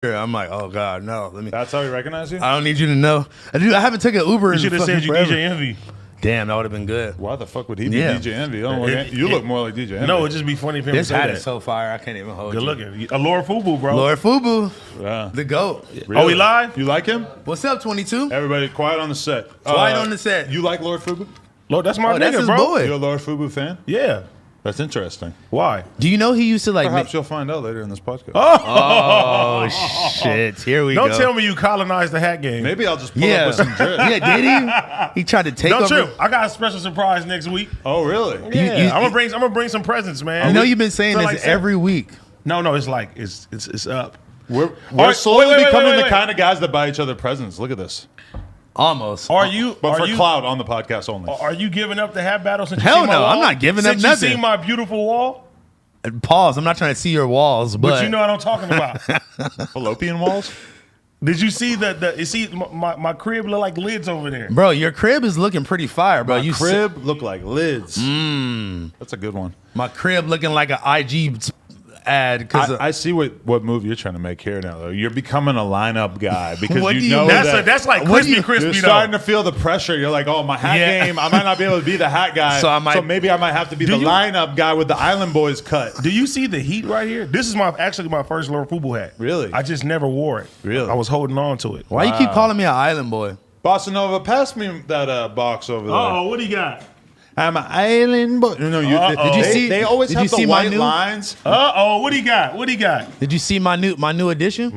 I'm like, oh God, no. That's how he recognized you? I don't need you to know. I haven't taken an Uber. You should have said you DJ Envy. Damn, that would have been good. Why the fuck would he be DJ Envy? You look more like DJ Envy. No, it'd just be funny if him This say hat that. is so fire. I can't even hold Good you. looking. Lord Fubu, bro. Lord Fubu. Yeah. The GOAT. Really? Oh, he live? You like him? What's up, 22? Everybody quiet on the set. Quiet on the set. You like Lord Fubu? Lord, that's my nigga, that's his bro. boy. You're a Lord Fubu fan? Yeah. That's interesting. Why? Do you know he used to like... Perhaps you'll find out later in this podcast. Oh, shit. Here we go. Don't tell me you colonized the hat game. Maybe I'll just pull up with some drip. Yeah, did he? He tried to take Don't over. trip. I got a special surprise next week. Oh, really? Yeah, I'm gonna bring some presents, man. I know you've been saying Feel this like every week. No, it's like it's up. We're Wait, slowly wait, becoming wait. the kind of guys that buy each other presents. Look at this. Almost. But for clout on the podcast only. Are you giving up the hat battle since you Hell see my no, wall? I'm not giving up Since nothing. you see my beautiful wall? Pause. I'm not trying to see your walls, But you know what I'm talking about. Fallopian walls? Did you see you see my crib look like lids over there? Bro, your crib is looking pretty fire, bro. My crib look like lids. That's a good one. My crib looking like an IG ad. Cause I see what move you're trying to make here now, though. You're becoming a lineup guy because What do you you know mean? That's like What do crispy you- crispy you're though. starting to feel the pressure. You're like, oh, my hat Yeah. game. I might not be able to be the hat guy. So maybe I might have to be the lineup guy with the Island Boys cut. Do you see the heat right here? This is actually my first Lord Fubu hat. Really? I just never wore it. Really? I was holding on to it. Why you keep calling me an island boy? Bossa Nova, pass me that box over there. Oh, what do you got? I'm an island boy. No, Did you see- They always did have you the see my white new- lines. What do you got? What do you got? Did you see my new addition?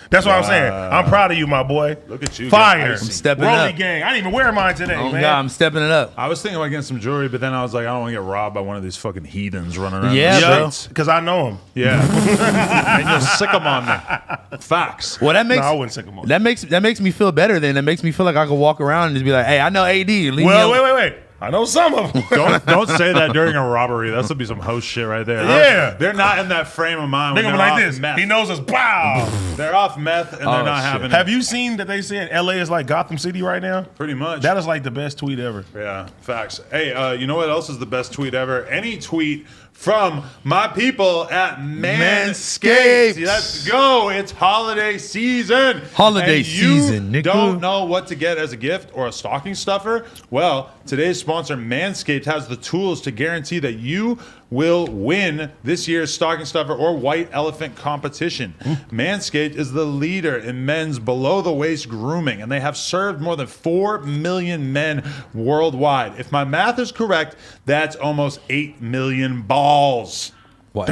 That's what I'm saying. I'm proud of you, my boy. Look at you. Fire. I'm stepping Rolly up. gang. I didn't even wear mine today, Oh man. God, I'm stepping it up. I was thinking about getting some jewelry, but then I was like, I don't want to get robbed by one of these fucking heathens running around Yeah, the bro. streets. Because I know him. Yeah. And you'll sick them on me. Facts. Well, that makes I wouldn't sick him on. that makes me feel better. Then that makes me feel like I could walk around and just be like, hey, I know AD. Leave me Well, alone. wait. I know some of them. Don't say that during a robbery. That's gonna be some host shit right there. Yeah. They're not in that frame of mind. They're When gonna they're be like off this. Meth. He knows us. Wow. They're off meth and they're not shit. having Have it. you seen that they said LA is like Gotham City right now? Pretty much. That is like the best tweet ever. Yeah, facts. Hey, you know what else is the best tweet ever? Any tweet from my people at Manscaped. Manscaped. Let's go. It's holiday season. Holiday And you season, nigga. don't know what to get as a gift or a stocking stuffer? Well, today's sponsor, Manscaped, has the tools to guarantee that you will win this year's stocking stuffer or white elephant competition. Manscaped is the leader in men's below-the-waist grooming, and they have served more than 4 million men worldwide. If my math is correct, that's almost 8 million balls. What?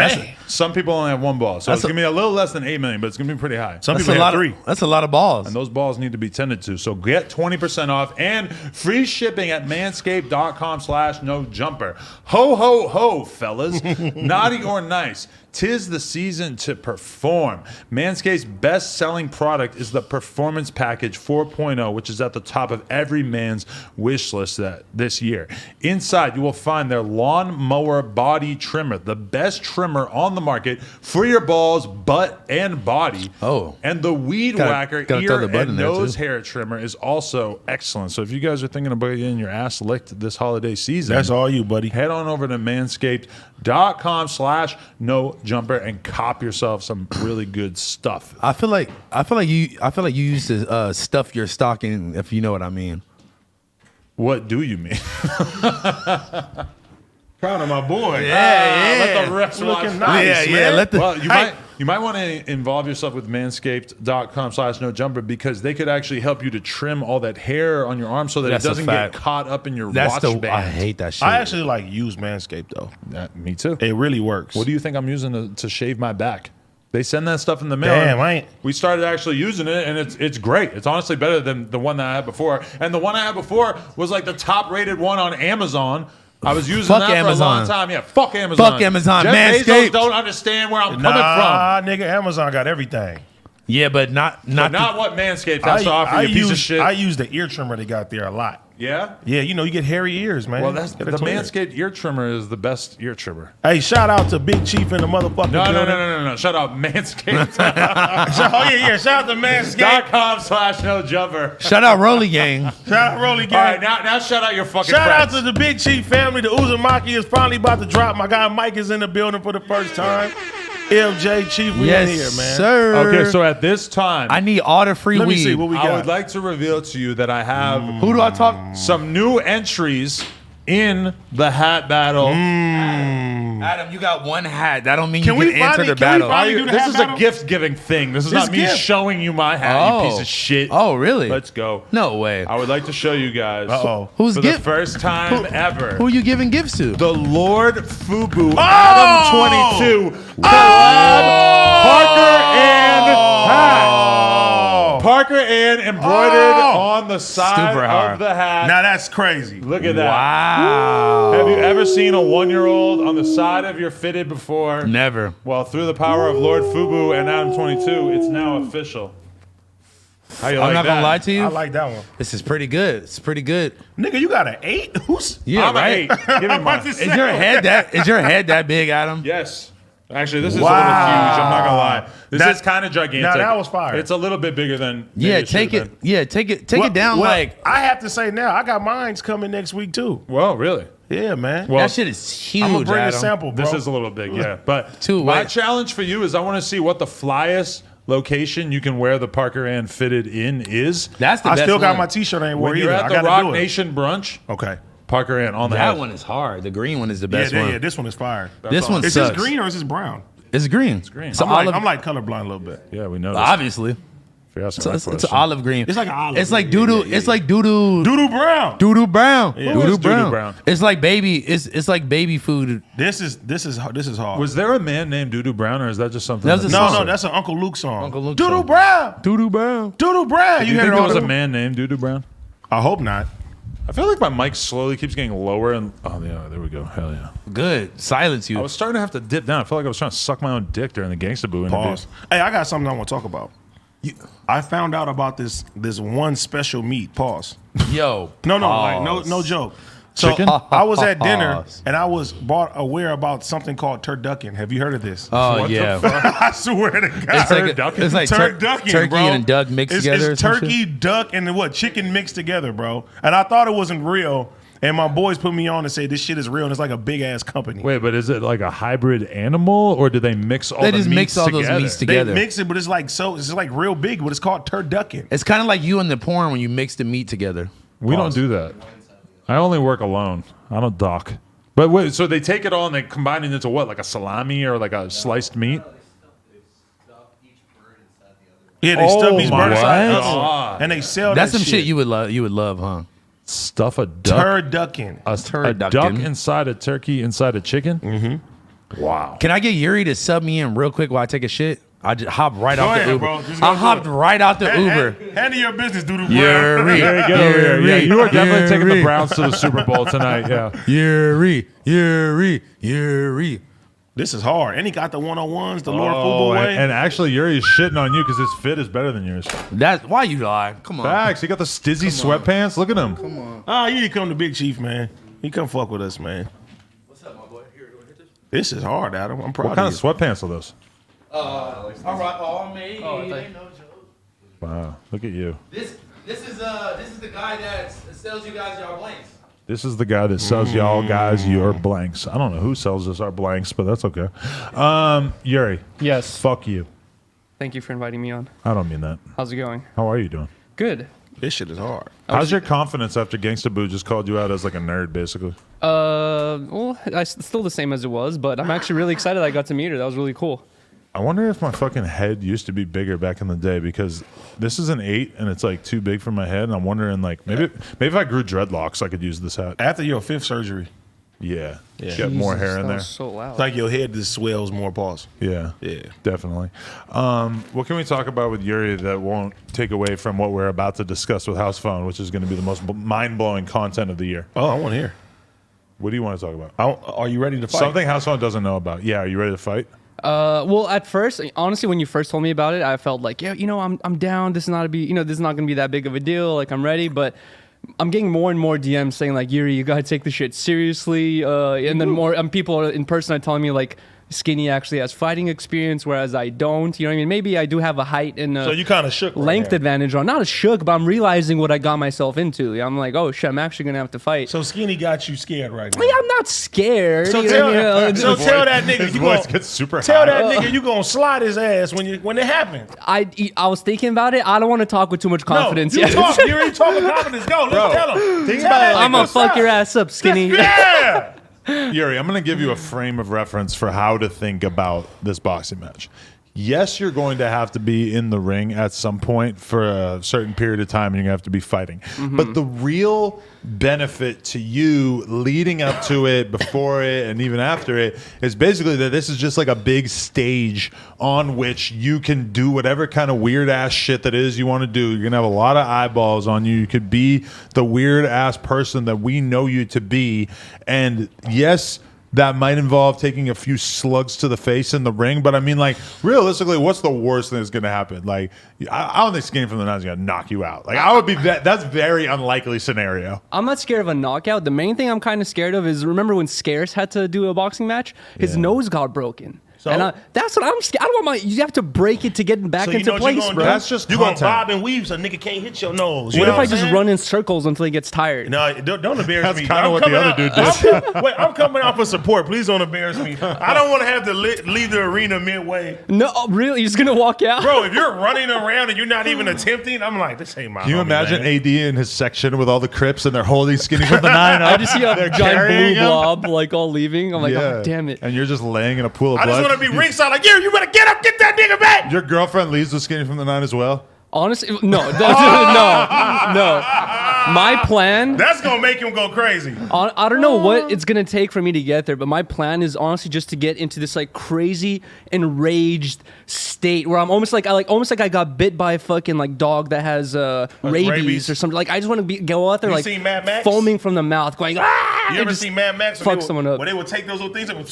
Some people only have one ball, so it's going to be a little less than 8 million, but it's going to be pretty high. Some That's people a have lot. 3. That's a lot of balls. And those balls need to be tended to. So get 20% off and free shipping at manscaped.com/nojumper. Ho, ho, ho, fellas. Naughty or nice. 'Tis the season to perform. Manscaped's best-selling product is the Performance Package 4.0, which is at the top of every man's wish list this year. Inside, you will find their Lawn Mower Body Trimmer, the best trimmer on the market for your balls, butt, and body. Oh. And the Weed Whacker gotta throw ear the butt in and there, nose too. hair trimmer is also excellent. So if you guys are thinking about getting your ass licked this holiday season, That's all you, buddy. head on over to manscaped.com/nojumper and cop yourself some really good stuff. I feel like you used to stuff your stocking, if you know what I mean. What do you mean? Proud of my boy. Let the refs Looking watch. nice, man. Let the Well, you might want to involve yourself with manscaped.com/nojumper because they could actually help you to trim all that hair on your arm so that That's it a doesn't get fact. caught up in your that's watch the band. I hate that shit. I actually like use Manscaped though. Me too. It really works. What do you think I'm using to shave my back? They send that stuff in the mail. Damn, I ain't. We started actually using it, and it's great. It's honestly better than the one that I had before. And the one I had before was like the top rated one on Amazon. I was using Fuck that for Amazon. a long time. Yeah, fuck Amazon. Fuck Amazon. Jeff Bezos Manscaped. don't understand where I'm coming Nah, nigga, Amazon got everything. yeah, but not from. Not what Manscaped has to offer you, piece of shit. I use the ear trimmer they got there a lot. yeah? Yeah, you know, you get hairy ears, man. Well, that's the Gotta clean it. Manscaped ear trimmer is the best ear trimmer. Hey, shout out to Big Chief in the motherfucking No. building. Shut up, Manscaped. Shout out to Manscaped. .com/nojumper. Shout out Rolly Gang. Shout out Rolly All Gang. right, now shout out your fucking Shout out friends. to the Big Chief family. The Uzumaki is finally about to drop. My guy Mike is in the building for the first time. MJ Chief, we Yes, in here, man. sir. Okay, so at this time, I need all the free Let me weed. see what we got. I would like to reveal to you that I have Who do I talk? some new entries in the hat battle. Adam, you got one hat. That don't mean Can you we can enter finally- the can we battle. finally do the This hat is battle? a gift-giving thing. This is not me gift. showing you my hat, you piece of shit. Oh, really? Let's go. No way. I would like to show you guys. Uh-oh. Who's for gift? the first time ever. Who are you giving gifts to? The Lord Fubu Adam 22 collab Parker and hat. Parker and embroidered on the side Super hard. of the hat. Now that's crazy. Look at that. Wow. Have you ever seen a 1-year-old on the side of your fitted before? Never. Well, through the power of Lord Fubu and Adam 22, it's now official. How you I'm like not that? gonna lie to you. I like that one. This is pretty good. It's pretty good. Nigga, you got an 8? Who's? Yeah, I'm right. an 8. Give me mine. Is your head that? Is your head that big, Adam? Yes. Actually, this is a Wow. little huge. I'm not gonna lie. This That- is kind of gigantic. Now, that was fire. It's a little bit bigger than. maybe Yeah, it take should've it. been. Yeah, take it down. Well, Like I have to say now, I got mines coming next week too. Well, really. Yeah, man. Well, that shit is huge. I'm gonna bring Adam. a sample, bro. this is a little big, yeah. But Too my wet. challenge for you is I want to see what the flyest location you can wear the Parker and fitted in is. That's the I best still got one. my T-shirt. I ain't wore When you're either. at I the gotta Rock do it. Nation brunch, Okay. Parker and on the That head. one is hard. The green one is the best Yeah, one. yeah. This one is fire. This one Is sucks. this green or is this brown? It's green. It's green. It's I'm olive. like colorblind a little bit. Yeah, we know this. Obviously, If you're asking it's, that it's question. olive green. It's like an olive. It's like Yeah, doodoo. yeah, yeah, It's like doodoo. Doodoo brown. Doodoo brown. Yeah. Who is Doodoo Doodoo brown. Brown? It's like baby. It's like baby food. This is hard. Was there a man named Doodoo Brown, or is that just something? That was a no, song. no, that's an Uncle Luke song. Uncle Luke Doodoo song. Brown. Doodoo brown. Doodoo Brown. Do You you hear think it there all was a the- man named Doodoo Brown? I hope not. I feel like my mic slowly keeps getting lower, and oh yeah, there we go. Hell yeah. Good. Silence you. I was starting to have to dip down. I felt like I was trying to suck my own dick during the Gangsta Boo interview. Pause. Hey, I got something I want to talk about. I found out about this one special meat. Pause. Yo. No, like pause. no joke. So Chicken? I was at dinner Pause. and I was aware about something called turducken. Have you heard of this? Oh What the yeah. fuck? I swear to God. It's like Turducken? it's like Turducken, turkey bro. and duck mixed together. or It's some turkey, shit? duck, and what chicken mixed together, bro. And I thought it wasn't real. And my boys put me on and say this shit is real, and it's like a big ass company. Wait, but is it like a hybrid animal, or do they mix all They the just meats mix all together? those meats They together. mix it, but it's like real big. But it's called turducken. It's kind of like you and the porn when you mix the meat together. We don't Pause. do that. I only work alone. I don't dock. But wait, so they take it all and they combine it into what, like a salami or like a sliced meat? Yeah, they stuff each my bird inside the God. other one. And they sell That's that some shit you would love. You would love, huh? Stuff a duck, turducken. a turducken. duck inside a turkey inside a chicken. Mm-hmm. Wow. Can I get Yuri to sub me in real quick while I take a shit? I just hopped right off ahead, the Uber. bro. Just go I do hopped it. right out the Uber. Handle your business, doodoo. Yuri, Get over here. Yeah, you are definitely taking the Yuri. Browns to the Super Bowl tonight. Yeah. Yuri. This is hard. And he got the 101s, the Lord Oh, Fubu way. and actually, Yuri is shitting on you because his fit is better than yours. That's why you lie. Come on. Facts. He got the stizzy sweatpants. Look at him. You need to come to Big Chief, man. He come fuck with us, man. What's up, my boy? Here, do I hit this? This is hard, Adam. I'm proud What kind of of you. sweatpants are those? All right, all me. Ain't no joke. Wow. Look at you. This is the guy that sells you guys your blanks. This is the guy that sells y'all guys your blanks. I don't know who sells us our blanks, but that's okay. Yuri, Yes. fuck you. Thank you for inviting me on. I don't mean that. How's it going? How are you doing? Good. This shit is hard. How's your confidence after Gangsta Boo just called you out as like a nerd, basically? Well, still the same as it was, but I'm actually really excited I got to meet her. That was really cool. I wonder if my fucking head used to be bigger back in the day because this is an 8 and it's like too big for my head. And I'm wondering like maybe if I grew dreadlocks, I could use this hat. After your 5th surgery, Yeah. Got more hair in That there. was so loud. it's like your head just swells more. Pause. Yeah. Yeah. Definitely. What can we talk about with Yuri that won't take away from what we're about to discuss with House Phone, which is going to be the most mind-blowing content of the year? Oh, I want to hear. What do you want to talk about? Are you ready to fight? Something House Phone doesn't know about. Yeah, are you ready to fight? Well, at first, honestly, when you first told me about it, I felt like, yeah, I'm down. This is not going to be that big of a deal. Like, I'm ready, but I'm getting more and more DMs saying like, Yuri, you gotta take this shit seriously. And then more people in person are telling me like, Skinny actually has fighting experience, whereas I don't. You know what I mean? Maybe I do have a height and So you kind of shook right length now. advantage on. Not a shook, but I'm realizing what I got myself into. I'm like, oh shit, I'm actually gonna have to fight. So Skinny got you scared right now. Yeah, I'm not scared. So you tell, know what I mean? tell that nigga His you voice gonna, gets super tell high. that nigga you gonna slide his ass when it happens. I was thinking about it. I don't want to talk with too much confidence No, you yet. talk. You already talk with confidence. Go, let's tell him. think Tell about that it like I'm gonna nigga, fuck stop. your ass up, Skinny. Yeah. Yuri, I'm going to give you a frame of reference for how to think about this boxing match. Yes, you're going to have to be in the ring at some point for a certain period of time, and you're going to have to be fighting. But the real benefit to you leading up to it, before it, and even after it is basically that this is just like a big stage on which you can do whatever kind of weird ass shit that is you want to do. You're going to have a lot of eyeballs on you. You could be the weird ass person that we know you to be. And yes, that might involve taking a few slugs to the face in the ring, but I mean, like, realistically, what's the worst thing that's going to happen? Like, I don't think Skinny from the Nine is going to knock you out. Like, I would be that's very unlikely scenario. I'm not scared of a knockout. The main thing I'm kind of scared of is, remember when Scarce had to do a boxing match? His nose got broken. So? And that's what I'm scared. I don't want you have to break it to get back So you into know what you place, gonna bro. do? That's just you gonna content. bob and weave so nigga can't hit your nose. You What know if I I'm just saying? run in circles until he gets tired? No, don't embarrass That's me. kinda I'm what the coming other out- dude did. Wait, I'm coming out for support. Please don't embarrass me. I don't want to have to leave the arena midway. No, really? You're just gonna walk out? Bro, if you're running around and you're not even attempting, I'm like, this ain't my Can you homie, imagine man. AD in his section with all the Crips and they're holding Skinny from the Nine up? I just see a They're giant carrying blue him? blob like all leaving. I'm like, oh damn it. And you're just laying in a pool of I blood. just want to be ringside like, you better get up, get that nigga back. Your girlfriend leaves with Skinny from the Nine as well? Honestly, no, no. My plan. That's going to make him go crazy. I don't know what it's gonna take for me to get there, but my plan is honestly just to get into this like crazy enraged state where I'm almost like I got bit by a fucking like dog that has rabies or something. Like I just want to go out there You like seen Mad Max? foaming from the mouth, going ah. You and ever just seen Mad Max? fuck someone up. Where they would take those little things and would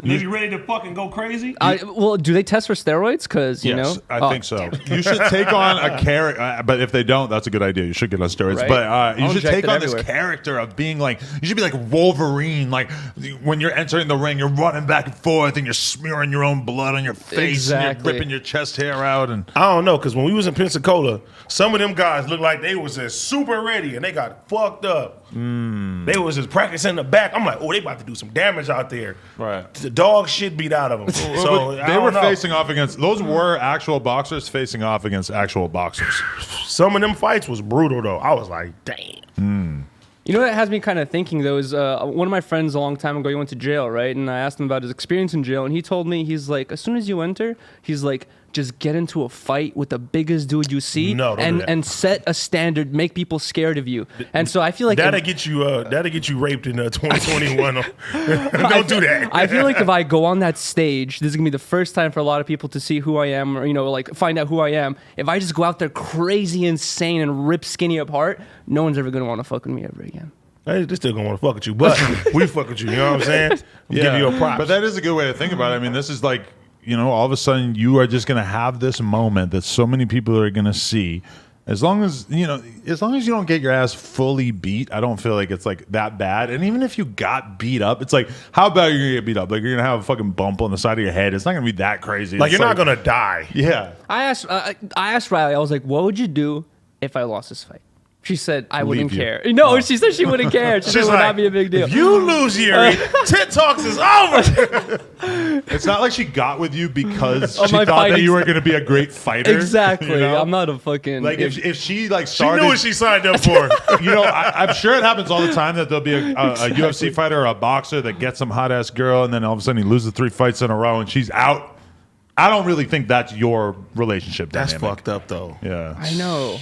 and they be ready to fucking go crazy? Well, do they test for steroids? Because you Yes, know, I think so. You should take on a character, but if they don't, that's a good idea. You should get on steroids. Right. But you I'll should inject take it on everywhere. this character of being like, you should be like Wolverine. Like when you're entering the ring, you're running back and forth and you're smearing your own blood on your face and Exactly. you're ripping your chest hair out. And I don't know, because when we was in Pensacola, some of them guys looked like they was just super ready and they got fucked up. They was just practicing in the back. I'm like, oh, they about to do some damage out there. Right. The dog shit beat out of them. So I they don't were know. facing off against, those were actual boxers facing off against actual boxers. Some of them fights was brutal though. I was like, damn. You know what has me kind of thinking though is one of my friends a long time ago, he went to jail, right? And I asked him about his experience in jail, and he told me, he's like, as soon as you enter, he's like, just get into a fight with the biggest dude you see, No, don't do that. and set a standard, make people scared of you. And so I feel like That'll get you raped in 2021. Don't do that. I feel like if I go on that stage, this is gonna be the first time for a lot of people to see who I am, or like find out who I am. If I just go out there crazy, insane, and rip Skinny apart, no one's ever gonna want to fuck with me ever again. They still gonna want to fuck with you, but we fuck with you. You know what I'm saying? Give you your props. But that is a good way to think about it. I mean, this is like, all of a sudden you are just going to have this moment that so many people are going to see. As long as you don't get your ass fully beat, I don't feel like it's like that bad. And even if you got beat up, it's like, how bad are you going to get beat up? Like you're going to have a fucking bump on the side of your head. It's not going to be that crazy. like It's you're not gonna die. Yeah. I asked Riley, I was like, what would you do if I lost this fight? She said, I wouldn't Leave you. care. No, she said she wouldn't care. She said it She's would like, not be a big deal. if you lose, Yuri, Tit Talks is over. It's not like she got with you because Of she my thought that fighting you were going to be a great fighter. Exactly. you know? I'm not a fucking... Like if she like She started, knew what she signed up for. I'm sure it happens all the time that there'll be a UFC fighter or a boxer that gets some hot ass girl, and then all of a sudden he loses 3 fights in a row and she's out. I don't really think that's your relationship That's dynamic. fucked up though. Yeah. I know.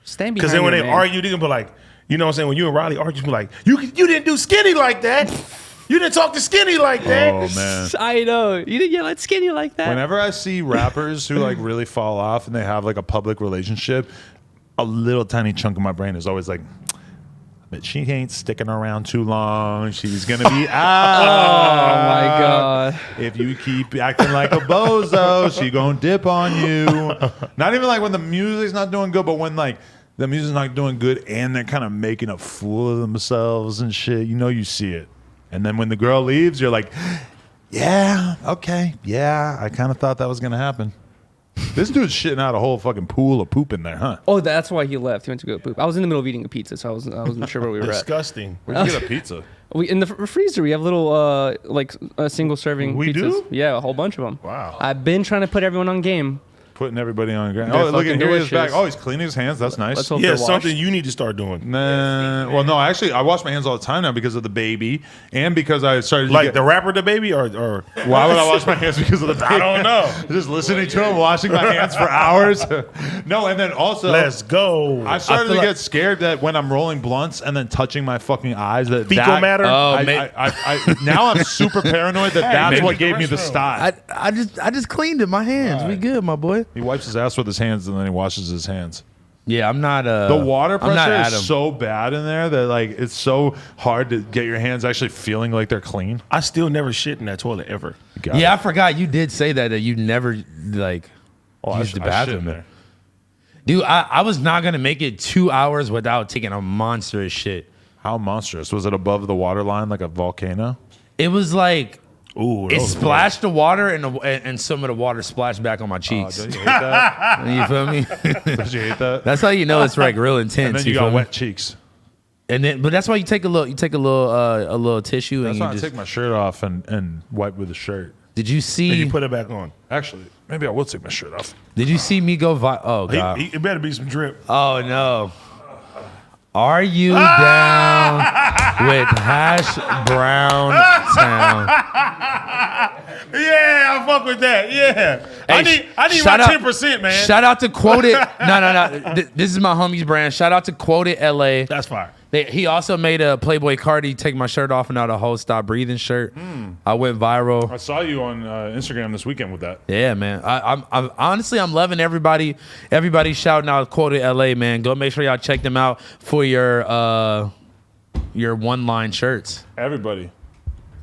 Stand behind Because then when your they man. argue, they can be like, you know what I'm saying? When you and Riley argue, you be like, you didn't do Skinny like that. You didn't talk to Skinny like that. Oh man. I know. You didn't yell at Skinny like that. Whenever I see rappers who like really fall off and they have like a public relationship, a little tiny chunk of my brain is always like, but she ain't sticking around too long. She's gonna be out. Oh my god. If you keep acting like a bozo, she gonna dip on you. Not even like when the music's not doing good, but when like the music's not doing good and they're kind of making a fool of themselves and shit. You see it. And then when the girl leaves, you're like, Yeah, okay. Yeah, I kind of thought that was going to happen. This dude's shitting out a whole fucking pool of poop in there, huh? Oh, that's why he left. He went to go poop. I was in the middle of eating a pizza, so I wasn't sure where we were at. Disgusting. Where'd you get a pizza? We in the freezer. We have little single serving. We pizzas. do? Yeah, a whole bunch of them. Wow. I've been trying to put everyone on game. Putting everybody on the ground. They're Oh, look at fucking here he is back. delicious. Oh, he's cleaning his hands. That's nice. Let's hope Yeah, they're washed. something you need to start doing. Nah, well, no, actually, I wash my hands all the time now because of the baby, and because I started to Like get, the rapper, the baby, or Why would I wash my hands because of the baby? I don't know. Just listening to him washing my hands for hours. No, and then also, Let's go. I started feel to like- get scared that when I'm rolling blunts and then touching my fucking eyes, that Fecal that, matter? Oh, now I'm super paranoid that that's maybe what gave me the restroom. sty. I just cleaned it. My hands. We good, my boy. He wipes his ass with his hands and then he washes his hands. Yeah, I'm not. The water I'm not pressure Adam. is so bad in there that like it's so hard to get your hands actually feeling like they're clean. I still never shit in that toilet ever. Yeah, I forgot you did say that you never like I used the shit in bathroom there. Dude, I was not gonna make it 2 hours without taking a monstrous shit. How monstrous was it? Above the water line like a volcano? It was like Ooh, it splashed the water and some of the water splashed back on my Oh, cheeks. don't you hate that? You feel me? Don't you hate that? That's how you know it's like real intense. And then you feel got me? wet cheeks. And then, but that's why you take a little tissue That's and why you I just. take my shirt off and wipe with the shirt. Did you Then see? you put it back on. Actually, maybe I will take my shirt off. Did you see me go? Oh god. It better be some drip. Oh no. Are you down with hash brown town? Yeah, I fuck with that. Yeah, I need my shout out- 10%, man. Shout out to Quoted. No. This is my homie's brand. Shout out to Quoted LA. That's fire. He also made a Playboy Cardi take my shirt off and now the whole Stop Breathing shirt. I went viral. I saw you on Instagram this weekend with that. Yeah, man. I'm honestly I'm loving everybody shouting out Quoted LA, man. Go make sure y'all check them out for your one line shirts. Everybody,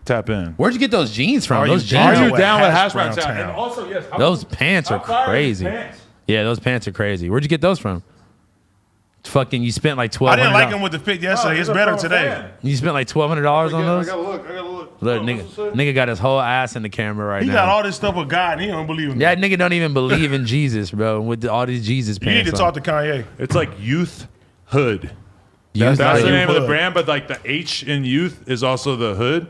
tap in. Where'd you get those jeans from? Are those you Are jeans, down? you down with Hash Hash Brown Brown Town? Town. And also, yes, those pants are how fire are these crazy. pants? Yeah, those pants are crazy. Where'd you get those from? Fucking, you spent like $1,200. I didn't like him with the fit yesterday. It's better today. You spent like $1,200 on those. I gotta look. Look, nigga got his whole ass in the camera right He now. got all this stuff with God, and he don't believe in That nigga don't even believe in Jesus, bro. With all these Jesus You need pants to on. talk to Kanye. It's like Youth Hood. Youth That's the Hood. name of the Hood. brand, but like the H in Youth is also the Hood.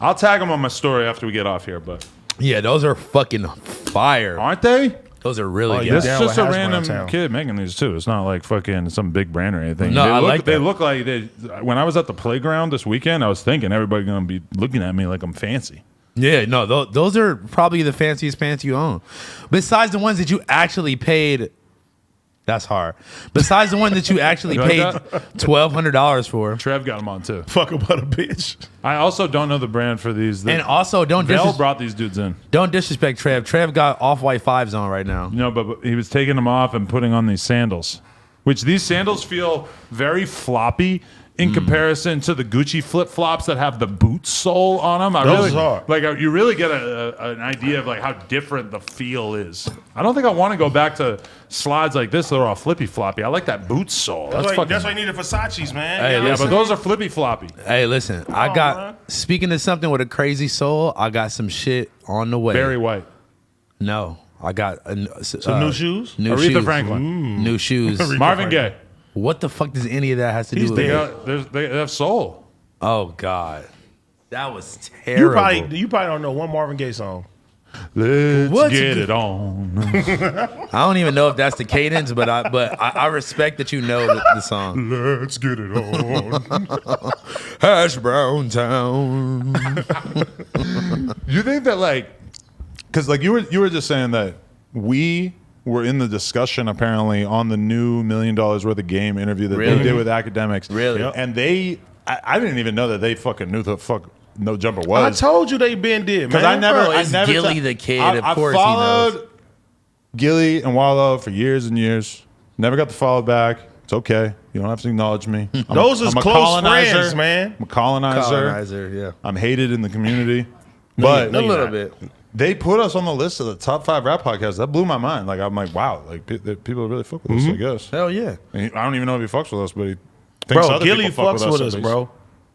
I'll tag them on my story after we get off here, but Yeah, those are fucking fire. aren't they? Those are really Oh, good. yeah. This is down just with a Hash Brown random Town. kid making these too. It's not like fucking some big brand or anything. No, they I look, like They that. look like they. When I was at the playground this weekend, I was thinking everybody gonna be looking at me like I'm fancy. Yeah, no, those are probably the fanciest pants you own. Besides the ones that you actually paid. That's hard. Besides the one that you actually You like paid that? $1,200 for. Trev got them on too. Fuck about a bitch. I also don't know the brand for these. And also, don't Bell brought these dudes in. disrespect Trev. Trev got off-white fives on right now. No, but he was taking them off and putting on these sandals, which these sandals feel very floppy in comparison to the Gucci flip-flops that have the boot sole on them. Those are. Like you really get an idea of like how different the feel is. I don't think I want to go back to slides like this that are all flippy-floppy. I like that boot sole. That's That's why you need the Versace's, man. Hey, You know yeah, what but I'm those are flippy-floppy. Hey, listen, I got, man. speaking of something with a crazy soul, I got some shit on the way. Very white. No, I got Some new shoes? New Aretha shoes. Franklin. New shoes. Marvin Gaye. What the fuck does any of that has to do He's with there. it? They have soul. Oh God, that was You terrible. probably don't know one Marvin Gaye song. Let's What's get good- it on. I don't even know if that's the cadence, but I respect that you know the song. Let's get it on. Hash Brown Town. You think that like, because like you were just saying that we were in the discussion apparently on the new $1 million worth of game interview that Really? they did with academics. Really? Yep. And I didn't even know that they fucking knew the fuck No Jumper I was. told you they been did, Because man. Bro, it's Gilly the kid, of course he followed knows. Gilly and Wallow for years and years. Never got the follow back. It's okay. You don't have to acknowledge me. Those is I'm a close colonizer. friends, man. I'm a colonizer. Colonizer, yeah. I'm hated in the community. But A little bit. they put us on the list of the top 5 rap podcasts. That blew my mind. Like I'm like, wow, like people really fuck with us. I guess. Hell yeah. I don't even know if he fucks with us, but he thinks Bro, other Gilly people fuck fucks with at us, least. bro.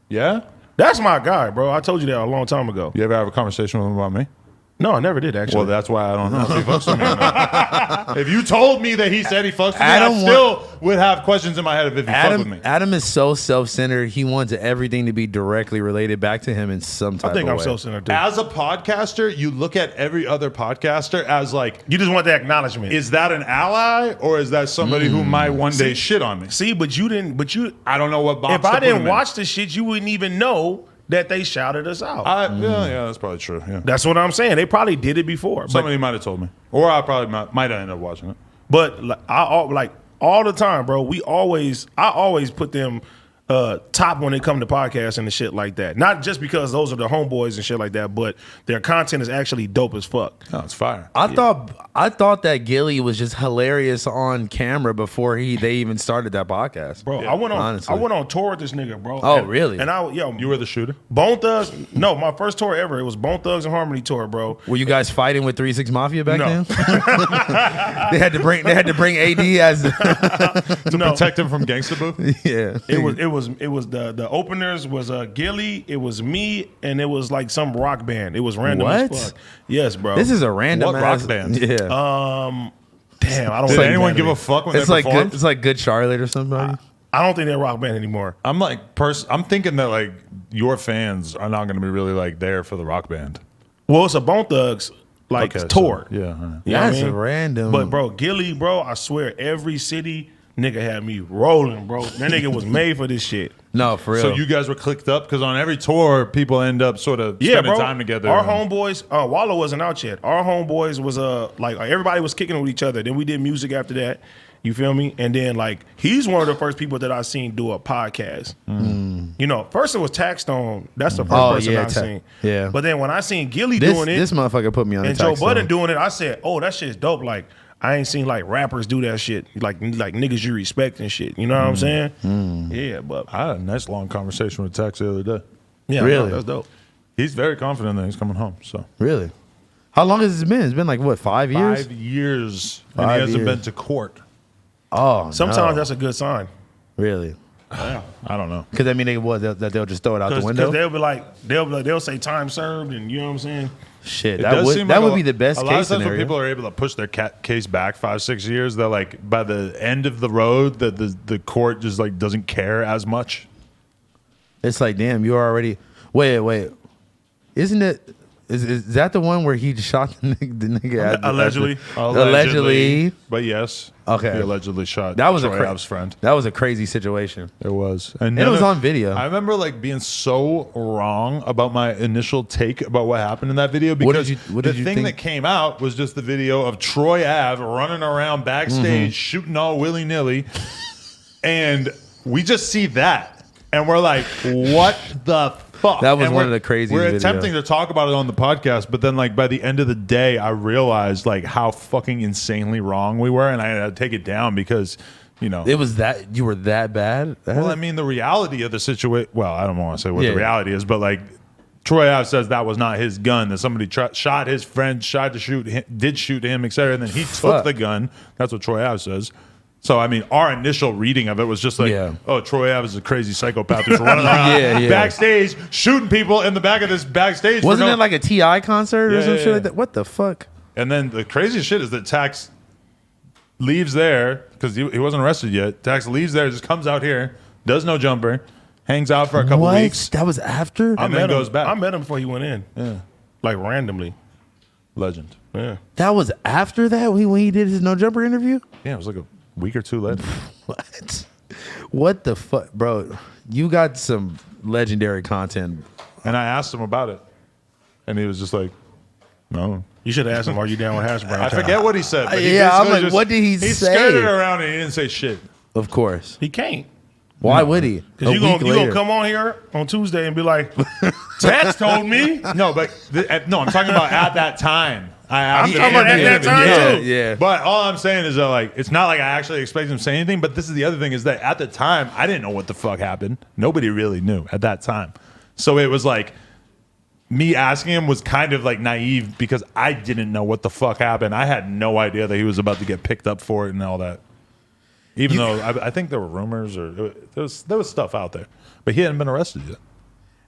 Yeah. That's my guy, bro. I told you that a long time ago. You ever have a conversation with him about me? No, I never did actually. Well, that's why I don't know if he fucks with me or not. If you told me that he said he fucks with me, I Adam still would have questions in my head of if he fucked with me. Adam is so self-centered. He wants everything to be directly related back to him in some type I think of I'm way. self-centered too. As a podcaster, you look at every other podcaster as like, You just want the acknowledgement. is that an ally or is that somebody who might one day shit on me? See, but you didn't. But you. I don't know what box If to I put didn't him in. watch the shit, you wouldn't even know that they shouted us out. Yeah, that's probably true. Yeah. That's what I'm saying. They probably did it before. Somebody might have told me, or I probably might have ended up watching it. But like all the time, bro. I always put them top when they come to podcasts and the shit like that. Not just because those are the homeboys and shit like that, but their content is actually dope as fuck. No, it's fire. I thought that Gilly was just hilarious on camera before they even started that podcast. Bro, Yeah, I went honestly. on tour with this nigga, bro. Oh, And- really? And You were the shooter. Bone Thugs. No, my first tour ever. It was Bone Thugs and Harmony tour, bro. Were you guys fighting with 3-6 Mafia back No. then? they had to bring AD as No, Protect him from Gangsta Boo. yeah. it was the openers was Gilly. It was me, and it was like some rock band. It was random What? as fuck. Yes, bro. This is a random What rock ass- band? Yeah. damn. I don't. Did think anyone band give a anymore. fuck when it's they like performed? good, it's like Good Charlotte or somebody. I don't think they're a rock band anymore. I'm like, I'm thinking that like your fans are not going to be really like there for the rock band. Well, it's a Bone Thugs like Okay, tour. so, yeah. You know what That's I mean? random. But bro, Gilly, bro, I swear, every city nigga had me rolling, bro. That nigga was made for this shit. No, for real. So you guys were clicked up because on every tour, people end up sort of Yeah, spending bro. time together. Our and- homeboys, Wallow wasn't out yet. Our homeboys was like everybody was kicking it with each other. Then we did music after that. You feel me? And then like he's one of the first people that I seen do a podcast. You know, first it was Taxstone. That's the first Oh, person yeah, I seen. yeah. But then when I seen Gilly this doing it, this motherfucker put me on and the Joe text Budden zone. doing it, I said, "Oh, that shit's dope." Like I ain't seen like rappers do that shit, like niggas you respect and shit. You know what I'm saying? Yeah, but I had a nice long conversation with Tex the other day. yeah, Really? that's dope. He's very confident that he's coming home. So Really? How long has it been? It's been like what, 5 years? 5 years, and 5 he hasn't years. been to court. Oh, Sometimes no. that's a good sign. really. I don't know. Because I mean, that they'll just throw it out the Because window. they'll say time served, and you know what I'm saying. Shit, It that does would seem that like would be the best a lot case of times scenario. when people are able to push their case back 5-6 years, they're like by the end of the road that the court just like doesn't care as much. It's like, damn, you're already. Wait. Isn't it? Is that the one where he shot the nigga at the- Allegedly. Allegedly. But yes. Okay. He allegedly shot That was Troy a Ave's friend. That was a crazy situation. It was. And it was on video. I remember like being so wrong about my initial take about what happened in that video because what did the you thing think? that came out was just the video of Troy Ave running around backstage Mm-hmm. shooting all willy-nilly. And we just see that. And we're like, what the fuck? That was And one we're- of the craziest We're videos. attempting to talk about it on the podcast, but then like by the end of the day, I realized like how fucking insanely wrong we were, and I had to take it down because, you know, It was that you were that bad. well, I mean, the reality of the situation. Well, I don't want to say what Yeah. the reality is, but like Troy Ave says that was not his gun. That somebody shot his friend, tried to shoot him, did shoot him, etc. And then he Fuck. took the gun. That's what Troy Ave says. So I mean, our initial reading of it was just like, Yeah. oh, Troy Ave is a crazy psychopath who's running around Yeah. backstage shooting people in the back of this backstage. for Wasn't no- it like a Ti concert or Yeah, some yeah, shit yeah. like that? What the fuck? And then the craziest shit is that Tax leaves there because he wasn't arrested yet. Tax leaves there, just comes out here, does no jumper, hangs out for a couple What? weeks, That was after? and then goes back. I met him before he went in. Yeah. Like randomly. Legend. Yeah. That was after that when he did his no jumper interview? Yeah, it was like a week or two later. What? What the fuck, bro? You got some legendary content. And I asked him about it, and he was just like, "No." You should have asked him, "Are you down with hash brown?" I forget what he said. But he Yeah, I'm basically like, what did he say? skirted around and he didn't say shit. Of course. He can't. Why would he? Because A you week gonna later. come on here on Tuesday and be like, Tax told me. No, but no, I'm talking about at that time. I asked I'm him talking about at in that the time, interview. too. Yeah. But all I'm saying is that like it's not like I actually expected him to say anything. But this is the other thing is that at the time I didn't know what the fuck happened. Nobody really knew at that time. So it was like me asking him was kind of like naive because I didn't know what the fuck happened. I had no idea that he was about to get picked up for it and all that. Even though I think there were rumors or there was stuff out there, but he hadn't been arrested yet.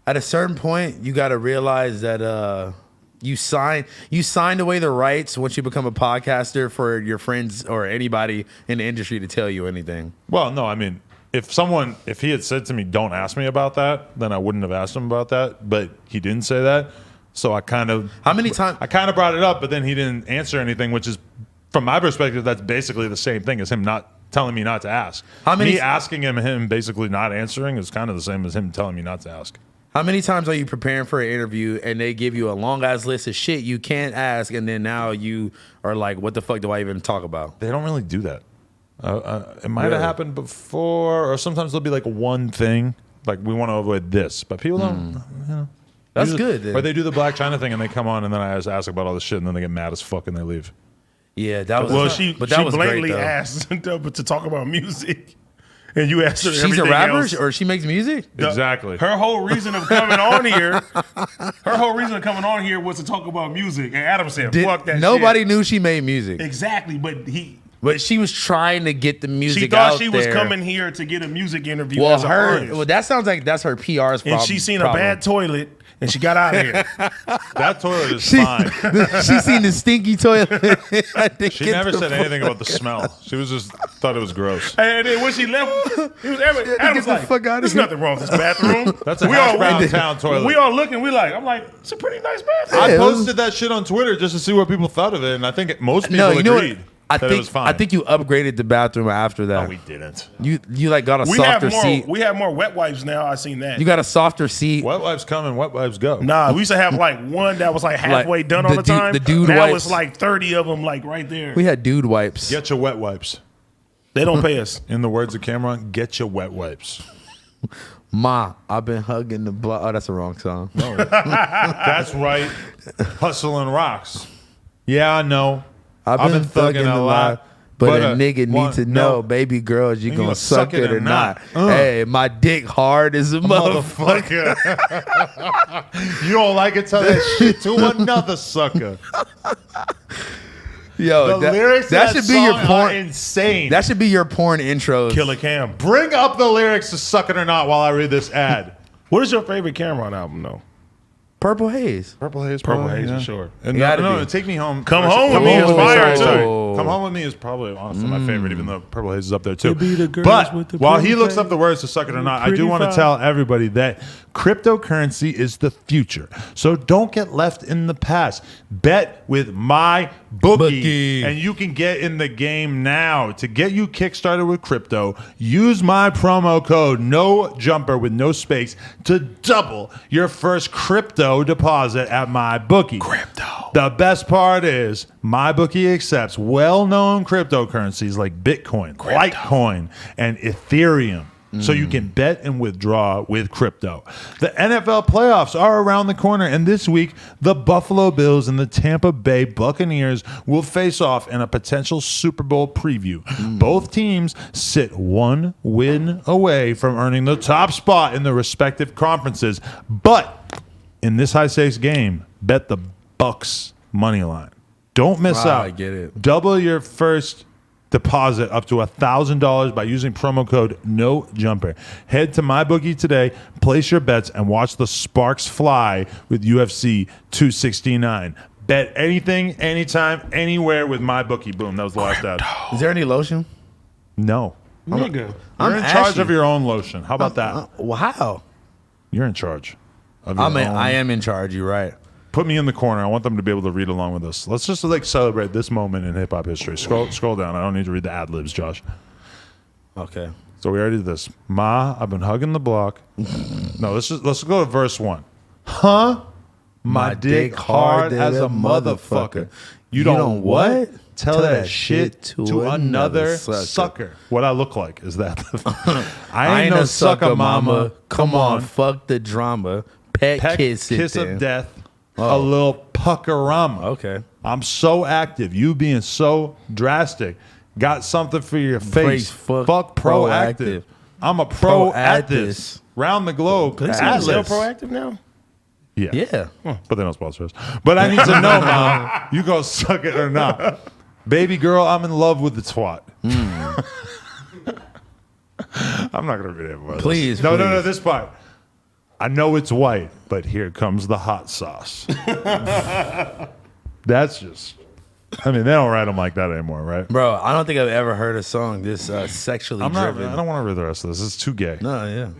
at a certain point, you got to realize that you signed away the rights once you become a podcaster for your friends or anybody in the industry to tell you anything. Well, no, I mean, if he had said to me, "Don't ask me about that," then I wouldn't have asked him about that. But he didn't say that, so I kind of brought it up, but then he didn't answer anything, which is, from my perspective, that's basically the same thing as him not telling me not to ask. Me asking him basically not answering is kind of the same as him telling me not to ask. How many times are you preparing for an interview and they give you a long ass list of shit you can't ask, and then now you are like, what the fuck do I even talk about? They don't really do that. It might have happened before, or sometimes there'll be like one thing, like we want to avoid this, but people don't. You know, that's good. Then. Or they do the Black China thing and they come on and then I just ask about all this shit and then they get mad as fuck and they leave. Yeah, that was. Well, she blatantly great, asked to talk about music. And you asked her she's a rapper or she makes music? Exactly. Her whole reason of coming on here, was to talk about music. And Adam said, fuck that nobody shit. knew she made music. Exactly, but she was trying to get the music she thought out she was coming here to get a music interview well, as an artist. That sounds like that's her PR's problem. And she seen a bad toilet and she got out of here. That toilet is fine. She seen the stinky toilet. She never said anything about the smell. She was just thought it was gross. And then when she left, Adam was like, "There's nothing wrong with this bathroom." That's a hash brown town toilet. We all looking. I'm like, it's a pretty nice bathroom. I posted that shit on Twitter just to see what people thought of it, and I think most people agreed. It was fine. I think you upgraded the bathroom after that. No, we didn't. You like got a softer seat. We have more wet wipes now. I seen that. You got a softer seat. Wet wipes come and wet wipes go. Nah, we used to have like one that was like halfway done all the time. The dude now wipes. it's like 30 of them like right there. We had dude wipes. Get your wet wipes. They don't pay us. In the words of Cameron, get your wet wipes. Ma, I've been hugging the block. Oh, that's the wrong song. No. That's right. Hustling rocks. Yeah, I know. I've been thugging a lot. But a nigga needs to know, baby girls, you gonna suck it or not. Hey, my dick hard as a motherfucker. You don't like it? Tell that shit to another sucker. Yo, the lyrics that should be your porn. Insane. That should be your porn intros. Killer Cam. Bring up the lyrics to "Suck It or Not" while I read this ad. What is your favorite Cameron album though? Purple Haze. Purple Haze for sure. And no, Take Me Home. Come Home with Me is fire too. Come Home with Me is probably honestly my favorite, even though Purple Haze is up there too. But while he looks up the words to "Suck It or Not," I do want to tell everybody that cryptocurrency is the future. So don't get left in the past. Bet with MyBookie, and you can get in the game now. To get you kickstarted with crypto, use my promo code NOJUMPER with no space to double your first crypto deposit at MyBookie. Crypto. The best part is MyBookie accepts well-known cryptocurrencies like Bitcoin, Litecoin, and Ethereum. So you can bet and withdraw with crypto. The NFL playoffs are around the corner, and this week, the Buffalo Bills and the Tampa Bay Buccaneers will face off in a potential Super Bowl preview. Both teams sit one win away from earning the top spot in their respective conferences. But in this high-stakes game, bet the Bucks money line. Don't miss out. I get it. Double your first deposit up to $1,000 by using promo code NOJUMPER. Head to MyBookie today, place your bets, and watch the sparks fly with UFC 269. Bet anything, anytime, anywhere with MyBookie. Boom, that was the last ad. Is there any lotion? No. Nigga. You're in charge of your own lotion. How about that? Wow. You're in charge of your own. I am in charge. You're right. Put me in the corner. I want them to be able to read along with us. Let's just like celebrate this moment in hip hop history. Scroll down. I don't need to read the ad libs, Josh. Okay. So we already did this. Ma, I've been hugging the block. No, let's go to verse 1. Huh? My dick hard as a motherfucker. You don't what? Tell that shit to another sucker. What I look like is that. I ain't no sucker, mama. Come on. Fuck the drama. Pet kiss of death. A little puckerama. Okay. I'm so active. You being so drastic. Got something for your face. Fuck proactive. I'm a pro at this. Round the globe. Is he still proactive now? Yeah. Yeah. But they don't sponsor us. But I need to know, Mom. You go suck it or not. Baby girl, I'm in love with the twat. I'm not going to read it. Please. No, this part. I know it's white, but here comes the hot sauce. That's just. I mean, they don't write them like that anymore, right? Bro, I don't think I've ever heard a song this sexually driven. I don't want to read the rest of this. It's too gay. No, yeah.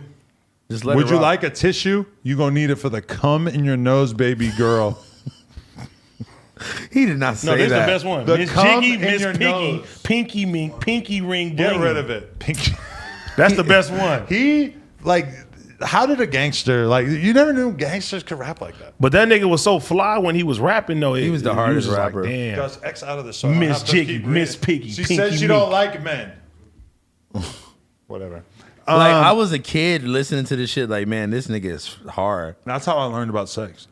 Just let Would it you rock. like a tissue? You gonna need it for the cum in your nose, baby girl. He did not say No, this is the that. best one. The Miss cum Jiggy, in Miss your Piggy, nose. Pinky ring. Get bling. rid of it. Pink. That's the best one. He like. How did a gangster like? You never knew gangsters could rap like that. But that nigga was so fly when he was rapping though. He was the hardest just rapper. Like, damn. Gus, X out of the song. Miss I have to Jiggy, keep reading. Miss Piggy, She Pinky said she Mink. don't like men. Whatever. Like, I was a kid listening to this shit like, man, this nigga is hard. That's how I learned about sex.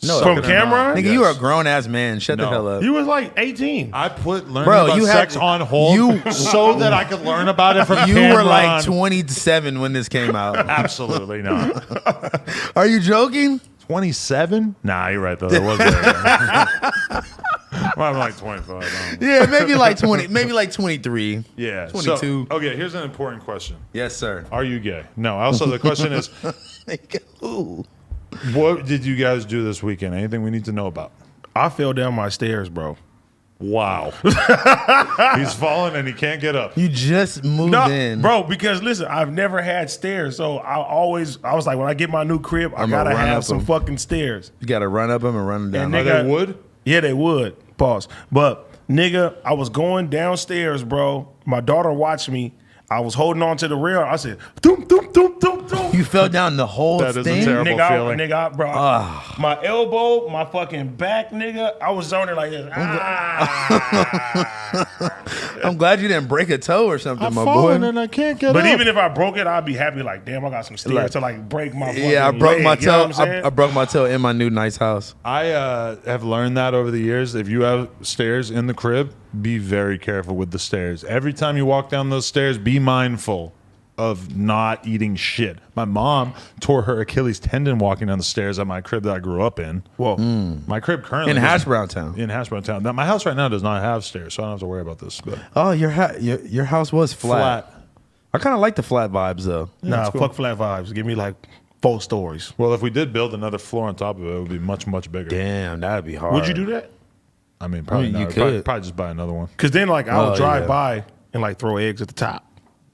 No, From Suck it or Cameron? not. Nigga, Yes. you are a grown-ass man. Shut the No. hell up. You was like 18. I put learning Bro, about you had- sex on hold so that I could learn about it from You Cameron. were like 27 when this came out. Absolutely not. Are you joking? 27? Nah, you're right though. That was there. Well, I'm like 25. I don't know. Yeah, maybe like 20, maybe like 23. Yeah. 22. So, okay, here's an important question. Yes, sir. Are you gay? No. Also, the question is, Ooh. what did you guys do this weekend? Anything we need to know about? I fell down my stairs, bro. Wow. He's fallen and he can't get up. You just moved No, in. bro, because listen, I've never had stairs, so I was like, when I get my new crib, I I'ma gotta run have up some 'em. fucking stairs. You got to run up them and run them down. And Are nigga- they wood? Yeah, they would. Pause. But nigga, I was going downstairs, bro. My daughter watched me. I was holding on to the rail. I said, doom, doom, doom, doom, doom. You fell down the whole That is a thing? terrible feeling. Bro, my elbow, my fucking back, nigga. I was zoning like this. I'm glad you didn't break a toe or something, I'm my falling boy. and I can't get But up. even if I broke it, I'd be happy. Like, damn, I got some stairs to like break my. Yeah, I fucking broke leg, my you know toe. what I'm saying? I broke my toe in my new nice house. I have learned that over the years. If you have stairs in the crib, be very careful with the stairs. Every time you walk down those stairs, be mindful of not eating shit. My mom tore her Achilles tendon walking down the stairs at my crib that I grew up in. Whoa. My crib currently In doesn't- Hash Brown Town. In Hash Brown Town. Now, my house right now does not have stairs, so I don't have to worry about this. But Oh, your house was flat. I kind of like the flat vibes though. Nah, fuck flat vibes. Give me like 4 stories. Well, if we did build another floor on top of it, it would be much, much bigger. Damn, that'd be hard. Would you do that? I mean, probably you not. could. Probably just buy another one. Because then, like, I'll Oh, drive yeah. by and like throw eggs at the top.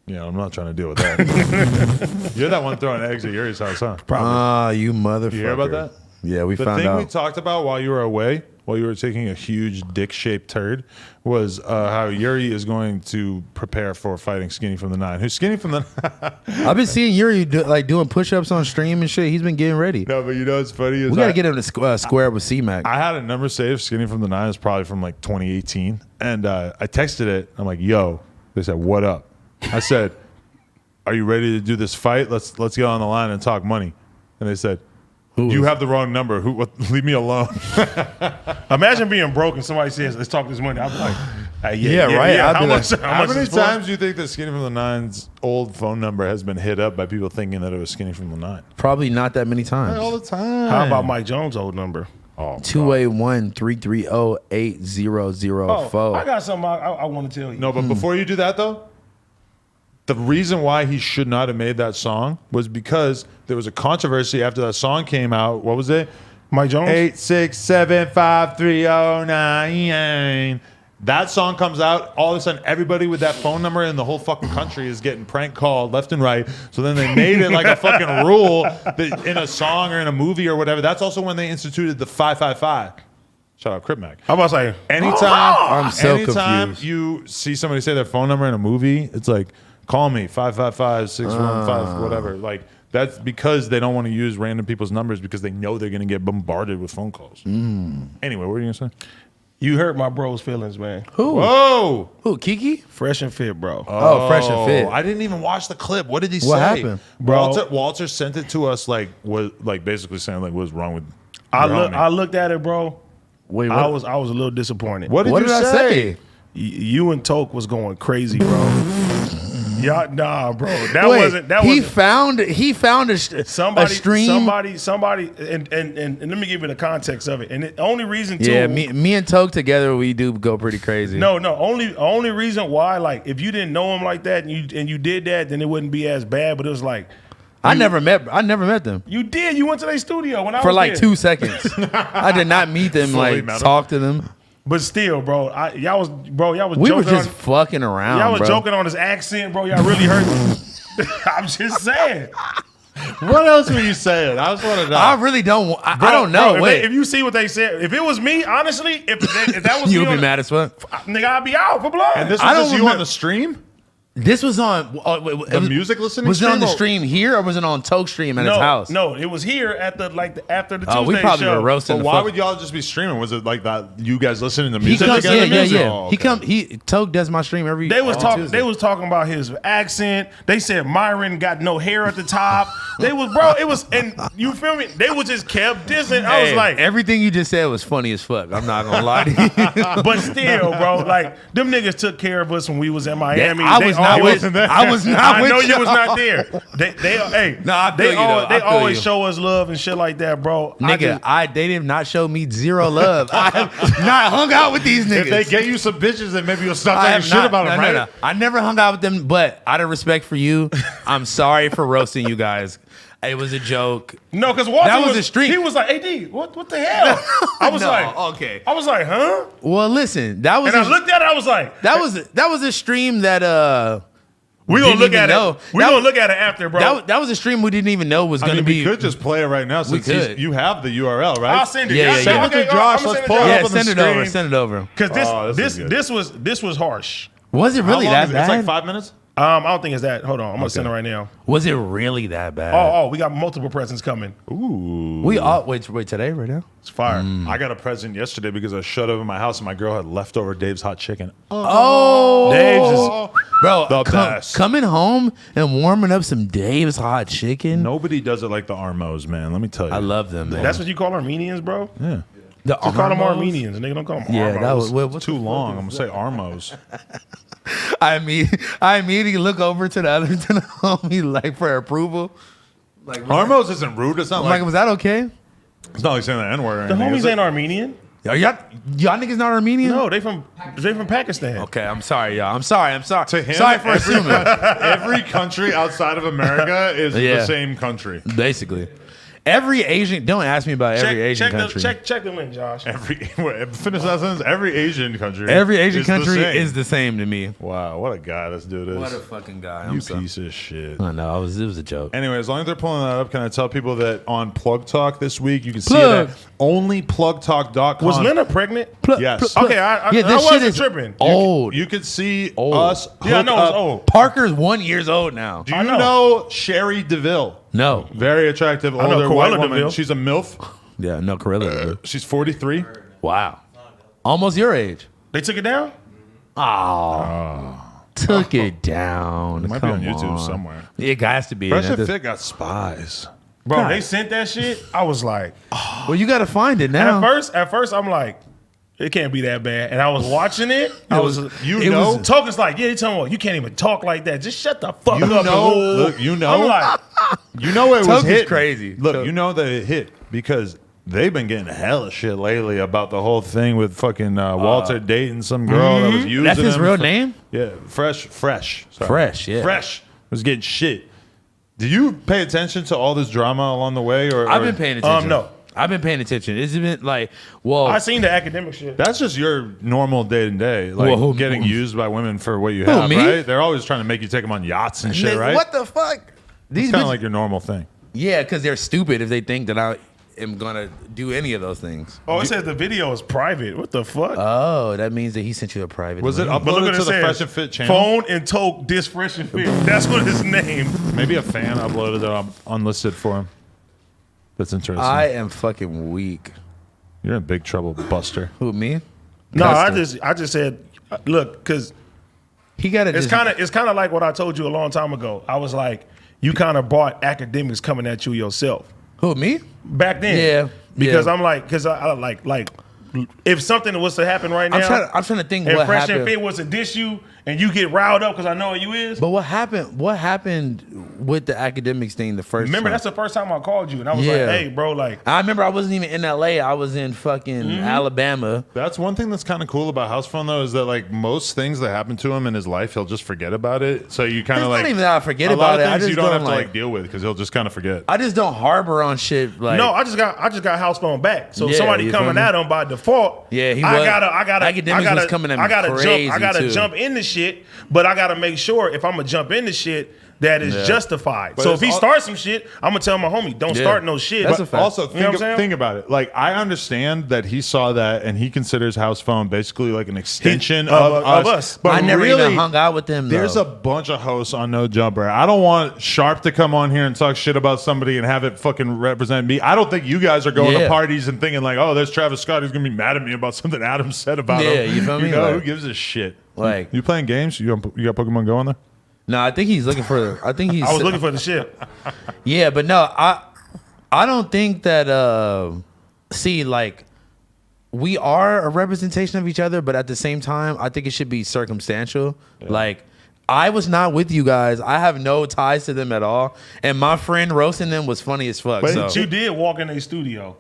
Yeah, I'm not trying to deal with that. You're that one throwing eggs at Yuri's house, huh? Ah, you motherfucker. You hear about that? Yeah, we The found thing out. we talked about while you were away, while you were taking a huge dick-shaped turd, was how Yuri is going to prepare for fighting Skinny from the Nine. Who's Skinny from the I've been seeing Yuri doing push-ups on stream and shit. He's been getting ready. No, but you know what's funny is We got to get him to square up with C-Mac. I had a number saved. Skinny from the Nine is probably from like 2018, and I texted it. I'm like, "Yo," they said, "What up?" I said, "Are you ready to do this fight? Let's get on the line and talk money." And they said, "You have the wrong number. Leave me alone." Imagine being broke and somebody says, "Let's talk this money." I'd be like, hey, Yeah, right. I'd How be much? like, how How much many is for? times do you think that Skinny from the Nine's old phone number has been hit up by people thinking that it was Skinny from the Nine? Probably not that many times. All the time. How about Mike Jones' old number? Oh, 281-330-8004. Oh, I got something I want to tell you. no, but before you do that, though, the reason why he should not have made that song was because there was a controversy after that song came out. What was it? Mike Jones? 8675309. That song comes out, all of a sudden everybody with that phone number in the whole fucking country is getting prank called left and right. So then they made it like a fucking rule that in a song or in a movie or whatever. That's also when they instituted the 555. Shout out Crip Mac. I'm about to say, I'm so anytime confused. you see somebody say their phone number in a movie, it's like, call me 555-615, whatever. Like, that's because they don't want to use random people's numbers because they know they're going to get bombarded with phone calls. Anyway, what were you going to say? you hurt my bro's feelings, man. Who? Whoa! Who? Kiki? Fresh and fit, bro. Oh, Fresh and Fit. I didn't even watch the clip. What did he say? What happened? Bro. Walter sent it to us basically saying like what's wrong with I your homie. looked at it, bro. Wait, I what? was a little disappointed. What did What you did I say? You and Toke was going crazy, bro. Yeah, nah, bro. That Wait, wasn't. he found a Somebody, stream. somebody, and let me give you the context of it. And the only reason, too, Yeah, me and Toke together, we do go pretty crazy. no, only reason why, like, if you didn't know him like that and you did that, then it wouldn't be as bad. But it was like I never met them. You did. You went to their studio when I For was like there. 2 seconds. I did not meet them, Fully like met 'em. talk to them. But still, bro, y'all was We joking were just on, fucking around, y'all was bro. joking on his accent, bro. Y'all really hurt me. I'm just saying. What else were you saying? I just want to know. I really don't. I don't know. Bro, Wait, if you see what they said, if it was me, honestly, if that was you me, would be mad as fuck. nigga, I'd be out for blood. and this I was don't just you remember- on the stream? This was on The music listening Was it on the stream? stream here or was it on Toke stream at his house? No, it was here at after the Tuesday Oh, we probably show. were roasting But the why fuck. would y'all just be streaming? Was it like that? You guys listening to He music comes, together? yeah. Oh, He okay. come. Toke does my stream every. They was talking. Tuesday. They was talking about his accent. They said Myron got no hair at the top. They was, bro. It was, and you feel me? They was just kept dissing. I was Hey, like, everything you just said was funny as fuck. I'm not gonna lie to you. but still, bro. Like them niggas took care of us when we was in Miami. I They was not always- with. I was not I with. know you y'all. was not there. Hey, Nah, I feel they you, though. they I feel always you. show us love and shit like that, bro. Nigga, they did not show me zero love. I have not hung out with these niggas. If they get you some bitches, then maybe you'll stop I talking have shit not, about them, right? No. I never hung out with them, but out of respect for you, I'm sorry for roasting you guys. It was a joke. No, because Walter That was a stream. He was like, "AD, what the hell?" I was No, like, okay. I was like, "Huh?" Well, listen, that was And I looked at it. I was like, that was a stream that "We gonna didn't look even at know. it. We That gonna was- look at it after, bro." that was a stream we didn't even know was I going to mean, be. we could just play it right now since could. you have the URL, right? I'll send it. Yeah, yeah, Send yeah. it to Josh. Let's pull it Yeah, up on the send it over. screen. Send it over. Because Oh, this is good. this was harsh. Was it How really long that is it? bad? It's like 5 minutes? I don't think it's that. Hold on, I'm gonna send it right now. Was it really that bad? Oh, we got multiple presents coming. We all wait today right now. It's fire. I got a present yesterday because I showed up in my house and my girl had leftover Dave's hot chicken. Oh, Dave's is bro, The best. coming home and warming up some Dave's hot chicken. Nobody does it like the Armos, man. Let me tell you. I love them, man. that's what you call Armenians, bro. Yeah. the You call them Armos? Armenians, nigga. Don't call them Yeah, Armos. that was what Too long. I'm gonna say Armos. I immediately look over to the homie like for approval. Like, Armos isn't rude. It's not I'm like, like was that okay? it's not like saying the N word. The homies ain't Armenian. Are y'all niggas not Armenian? No, they from Pakistan. Okay, I'm sorry, y'all. I'm sorry. To him, Sorry for assuming. every country outside of America is Yeah. the same country. Basically, every Asian. Don't ask me about every Asian country. Check the link, Josh. Finish that sentence. Every Asian country. Every Asian is the country same. is the same to me. Wow, what a guy this dude is. What a fucking guy. you I'm so. piece of shit. I know. It was a joke. Anyway, as long as they're pulling that up, can I tell people that on Plug Talk this week, you can Plug. see it at onlyplugtalk.com. Was Lena pregnant? Yes. Okay, I Yeah, this I shit wasn't is tripping. old. You can see Old. us. Yeah, I hook know it's up. old. Parker's 1 year old now. Do I you know. know Sherry DeVille? No. Very attractive know older white Cruella woman. DeVille. She's a MILF. Yeah, no, Corilla. She's 43. Wow. Almost your age. They took it down? Oh. Took it down. It might Come be on YouTube on. somewhere. It has to be. Fresh And and that's- Fit got spies. Bro, God. they sent that shit. I was like, Well, you got to find it now. at first I'm like, it can't be that bad. And I was watching it. I was You It know, was- Token's like, yeah, they tell me, you can't even talk like that. Just shut the fuck You up. know- and- look, you know- I'm like, you know it was Token's hit. crazy. Look, Token. you know that it hit because they've been getting hella shit lately about the whole thing with fucking Walter dating some girl that was using That's his him real for- name? Yeah, Fresh. Sorry. Fresh, yeah. Fresh was getting shit. Do you pay attention to all this drama along the way, or I've been paying attention. no. I've been paying attention. It's been like, well, I seen the academic shit. That's just your normal day to day, like Well, who- getting used by women for what you Who, have, me? right? They're always trying to make you take them on yachts and shit, right? What the fuck? These It's kind bitches, of like your normal thing. yeah, because they're stupid if they think that I am gonna do any of those things. Oh, it says the video is private. What the fuck? Oh, that means that he sent you a private. Was it link. But look uploaded at to it the says, Fresh and Fit channel? Phone and Toke diss Fresh and Fit. That's what his name. Maybe a fan uploaded it unlisted for him. That's interesting. I am fucking weak. You're in big trouble, Buster. Who, me? No, Custom. I just said, look, because He got to it's just. kind of like what I told you a long time ago. I was like, you kind of brought academics coming at you yourself Who, me? back then. Yeah, Because yeah. I'm like, because I like if something was to happen right now, I'm trying to think and what Fresh happened. and Fit was to diss you and you get riled up because I know what you is. But what happened? What happened with the academics thing the first Remember, time? that's the first time I called you, and I was like, "Hey, bro, like." I remember I wasn't even in LA. I was in fucking Alabama. That's one thing that's kind of cool about House Phone, though, is that like most things that happen to him in his life, he'll just forget about it. So you kind It's of not like even that I forget a lot about it. of I things just you don't have to like like deal with because he'll just kind of forget. I just don't harbor on shit. Like No, I just got House Phone back. So Yeah, somebody you feel coming me? at him by default. Yeah, he I was. gotta Academics was coming at me crazy, I gotta too. jump into shit, but I gotta make sure if I'm gonna jump into shit that is justified. But So it's if he all- starts some shit, I'm gonna tell my homie, don't start no shit. That's But a fact. Also, You know what I'm saying? think about it. Like, I understand that he saw that and he considers House Phone basically like an extension of us. But I never really, even hung out with them. there's though. a bunch of hosts on No Jumper. I don't want Sharp to come on here and talk shit about somebody and have it fucking represent me. I don't think you guys are going to Yeah. parties and thinking like, oh, there's Travis Scott who's gonna be mad at me about something Adam said about him. Yeah, you feel me? know, Like- who gives a shit? Like- you playing games? You got Pokemon Go on there? No, I think he's looking for. I think he's. I was looking for the shit. Yeah, but no, I don't think that. See, like, we are a representation of each other, but at the same time, I think it should be circumstantial. Like, I was not with you guys. I have no ties to them at all, and my friend roasting them was funny as fuck. But so. You did walk in a studio.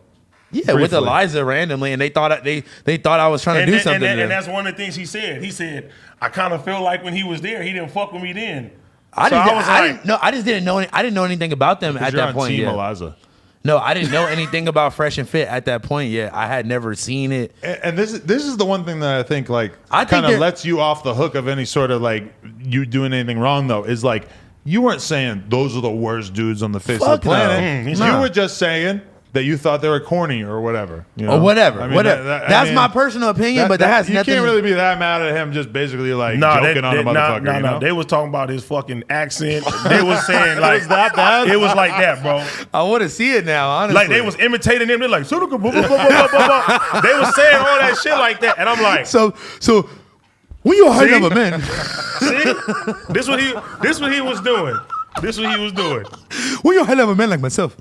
Yeah, with briefly. Eliza randomly, and they thought I was trying to do something. to them. And that's one of the things he said. He said, I kind of feel like when he was there, he didn't fuck with me then. I So didn't. I was I like- didn't know. I just didn't know. I didn't know anything about them at You're that on point. Team Yet. Eliza. No, I didn't know anything about Fresh and Fit at that point yet. I had never seen it. And this is the one thing that I think like I think kind of that- lets you off the hook of any sort of like you doing anything wrong though is like you weren't saying those are the worst dudes on the face of Fuck the planet. no. You Nah. were just saying that you thought they were corny or whatever. You know? Or whatever. I mean, Whatever. I That's mean, my personal opinion, but that has you nothing. can't really be that mad at him just basically like No, joking on a motherfucker. You know? They was talking about his fucking accent. They was saying like was that bad? It was like that, bro. I want to see it now. Honestly, Like they was imitating him. They're like, "Sudoku, blah, blah, blah, blah, blah, blah." They was saying all that shit like that, and I'm like, so. We are hell of a man. "See, this what he was doing. This what he was doing. We are hell of a man like myself.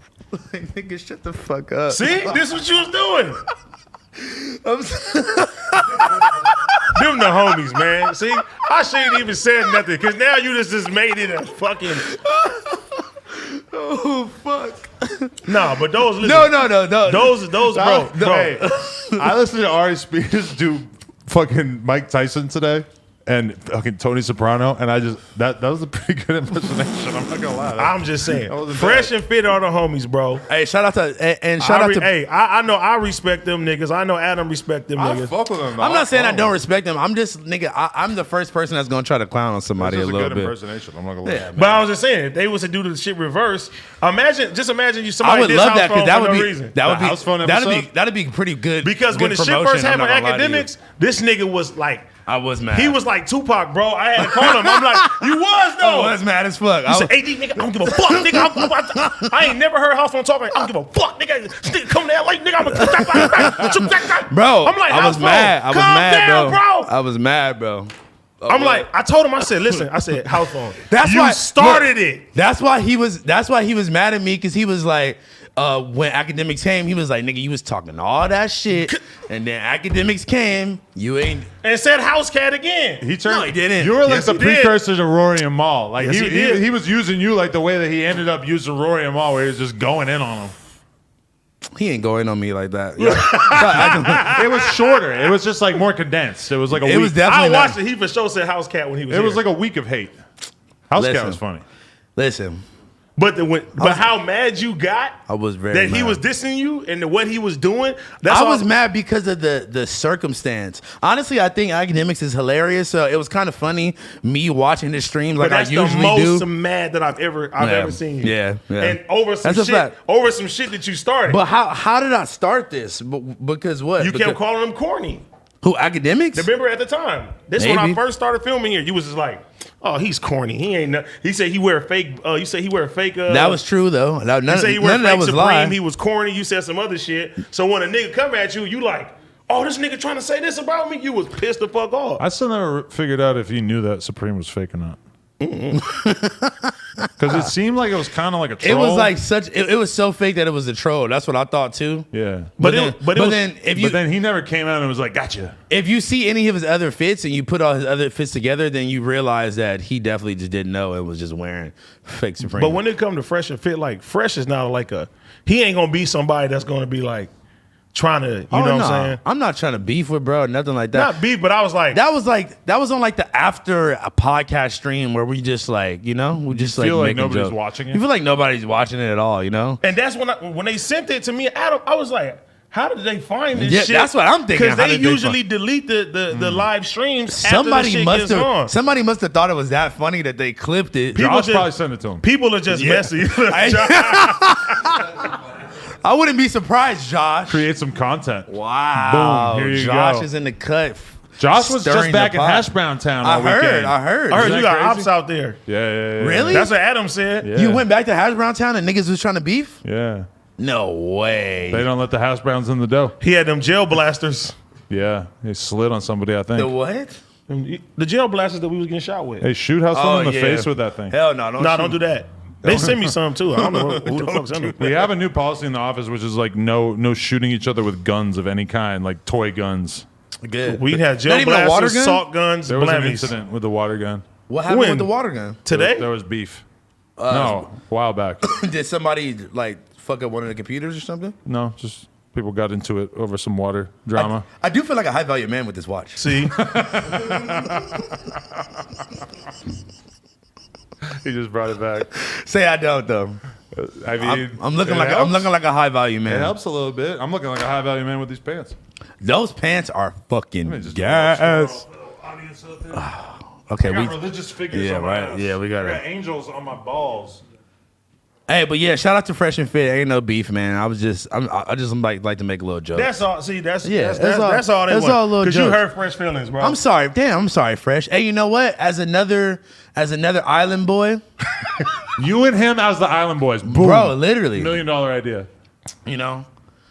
Like, nigga, shut the fuck up. See, this what you was doing. Them the homies, man. See, I shouldn't even said nothing because now you just made it a fucking. Oh fuck. Nah, but those listen, No. those bro. Hey, I listened to Ari Spears do fucking Mike Tyson today and fucking Tony Soprano, and I just that was a pretty good impersonation. I'm not gonna lie. I'm just saying, That wasn't Fresh bad. and Fit are the homies, bro. Hey, shout out to and shout out to. Hey, I know I respect them niggas. I know Adam respect them I niggas. fuck with him. I'm not saying I don't respect them. I'm just nigga. I'm the first person that's gonna try to clown on somebody This a is a little good bit. impersonation. I'm not gonna lie. Yeah, But I was just saying, if they was to do the shit reverse, imagine you I somebody would did love house that phone because that for would no be reason. that would The be house phone that'd episode? be pretty good. Because when good the shit promotion, first I'm happened, not gonna lie to you. academics, this nigga was like, I was mad. he was like Tupac, bro. I had to call him. I'm like, you was though. I was mad as fuck. He said, AD, nigga, I don't give a fuck, nigga. I ain't never heard house phone talking. I don't give a fuck, nigga. This nigga come to LA, nigga. Bro, I'm like, I was house phone, mad. I was calm mad, down, bro. bro. I was mad, bro. I'm like, I told him, I said, listen, I said, house phone. That's you why started look, it. That's why he was mad at me because he was like, when academics came, he was like, nigga, you was talking all that shit, and then academics came, you ain't. And said house cat again. He turned. No, he didn't. You were like Yes, the he did. precursor to Rory and Mal. Like Yes, he he did. he was using you like the way that he ended up using Rory and Mal, where he was just going in on him. He ain't going on me like that. It was shorter. It was just like more condensed. It was like a It week. was definitely I not. watched it. He for sure said house cat when he was It was here. like a week of hate. House Cat Listen. was funny. Listen, But how mad you got I was very that he mad. was dissing you and what he was doing. That's I all- was mad because of the circumstance. Honestly, I think academics is hilarious. So it was kind of funny me watching the streams But like I that's the usually most do. mad that I've ever seen you. Yeah. And over some That's a shit, fact. over some shit that you started. But how did I start this? Because what? you because, kept calling him corny. who academics? Remember at the time? This when I Maybe. first started filming here. You was just like, oh, he's corny. He ain't. He said he wear fake. You said he wear fake. That was true though. None, You say he wear none of that fake was Supreme. lie. He was corny. You said some other shit. So when a nigga come at you, you like, oh, this nigga trying to say this about me. You was pissed the fuck off. I still never figured out if he knew that Supreme was fake or not. Because it seemed like it was kind of like a troll. It was like it was so fake that it was a troll. That's what I thought too. Yeah. But then he never came out and was like, gotcha. If you see any of his other fits and you put all his other fits together, then you realize that he definitely just didn't know and was just wearing fake Supreme. But when it comes to Fresh and Fit, like Fresh is not like he ain't gonna be somebody that's gonna be like trying to, you know what I'm saying? I'm not trying to beef with bro, nothing like that. Not beef, but I was like, that was on like the after a podcast stream where we just like, we just feel like making nobody's jokes. watching it? You feel like nobody's watching it at all, And that's when they sent it to me, Adam, I was like, how did they find this shit? That's what I'm thinking. Because they usually delete the live streams Somebody must have thought it was that funny that they clipped it. Josh probably sent it to him. People are just messy. I wouldn't be surprised, Josh. Create some content. Wow. Boom, here you Josh go. is in the cut. Josh was just back in pot. Hash Brown Town all I weekend. heard. You got ops out there. Yeah. Really? That's what Adam said. Yeah. You went back to Hash Brown Town and niggas was trying to beef? Yeah. No way. They don't let the Hash Browns in the dough. He had them jail blasters. Yeah. He slid on somebody, I think. The what? The jail blasters that we was getting shot with. Hey, shoot someone in the face with that thing. Hell no. Don't do that. They sent me some too. I don't know who the fuck sent me. We have a new policy in the office, which is like no shooting each other with guns of any kind, like toy guns. Good. We had jail Not even a water blasters, gun? salt guns, There was an blammies. incident with the water gun. What happened When? with the water gun? Today? There was beef. No, a while back. Did somebody like fuck up one of the computers or something? No, just people got into it over some water drama. I do feel like a high value man with this watch. See? He just brought it back. Say I don't though. I mean, I'm looking it like helps. I'm looking like a high value man. It helps a little bit. I'm looking like a high value man with these pants. Those pants are fucking Just gas. audience out there. Okay, I we. got religious figures Yeah, on my right. ass. Yeah, we got I it. got angels on my balls. Hey, but yeah, shout out to Fresh and Fit. Ain't no beef, man. I just like to make a little joke. That's all. See, that's all. Yeah, That's all. that's They all want. little Because you jokes. hurt Fresh feelings, bro. I'm sorry. Damn, I'm sorry, Fresh. Hey, you know what? As another island boy, You and him as the Island Boys. Boom. bro, literally. $1 million idea.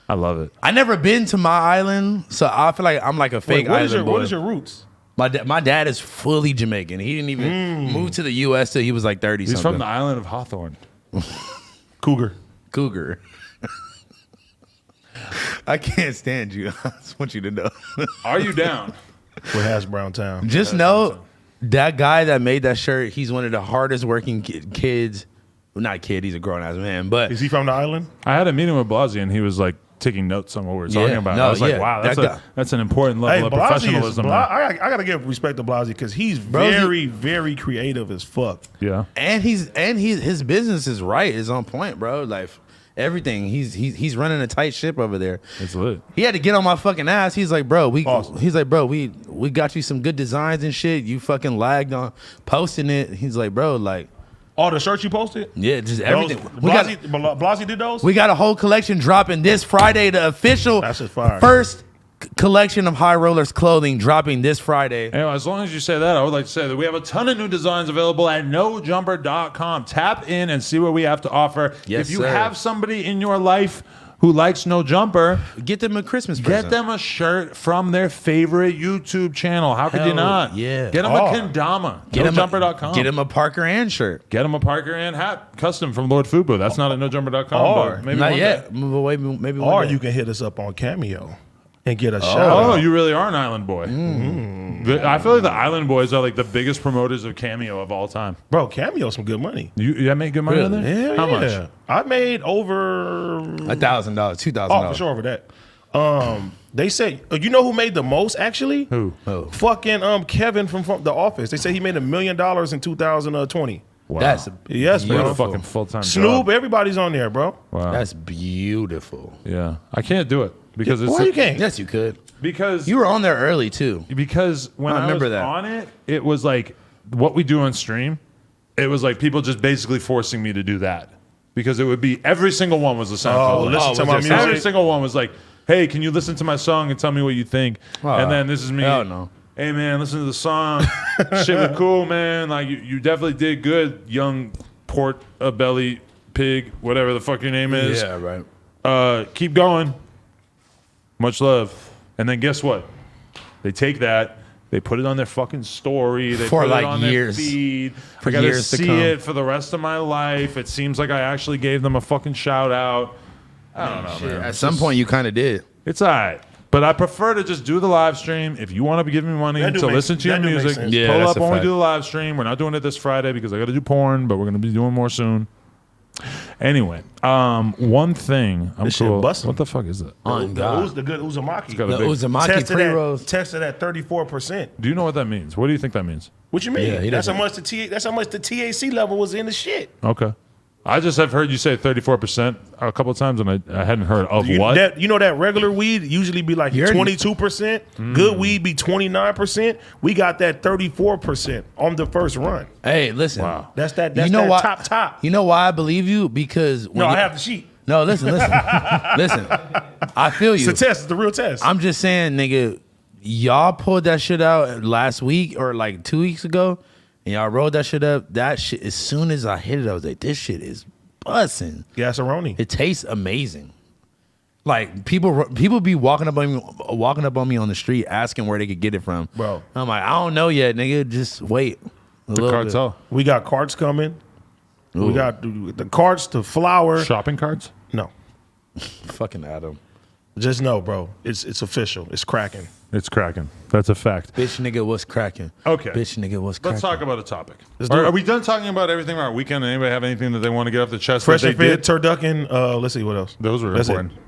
I love it. I never been to my island, so I feel like I'm like a fake island boy. What is your roots? My dad is fully Jamaican. He didn't even move to the U.S. till he was like 30 He's something. from the island of Hawthorne. Cougar. I can't stand you. I just want you to know. Are you down? With Hash Brown Town. Just know that guy that made that shirt, he's one of the hardest working kids. Well, not kid, he's a grown ass man. But Is he from the island? I had a meeting with Blasey, and he was like taking notes on what we were talking about. no, I was like, yeah, wow, that guy. that's an important level of professionalism. I got to give respect to Blasey because he's very, very creative as fuck. Yeah. and his business is right, is on point, bro. Like everything. He's running a tight ship over there. It's lit. He had to get on my fucking ass. He's like, bro, we Awesome. we got you some good designs and shit. You fucking lagged on posting it. He's like, bro, like, All the shirts you posted? yeah, just Those, everything. Blasey did those? We got a whole collection dropping this Friday. The official That's just fire. first collection of High Rollers clothing dropping this Friday. Anyway, as long as you say that, I would like to say that we have a ton of new designs available at nojumper.com. Tap in and see what we have to offer. Yes, if you sir. have somebody in your life who likes No Jumper, Get them a Christmas present. get them a shirt from their favorite YouTube channel. How could you Hell not? yeah. Get them Oh. a kendama. Get him Nojumper.com. Get him a Parker Ann shirt. Get him a Parker Ann hat, custom from Lord Fubu. That's not at nojumper.com. Or- but maybe Not one yet. day. Maybe one Or day. you can hit us up on Cameo and get a Oh, shout out. you really are an island boy. I feel like the Island Boys are like the biggest promoters of Cameo of all time. Bro, Cameo's some good money. You make good money on Really? there? How much? I made over $1,000, $2,000. Oh, for sure over that. They say you know who made the most actually? Who? Fucking Kevin from The Office. They say he made $1 million in 2020. Wow. That's Yes, What a bro. fucking full-time Snoop, job. everybody's on there, bro. Wow. That's beautiful. Yeah. I can't do it because it's Why you can't? Yes, you could. because You were on there early too. when I I remember was that. on it, it was like what we do on stream. It was like people just basically forcing me to do that because it would be every single one was a SoundCloud. list. listen to my Every music. single one was like, "Hey, can you listen to my song and tell me what you think?" And then this is me. hell no. Hey man, listen to the song. Shit was cool, man. Like you definitely did good, young port belly pig, whatever the fuck your name is. Yeah, right. Keep going. Much love. And then guess what? They take that, They put it on their fucking story. They For put like it on years. their feed. For I gotta years to see come. it for the rest of my life. It seems like I actually gave them a fucking shout out. I don't know, man. At some point, you kind of did. It's all right. But I prefer to just do the live stream. If you want to be giving me money That do to make- listen to your that do make music, sense. Yeah, pull that's up a when we fact. do the live stream. We're not doing it this Friday because I got to do porn, but we're going to be doing more soon. Anyway, one thing. I'm This shit cool. busting. What the fuck is it? On God. The good Uzumaki. got a The big- Uzumaki Tested pre-rolls. tested at 34%. Do you know what that means? What do you think that means? What you mean? Yeah, he that's how doesn't. much the THC level was in the shit. Okay. I just have heard you say 34% a couple of times, and I hadn't heard of You, what. that regular weed usually be like You're- 22%. Good weed be 29%. We got that 34% on the first run. Hey, listen. Wow. That's that why, top. You know why I believe you? Because when No, you, I have the sheet. No, listen. Listen. I feel It's you. a test. It's the real test. I'm just saying, nigga, y'all pulled that shit out last week or like 2 weeks ago, and y'all rolled that shit up. That shit, as soon as I hit it, I was like, this shit is bussin'. Gasaroni. It tastes amazing. Like people be walking up on me on the street asking where they could get it from. Bro. I'm like, I don't know yet, nigga. Just wait. The cartel. We got carts coming. Ooh. We got the carts, the flour. Shopping carts? No. Fucking Adam. Just know, bro. It's official. It's cracking. It's cracking. That's a fact. Bitch nigga, what's cracking? Okay. Bitch nigga, what's cracking? Let's talk about a topic. Let's do it. Are we done talking about everything on our weekend? Anybody have anything that they want to get off the chest? Fresh that and they fit, did? turducken. Let's see what else. Those were That's it. important.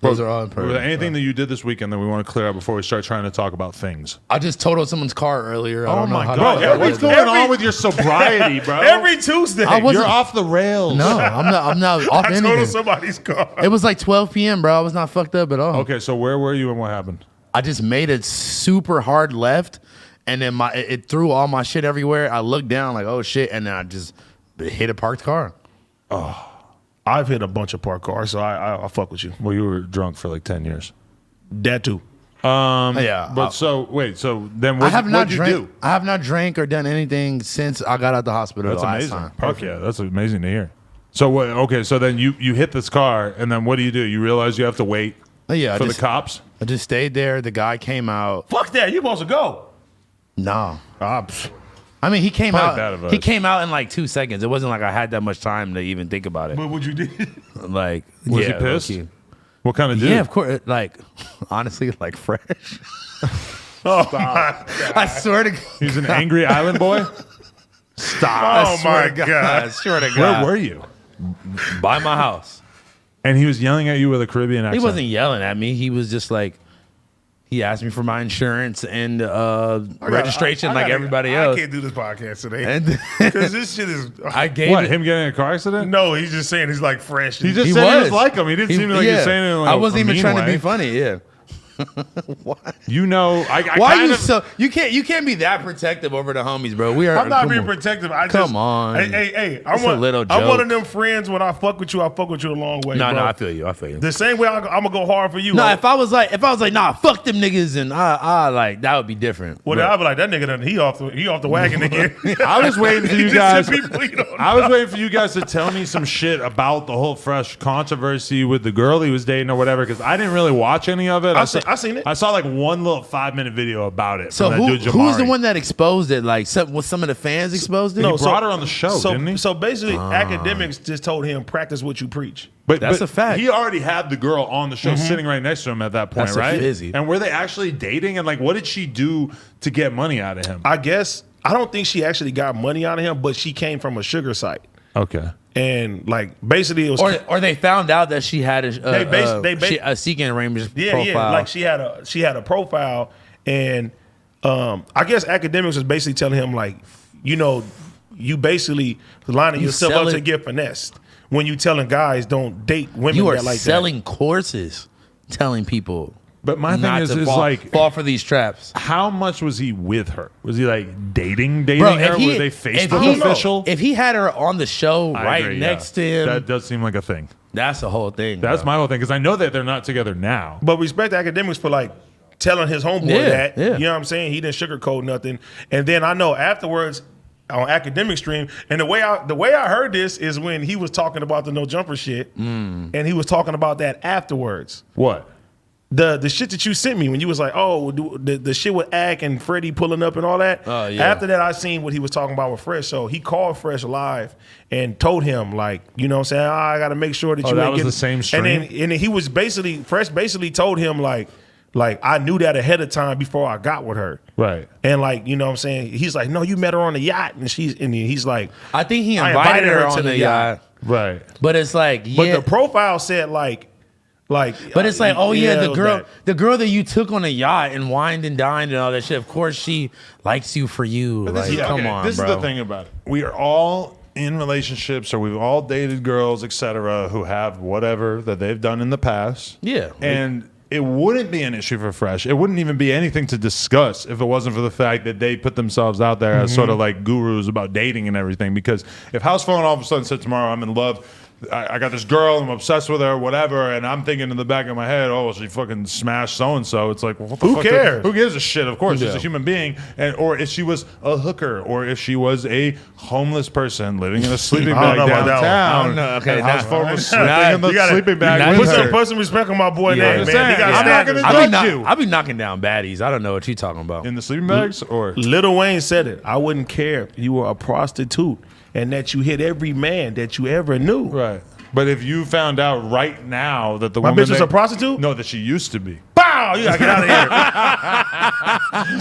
Those are all Was important. there anything that you did this weekend that we want to clear up before we start trying to talk about things? I just totaled someone's car earlier. I Oh don't know my how God. to What's going on with your sobriety, bro? Every Tuesday. I wasn't- You're off the rails. No, I'm not off I anything. totaled somebody's car. It was like 12 p.m., bro. I was not fucked up at all. Okay, so where were you and what happened? I just made a super hard left, and then it threw all my shit everywhere. I looked down like, oh shit, and then I just hit a parked car. I've hit a bunch of parked cars, so I fuck with you. Well, you were drunk for like 10 years. That too. Yeah, But so then I what have not did you drank. do? I have not drank or done anything since I got out the hospital. That's the last amazing. time. Perfect. Yeah, that's amazing to hear. So what? Okay, so then you hit this car, and then what do? You realize you have to wait Yeah, for the cops? I just stayed there. The guy came out. Fuck that. You supposed to go. No, Psh. I mean he came Probably bad out. advice. He came out in like 2 seconds. It wasn't like I had that much time to even think about it. But what you did? Like, Was yeah, he pissed? low-key. What kind of dude? Yeah, of course. Like, honestly, like fresh. Oh my. I swear to God. He's an angry island boy. Stop. Oh my God. I swear to Where God. were you? By my house. And he was yelling at you with a Caribbean accent. He wasn't yelling at me. He was just like, he asked me for my insurance and registration I like gotta- everybody I else. can't do this podcast today. And Because this shit is. I gave What? it. Him getting in a car accident? No, he's just saying he's like fresh. He just He said he was was. like him. He didn't seem like he was saying it. In like I wasn't a even mean trying to way. be funny. Yeah. You know, I Why kind you of, so you can't be that protective over the homies, bro? We are. I'm not come being on. protective. I Come just, on. Hey, It's a little I'm one joke. of them friends. When I fuck with you, I fuck with you a long way. No, bro. no, I feel you. I feel you. The same way I'm gonna go hard for you. No, if I was like, nah, fuck them niggas, and I like that would be different. well, But- I'd be like, that nigga done, he off the wagon again. I was waiting for He you just guys. said people he don't I was waiting for you guys to tell me some shit about the whole fresh controversy with the girl he was dating or whatever, because I didn't really watch any of it. I seen it. I saw like one little 5-minute video about it. So from that dude, who's the Jamari. one that exposed it? Like, was some of the fans exposed it? He brought her on the show, didn't he? So basically, academics just told him practice what you preach. But That's a fact. He already had the girl on the show sitting right next to him at that point, That's a right? fizzy. And were they actually dating? And like, what did she do to get money out of him? I guess I don't think she actually got money out of him, but she came from a sugar site, Okay. and like basically it was or they found out that she had They a seeking arrangement yeah, profile. like she had a profile, and I guess academics was basically telling him like, you basically lining You yourself sell up it- to get finessed when you telling guys don't date women you are that like selling courses, telling people. But my thing not is to fall fall for these traps. how much was he with her? Was he like dating her? Were they Facebook don't know. official? If he had her on the show I right agree, next yeah. to him, That does seem like a thing. that's the whole thing. That's bro. my whole thing, because I know that they're not together now. But respect academics for like telling his homeboy Yeah, that. yeah. You know what I'm saying? He didn't sugarcoat nothing. And then I know afterwards on academic stream, and the way I heard this is when he was talking about the no jumper shit, and he was talking about that afterwards. What? the shit that you sent me when you was like, oh, the shit with Ak and Fetty pulling up and all that. Oh, yeah. After that, I seen what he was talking about with Fresh. So he called Fresh live and told him, like, you know what I'm saying? Oh, I got to make sure that you that ain't was getting... the same stream? And then he was Fresh basically told him, like I knew that ahead of time before I got with her. Right. And like, you know what I'm saying? He's like, no, you met her on the yacht. And he's like... I think he I invited her on the yacht. Right. But it's like, yeah. But the profile said like... But it's like, oh yeah, it was bad. the girl that you took on a yacht and wined and dined and all that shit. Of course, she likes you for you. But this Like, is, come okay, on, this bro. is the thing about it. We are all in relationships, or we've all dated girls, etc., who have whatever that they've done in the past. Yeah. And it wouldn't be an issue for Fresh. It wouldn't even be anything to discuss if it wasn't for the fact that they put themselves out there as sort of like gurus about dating and everything. Because if House Phone all of a sudden said tomorrow, I'm in love, I got this girl, I'm obsessed with her, whatever, and I'm thinking in the back of my head, oh, she fucking smashed so-and-so. It's like, well, what the Who fuck? cares? Who gives a shit? Of course, she's Yeah. a human being. Or if she was a hooker, or if she was a homeless person living in a sleeping I bag don't know about that one. downtown. I don't know. Okay, and House now- Phone was sleeping now in the you gotta- sleeping bag now with you Put her. some respect on my boy Yeah, name, I'm man. saying, They got I'm not standards. gonna judge you. I be knocking down baddies. I don't know what you talking about. In the sleeping bags? Or Lil Wayne said it. I wouldn't care if you were a prostitute and that you hit every man that you ever knew. right. But if you found out right now that the My woman bitch was a prostitute? No, that she used to be. Bow! You gotta get out of here.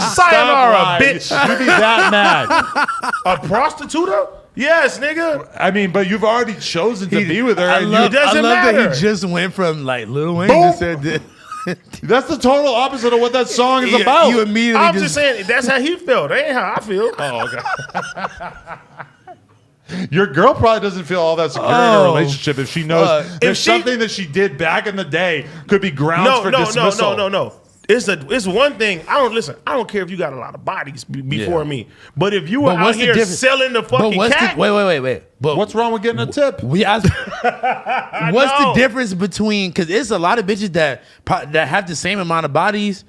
Sayonara, Stop lying. bitch. You'd be that mad. A prostitute? Yes, nigga. I mean, but you've already chosen to be with her. I and love, It doesn't I love that matter. he just went from like Lil Wayne Boom. just said that. that's the total opposite of what that song is You- about. You immediately I'm just saying that's how he felt. That ain't how I feel. Oh, okay. Your girl probably doesn't feel all that secure in a Oh, relationship if she knows fuck. if If she- something that she did back in the day could be grounds for dismissal. No. It's one thing. I don't care if you got a lot of bodies before Yeah. me. But if you were But out what's the here difference? selling the But fucking what's cat, the wait? But What's wrong with getting a tip? we asked, what's the know. difference between, because it's a lot of bitches that have the same amount of bodies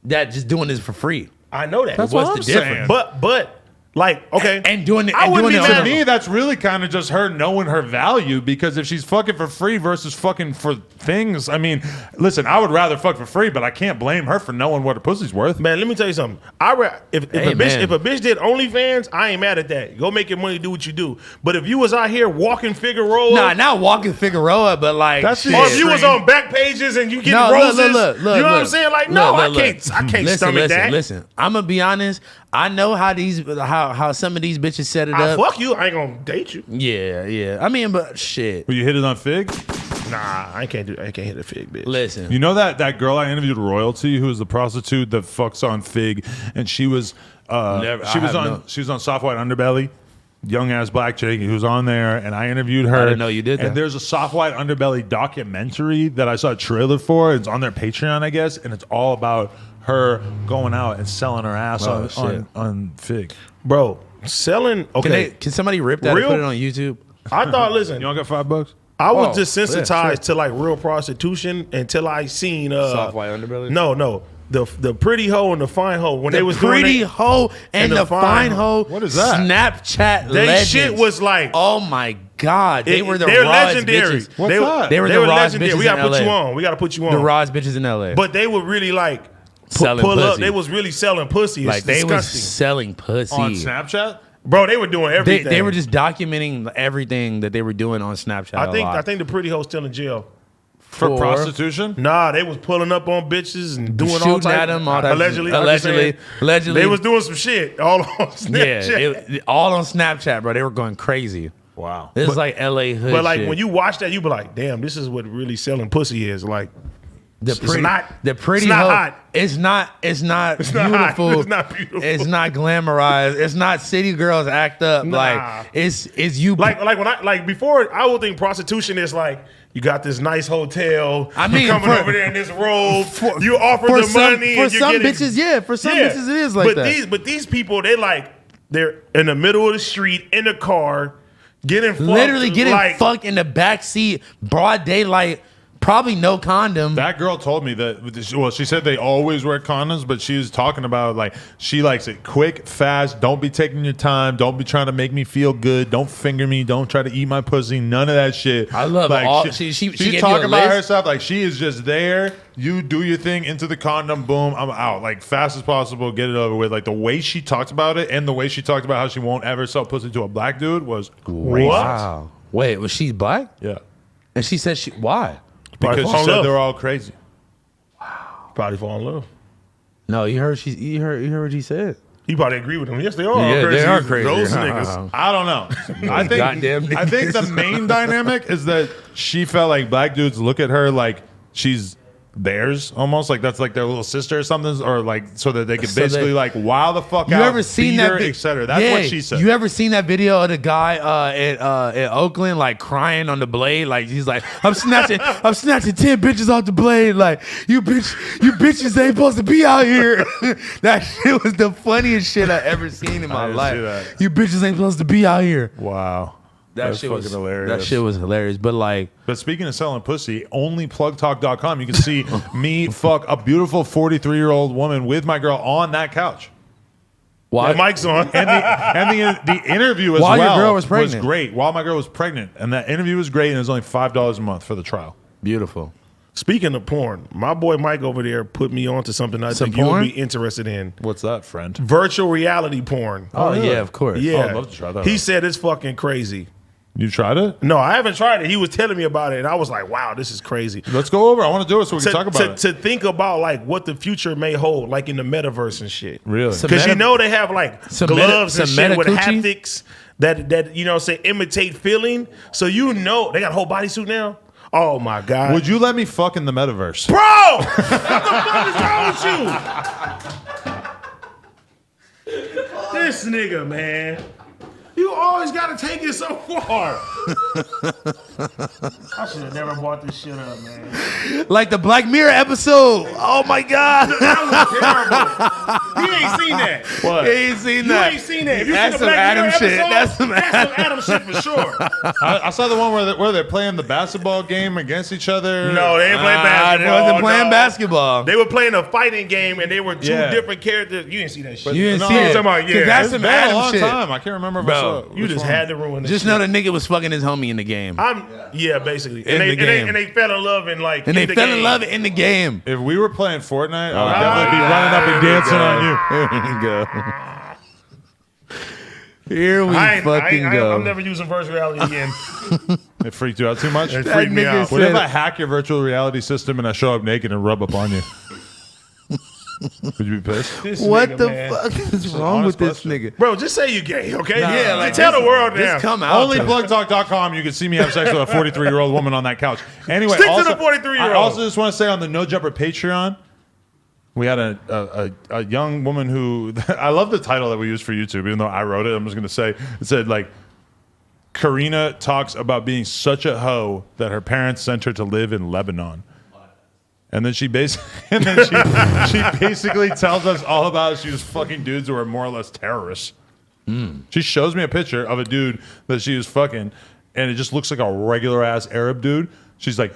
that just doing this for free. I know that. That's What's what the I'm difference? saying. But like, okay, And doing it, I and wouldn't doing be it mad on To at me, that's really kind of just her knowing her value, because if she's fucking for free versus fucking for things, I mean, listen, I would rather fuck for free, but I can't blame her for knowing what her pussy's worth. man, let me tell you something. If Hey, a man. bitch did OnlyFans, I ain't mad at that. Go make your money, do what you do. But if you was out here walking Figueroa, Nah, not walking Figueroa, but like That's the shit. or if you was Extreme. on back pages and you getting No, roses, look, you know what I'm saying? Like, no, I can't Listen, stomach that. Listen, I'm gonna be honest. I know how some of these bitches set it up. Fuck you, I ain't gonna date you. Yeah. I mean, but shit. Will you hit it on Fig? Nah, I can't hit a fig, bitch. Listen, You know that girl I interviewed, Royalty, who was the prostitute that fucks on Fig, and she was Never- she I was have on no- she was on Soft White Underbelly, young ass black chick who was on there, and I interviewed her. I didn't know you did that. And there's a Soft White Underbelly documentary that I saw a trailer for. It's on their Patreon, I guess, and it's all about her going out and selling her ass Oh, shit. on Fig. Bro, selling okay. can somebody rip that Real- and put it on YouTube? I thought, listen, You all got $5? I was Oh, desensitized yeah, sure. to like real prostitution until I seen Soft white underbelly? No, the pretty hoe and the fine hoe when they The was doing pretty it, hoe and the fine hoe. What is that? Snapchat they legends. shit was like Oh my god, they were the they're rawest legendary. bitches. What's they, that? They were they the were rawest legendary. bitches We gotta in put you LA. on. We gotta put you on. The rawest bitches in LA. But they were really like Selling pull up. pussy. They was really selling pussy. It's like they was disgusting. selling pussy. On Snapchat? Bro, they were doing everything. They were just documenting everything that they were doing on Snapchat. I think the pretty hoe's still in jail. For For- prostitution? Nah, they was pulling up on bitches and doing all Shooting types. at 'em, all that- Allegedly, I'm just saying. allegedly. They was doing some shit all on yeah, Snapchat. all on Snapchat, bro. They were going crazy. Wow. This is like LA hood. But like shit. when you watch that, you be like, damn, this is what really selling pussy is. Like, the it's not- the pretty it's not hoe- hot. It's not not hot. beautiful. It's not beautiful. It's not glamorized. It's not city girls act up. Nah. Like it's you. like when I like before, I would think prostitution is like you got this nice hotel. I mean, you coming for- over there in this robe. You offer for the some, money. for and you're some getting, bitches, yeah. For some bitches, it is like but that. But these people, they're in the middle of the street in the car, getting fucked, Literally getting like, fucked in the back seat, broad daylight, Probably no condom. That girl told me that, well, she said they always wear condoms, but she was talking about, like, she likes it quick, fast, don't be taking your time, don't be trying to make me feel good, don't finger me, don't try to eat my pussy, none of that shit. I love like, all. She's She gave talking you a about list? herself, like, she is just there, you do your thing, into the condom, boom, I'm out. Like, fast as possible, get it over with. Like, the way she talked about it and the way she talked about how she won't ever sell pussy to a black dude was crazy. Wow. Wait, was she black? Yeah. And she said why? Because fall she in said love. they're all crazy. Probably fall in love. No, you heard what he said. He probably agree with him. Yes, they are. Yeah, crazy. they are crazy. Those niggas. I don't know. Goddamn I think the main dynamic is that she felt like black dudes look at her like she's theirs, almost like that's like their little sister or something, or like so that they could So basically they- like wow the fuck You out, ever seen beat that? her, et cetera. That's what she said. You ever seen that video of the guy in Oakland like crying on the blade? Like he's like, I'm snatching 10 bitches off the blade. Like you bitches ain't supposed to be out here. That shit was the funniest shit I ever seen in my didn't life. see that. You bitches ain't supposed to be out here. Wow. That That's shit fucking was hilarious. That shit was hilarious. But like, But speaking of selling pussy, only plugtalk.com, you can see me fuck a beautiful 43-year-old woman with my girl on that couch. why? The mic's on. And the interview as While your well girl was pregnant. great. While my girl was pregnant. And that interview was great, and it was only $5 a month for the trial. Beautiful. Speaking of porn, my boy Mike over there put me on to something I think you porn? would be interested in. What's that, friend? Virtual reality porn. Oh yeah, of course. Yeah. I'd love to try that He out. said it's fucking crazy. You tried it? No, I haven't tried it. He was telling me about it, and I was like, wow, this is crazy. Let's go over. I want to do it so we can talk about it. To think about like what the future may hold, like in the metaverse and shit. Really? Some Because you meta- know they have like some gloves meta- and some shit with meta coochie? haptics that you know say imitate feeling. So you know they got a whole bodysuit now. Oh my god! Would you let me fuck in the metaverse? Bro, what the fuck is wrong with you? This nigga, man. You always gotta take it so far. I should have never brought this shit up, man. Like the Black Mirror episode. Oh my god. That was terrible. You ain't seen that. What? You ain't seen You that. ain't seen that. If you That's seen the some Black Mirror Adam shit. episode, That's some Adam shit for sure. I saw the one where they're playing the basketball game against each other. No, they ain't playing They basketball. wasn't playing no. basketball. They were playing a fighting game, and they were two Yeah. different characters. You didn't see that shit. You didn't No, see I'm it. talking about, yeah. 'Cause that's It's some been a Adam long shit. time. I can't remember if I saw it. You Which just one? had to ruin this Just shit. know the nigga was fucking his homie in the game. Yeah, basically. In the game. And they fell in love in like And they in the fell game. in love in the game. If we were playing Fortnite, I would definitely be running up and dancing on you. Here we go. Here we fucking go. I'm never using virtual reality again. It freaked you out too much? It freaked me nigga out. said- What if I hack your virtual reality system and I show up naked and rub up on you? Would you be pissed? This What nigga, the man. fuck is wrong honest with this question. nigga? Bro, just say you gay, okay? Yeah, like tell the world just now. come out. Only plugtalk.com. You can see me have sex with a 43-year-old woman on that couch. Anyway, Stick to also, the 43-year-old. I also just want to say on the No Jumper Patreon, we had a young woman who I love the title that we used for YouTube, even though I wrote it. I'm just going to say it said like Karina talks about being such a hoe that her parents sent her to live in Lebanon. And then she basically, she basically tells us all about she was fucking dudes who are more or less terrorists. She shows me a picture of a dude that she was fucking, and it just looks like a regular ass Arab dude. She's like,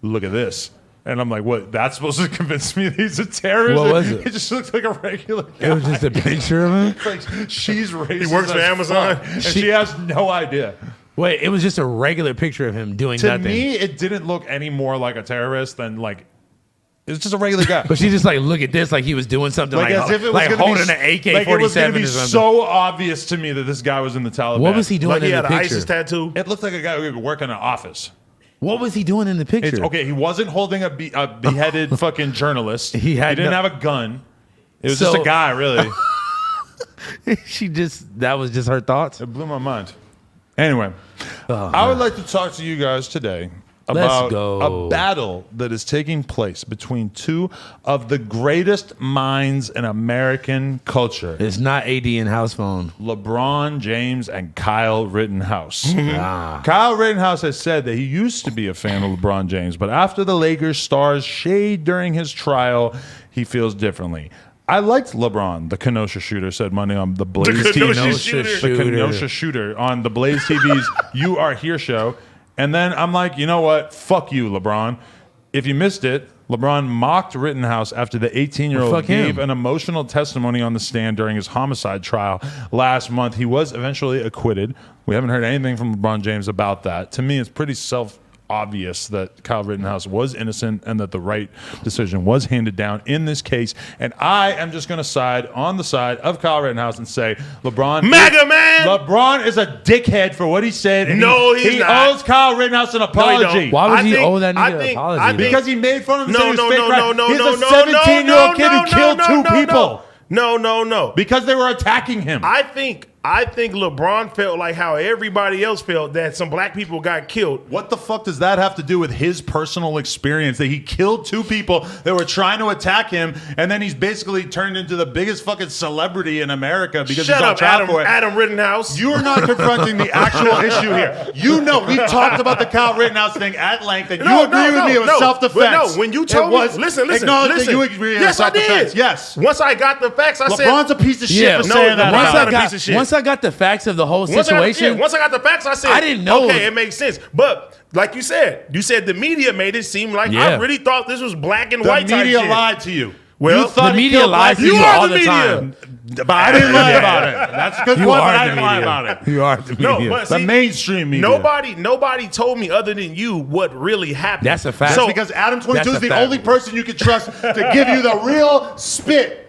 "Look at this," and I'm like, "What? That's supposed to convince me that he's a terrorist?" What was it? It just looks like a regular guy. It was just a picture of him. Like she's racist. He works for as Amazon. fuck, and she has no idea. Wait, it was just a regular picture of him doing To nothing. me, it didn't look any more like a terrorist than like. It's just a regular guy. But she just like look at this like he was doing something like, as if it was like gonna holding be, an AK-47 like it was gonna be or something. so obvious to me that this guy was in the Taliban. What was he doing Like he in had the an picture? ISIS tattoo. It looked like a guy who could work in an office. What was he doing in the picture? It's, okay, he wasn't holding a beheaded fucking journalist. He didn't have a gun. It was So- just a guy, really. that was just her thoughts. It blew my mind. Anyway, I would like to talk to you guys today Let's about go. a battle that is taking place between two of the greatest minds in American culture. It's not AD and house phone. LeBron James and Kyle Rittenhouse. Ah. Kyle Rittenhouse has said that he used to be a fan of LeBron James, but after the Lakers star's shade during his trial, he feels differently. I liked LeBron, the Kenosha shooter, said Monday on the Blaze The TV. Kenosha shooter. The Kenosha shooter on the Blaze TV's You Are Here show. And then I'm like, you know what? Fuck you, LeBron. if you missed it, LeBron mocked Rittenhouse after the 18-year-old Well, fuck him. gave an emotional testimony on the stand during his homicide trial last month. He was eventually acquitted. We haven't heard anything from LeBron James about that. To me, it's pretty obvious that Kyle Rittenhouse was innocent and that the right decision was handed down in this case. And I am just going to side on the side of Kyle Rittenhouse and say LeBron LeBron is a dickhead for what he said. And he owes Kyle Rittenhouse an apology. Why would he owe that nigga an apology? Because he made fun of him. No, He's no, a no, 17-year-old kid who killed two people. No. Because they were attacking him. I think LeBron felt like how everybody else felt that some black people got killed. What the fuck does that have to do with his personal experience? That he killed two people that were trying to attack him, and then he's basically turned into the biggest fucking celebrity in America because Shut he's on up, trial for it. Adam Rittenhouse. You are not confronting the actual issue here. You know, we talked about the Kyle Rittenhouse thing at length, and you agree with me it was self-defense. No, when you told me, listen. That you agree it was self-defense. Yes. Once I got the facts, I said LeBron's a piece of shit for saying that. LeBron's not a piece of shit. Once I got the facts of the whole situation, once I got the facts, I said, I didn't know. Okay, it makes sense. But like you said the media made it seem like I really thought this was black and white. The media type shit. lied to you. Well, you thought the media lies to You you are all the the media. time. But I didn't lie about it. That's a good point, but I didn't lie about it. You are the media. No, but The see, mainstream media. Nobody told me other than you what really happened. That's a fact. So because Adam 22 That's is a the fact. only person you can trust to give you the real spit.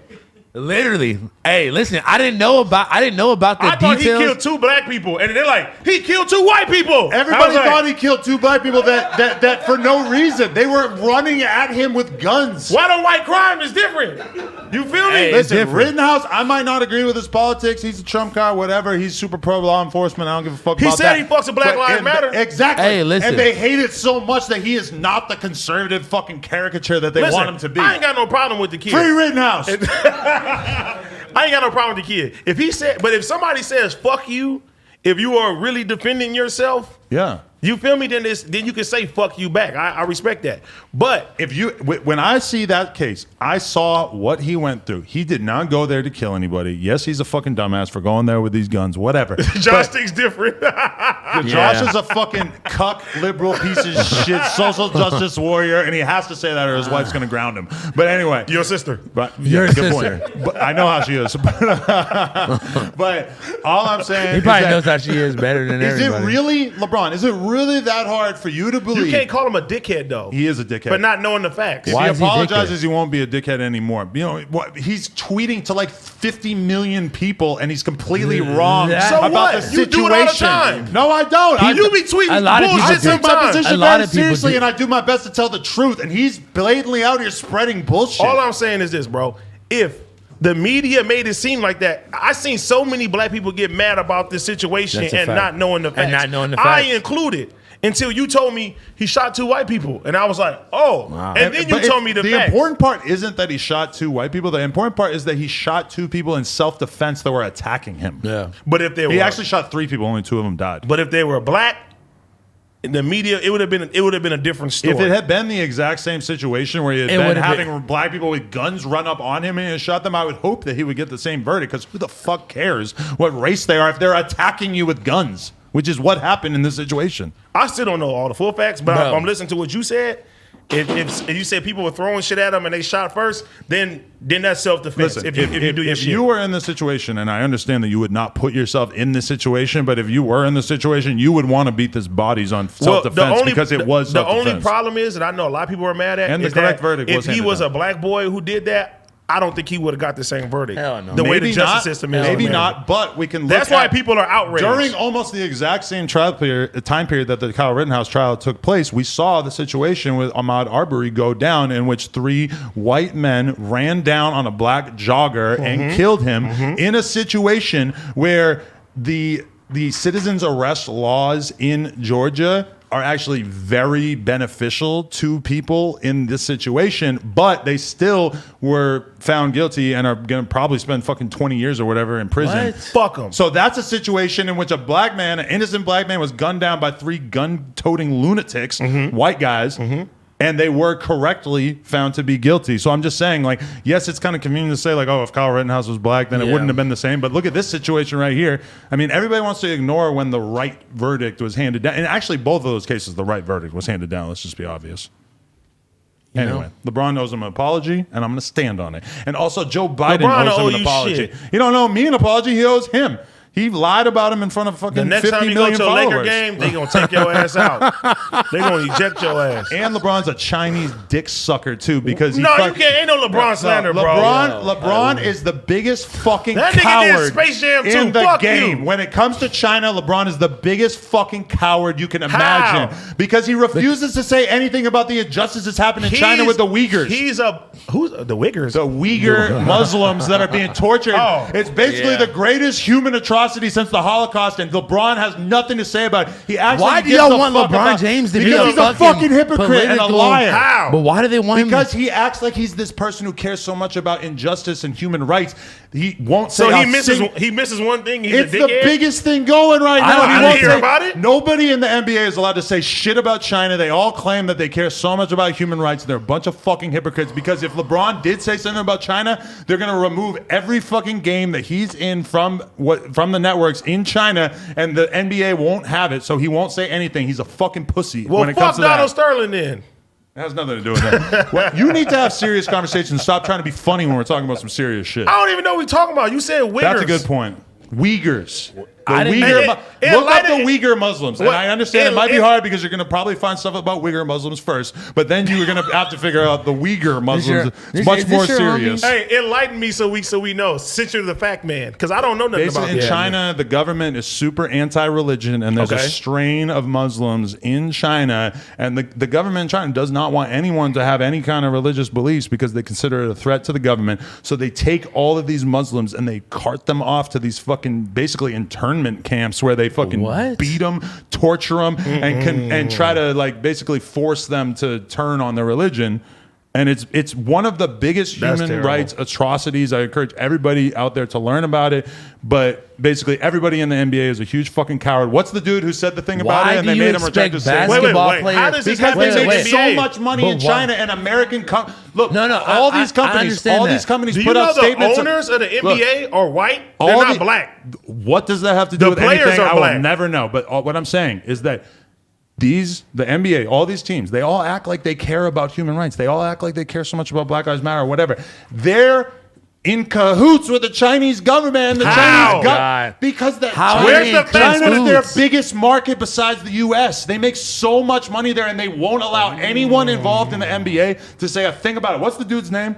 Literally. Hey, listen, I didn't know about the I thought details. he killed two black people, and they're like, he killed two white people. Everybody thought he killed two black people that for no reason. They were running at him with guns. Why the white crime is different? You feel me? Hey, Listen, different. Rittenhouse, I might not agree with his politics. He's a Trump guy, whatever. He's super pro law enforcement. I don't give a fuck about that. He said he fucks with Black Lives Matter. Exactly. Hey, listen. And they hate it so much that he is not the conservative fucking caricature that they Listen, want him to be. I ain't got no problem with the kid. Free Rittenhouse. I ain't got no problem with the kid. If somebody says fuck you, if you are really defending yourself, Yeah. you feel me? Then you can say fuck you back. I respect that. But When I see that case, I saw what he went through. He did not go there to kill anybody. Yes, he's a fucking dumbass for going there with these guns, whatever. Josh thinks different. Josh is a fucking cuck, liberal piece of shit, social justice warrior, and he has to say that or his wife's going to ground him. But anyway. Your sister. But, Your good sister. point. But I know how she is. But all I'm saying He is probably that, knows how she is better than is it everybody. really, LeBron, is it really that hard for you to believe? You can't call him a dickhead though. He is a dickhead. But not knowing the facts. If Why he is he apologizes, dickhead? he won't be a dickhead anymore. You know, he's tweeting to like 50 million people, and he's completely wrong So about what? the You situation. do it all the time. No, I don't. You be tweeting A lot of people bullshit do. I take my sometimes. position A lot very of people seriously, do. and I do my best to tell the truth. And he's blatantly out here spreading bullshit. All I'm saying is this, bro. If the media made it seem like that, I seen so many black people get mad about this situation That's a and fact. not knowing the facts. And not knowing the I facts. included until you told me he shot two white people, and I was like, oh. Wow. And then you But told me the facts. important part isn't that he shot two white people. The important part is that he shot two people in self-defense that were attacking him. Yeah. But if they He were, actually shot three people. Only two of them died. but if they were black, in the media, it would have been a different story. If it had been the exact same situation where he had It been would've having been- black people with guns run up on him and he shot them, I would hope that he would get the same verdict, because who the fuck cares what race they are if they're attacking you with guns, which is what happened in this situation. I still don't know all the full facts, but Bro. I'm listening to what you said. If you said people were throwing shit at them and they shot first, then that's self-defense. Listen, if you do your if shit. you were in this situation, and I understand that you would not put yourself in this situation, but if you were in this situation, you would want to beat this bodies on self-defense because it was the self-defense. only problem is, and I know a lot of people are mad at, And the is correct that verdict if was he handed was down. a black boy who did that, I don't think he would have got the same verdict. Hell no. The way the Maybe justice not, system is. maybe in America. not, but we can look That's why at- people are outraged. During almost the exact same time period that the Kyle Rittenhouse trial took place, we saw the situation with Ahmaud Arbery go down, in which three white men ran down on a black jogger and killed him in a situation where the citizens arrest laws in Georgia are actually very beneficial to people in this situation, but they still were found guilty and are going to probably spend fucking 20 years or whatever in prison. What? Fuck them. So that's a situation in which a black man, an innocent black man, was gunned down by three gun-toting lunatics, white guys, and they were correctly found to be guilty. So I'm just saying, like, yes, it's kind of convenient to say, like, oh, if Kyle Rittenhouse was black, then it Yeah. wouldn't have been the same. But look at this situation right here. I mean, everybody wants to ignore when the right verdict was handed down. And actually, both of those cases, the right verdict was handed down. Let's just be obvious. Anyway, LeBron owes him an apology, and I'm going to stand on it. And also, Joe Biden LeBron owes him owe an you apology. shit. He don't owe me an apology. He owes him. He lied about him in front of The fucking next 50 time you go million to a Laker followers. game, they gonna take your ass out. They gonna eject your ass. And LeBron's a Chinese dick sucker too because he No, you fuck- can't. Ain't no LeBron slander, bro. LeBron is the biggest fucking That nigga did coward Space Jam too. in the Fuck game. you. When it comes to China, LeBron is the biggest fucking coward you can imagine How? because he refuses to say anything about the injustices happening in China with the Uyghurs. Who's the Uyghurs? The Uyghur Muslims that are being tortured. Oh. It's basically Yeah. the greatest human atrocity since the Holocaust, and LeBron has nothing to say about it. He actually Why do gives y'all a want fuck LeBron about- James to be because a he's a fucking hypocrite and a political- liar. How? But why do they want him? Because he acts like he's this person who cares so much about injustice and human rights. He won't say. So "I'll he misses one thing. He's It's a the dickhead. biggest thing going right now. don't He won't hear say- about it. Nobody in the NBA is allowed to say shit about China. They all claim that they care so much about human rights. They're a bunch of fucking hypocrites because if LeBron did say something about China, they're going to remove every fucking game that he's in from the networks in China, and the NBA won't have it, so he won't say anything. He's a fucking pussy Well, when it fuck comes to Donald that. Sterling then. It has nothing to do with that. Well, you need to have serious conversations. Stop trying to be funny when we're talking about some serious shit. I don't even know what we're talking about. You said Uyghurs. That's a good point. Uyghurs. The I didn't- Uyghur, It- look up the it- Uyghur Muslims. And What- I understand it it- might be it- hard because you're going to probably find stuff about Uyghur Muslims first, but then you're going to have to figure out the Uyghur Muslims. It's much is this more your serious. Hey, enlighten me so we know. Since you're the fact man, because I don't know nothing Basically, about in that. China, the government is super anti-religion, and there's a Okay. strain of Muslims in China, and the government in China does not want anyone to have any kind of religious beliefs because they consider it a threat to the government. So they take all of these Muslims and they cart them off to these fucking basically internment camps where they fucking What? beat them, torture them, and try to like basically force them to turn on their religion. And it's one of the biggest That's human terrible. rights atrocities. I encourage everybody out there to learn about it. But basically, everybody in the NBA is a huge fucking coward. What's the dude who said the thing about Why it and do they you made him retract expect his statement? basketball Wait. How players? does this Because happen they in make the so NBA? much money But in why? China and American look. No, all these I companies, understand all that. these companies Do you put know out the statements. owners of the Look, NBA are white? They're all not the- black. What does that have to do The with players anything? are I will black. never know. But what I'm saying is that the NBA, all these teams, they all act like they care about human rights. They all act like they care so much about Black Lives Matter or whatever. They're in cahoots with the Chinese government and the How? Chinese God. government because How Where's are the they in China is their cahoots? biggest market besides the U.S. They make so much money there, and they won't allow anyone involved in the NBA to say a thing about it. What's the dude's name?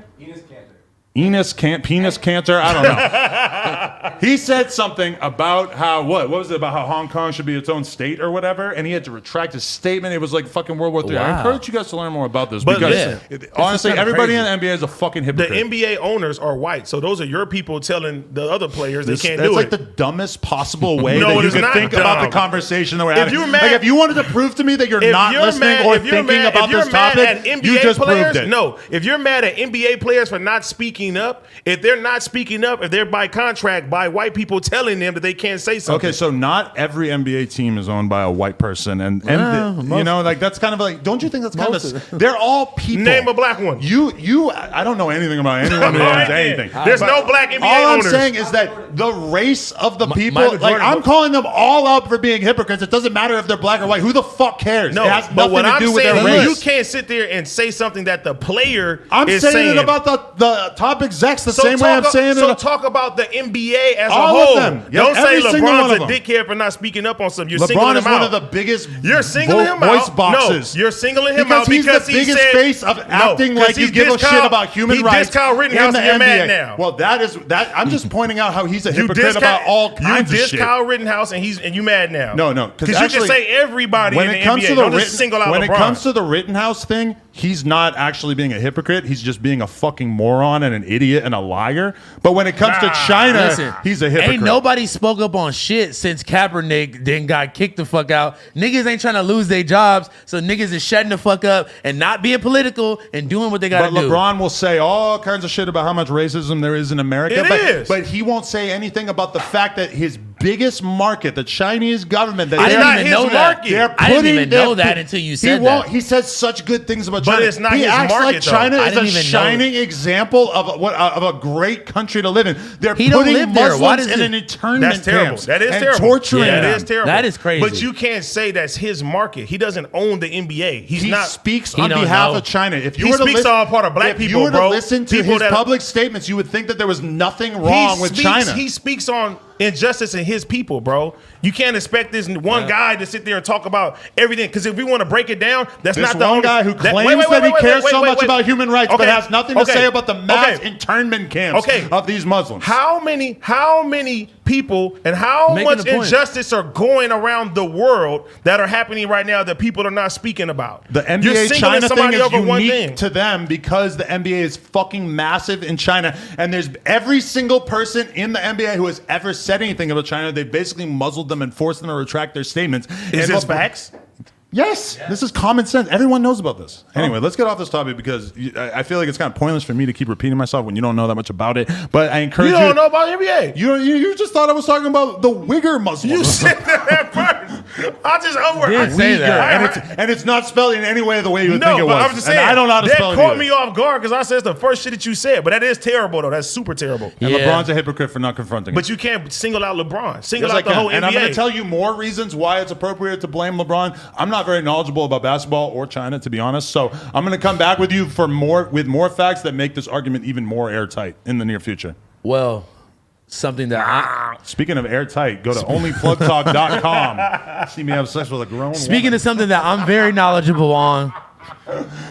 Penis Cantor. I don't know. He said something about how what was it about how Hong Kong should be its own state or whatever, and he had to retract his statement. It was like fucking World War III. I Wow. encourage you guys to learn more about this But because listen, honestly, kinda everybody crazy. in the NBA is a fucking The hypocrite. NBA owners are white, so those are your people telling the other players they can't That's do like it. the dumbest possible way No, that it you is could not think about the dumb. conversation that we're If having. you're mad- like if you wanted to prove to me that you're If not you're listening mad- or if you're thinking mad- about if you're this mad topic, at NBA you just players, proved it. No, if you're mad at NBA players for not speaking up, if they're not speaking up, if they're by contract by white people telling them that they can't say something. Okay, so not every NBA team is owned by a white person, and you most- know, like that's kind of like, don't you think that's kind Most of? They're all people. Name a black one. I don't know anything about anyone who All owns right, then. anything. There's But no black NBA all owners. I'm saying is that the race of the people, Michael like Jordan- I'm calling them all up for being hypocrites. It doesn't matter if they're black or white. Who the fuck cares? No, it has but nothing what to I'm do with saying their is race. you can't sit there and say something that the player I'm is saying it about the top execs the same way I'm saying so it. talk about the NBA as All a of whole. them. Yeah, Don't say every single one LeBron's of a them. dickhead for not speaking up on something. You're singling LeBron him is out. one of the biggest You're singling him voice out. boxes. No, you're singling him because out he's because the he biggest said, face of acting because like you he give a dissed shit Kyle- about human he rights. dissed Kyle Rittenhouse in the and you're NBA. mad now. Well, that I'm just pointing out how he's a You hypocrite dissed about all kinds you of dissed shit. Kyle Rittenhouse and you mad now. No, because you actually, can say everybody when in it the comes NBA. to the Don't just single out when LeBron. it comes to the Rittenhouse thing, he's not actually being a hypocrite. He's just being a fucking moron and an idiot and a liar. But when it comes to China, Listen, he's a hypocrite. Ain't nobody spoke up on shit since Kaepernick then got kicked the fuck out. Niggas ain't trying to lose their jobs, so niggas is shutting the fuck up and not being political and doing what they gotta But do. LeBron will say all kinds of shit about how much racism there is in America. It is. But he won't say anything about the fact that his biggest market, the Chinese government. That I didn't not even his know that. market. I didn't even know that until you said that. He says such good things about But China. it's not he his acts market, like though. China I is didn't a even know. shining example of a great country to live in. They're He don't putting live there. Why Muslims does in it- an internment That's terrible. camps That is and terrible. torturing That them. is terrible. That is crazy. But you can't say that's his market. He doesn't own the NBA. He's He not. speaks He on don't behalf know. of China. If you He were to speaks listen, on part of black if people, you were to bro. listen to People his that- public statements, you would think that there was nothing wrong with China. He speaks on injustice in his people, bro. You can't expect this one guy to sit there and talk about everything. Because if we want to break it down, that's This not the one only guy who that- claims that he cares so much about human rights, but Okay, has nothing to okay, say about the mass okay. internment camps Okay. of these Muslims. How many people and how Making much a point. injustice are going around the world that are happening right now that people are not speaking about? The You're NBA singling China thing somebody is over one unique thing. to them because the NBA is fucking massive in China, and there's every single person in the NBA who has ever said anything about China, they've basically muzzled them and forced them to retract their statements. Is And this LeBron- facts? Yes, this is common sense. Everyone knows about this. Anyway, let's get off this topic because I feel like it's kind of pointless for me to keep repeating myself when you don't know that much about it. But I encourage You you. don't know about NBA. You just thought I was talking about the Uyghur Muslims. You said that at first. I just over. Didn't say that. and it's not spelled in any way the way you would No, think it but was. I'm just saying. And I don't know how to that spell it caught either. me off guard because I said it's the first shit that you said. But that is terrible, though. That's super terrible. And Yeah. LeBron's a hypocrite for not confronting. But you can't single out LeBron. Single Yes, I out the can. whole And NBA. I'm going to tell you more reasons why it's appropriate to blame LeBron. I'm not very knowledgeable about basketball or China, to be honest. So I'm going to come back with you with more facts that make this argument even more airtight in the near future. Well, something that Speaking of airtight, go to onlyplugtalk.com. See me have sex with a grown speaking woman. of something that I'm very knowledgeable on.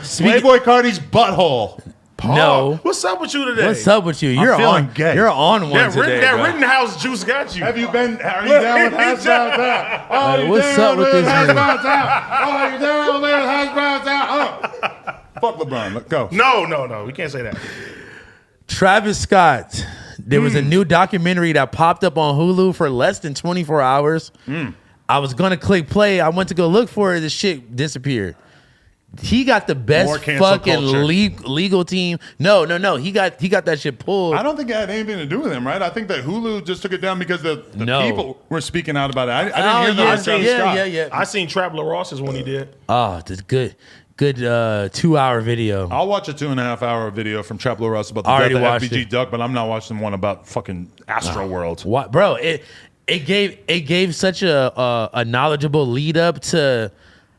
Playboy Cardi's butthole. No. What's up with you today? What's up with you? You're feeling on. gay. You're on one That, today. that bro. Rittenhouse juice got you. Are you down with hash browns out? Oh, you what's down up with this hash nigga? browns out? Oh, you down with hash browns out? Oh. Fuck LeBron. Let's go. No. We can't say that. Travis Scott. There was a new documentary that popped up on Hulu for less than 24 hours. I was gonna click play. I went to go look for it. The shit disappeared. He got the More best cancel fucking culture. legal team. No. He got that shit pulled. I don't think it had anything to do with him, right? I think that Hulu just took it down because the No. people were speaking out about it. I Oh, didn't hear the yeah, rest of Travis Scott. yeah. I seen Trapler Ross's when he did. Oh, this good 2-hour video. I'll watch a 2.5 hour video from Trap Lil Russ about the Already death of watched FBG it. Duck, but I'm not watching one about fucking Astro World. What, bro? It gave such a knowledgeable lead up to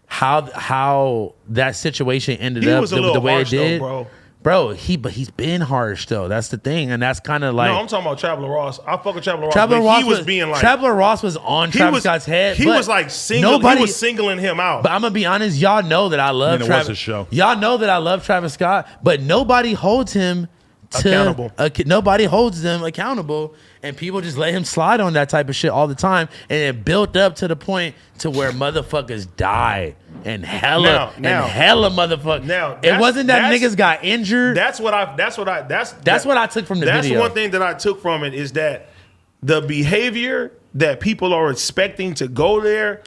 how that situation ended He up was a the little way it harsh, though, did, bro. Bro, but he's been harsh though. That's the thing, and that's kind of like No, I'm talking about Trapler Ross. I fuck with Trapler Ross. Trapler but Ross he was being like Trapler Ross was on Travis Scott's head. He but was like he was singling him out. But I'm gonna be honest, y'all know that I love it was Travis. his show. Y'all know that I love Travis Scott, but nobody holds him Accountable. Nobody holds them accountable, and people just let him slide on that type of shit all the time, and it built up to the point to where motherfuckers died and hella motherfuckers. Now, it that's- wasn't that that's- niggas got injured. That's what I took from the That's video. one thing that I took from it is that the behavior that people are expecting to go there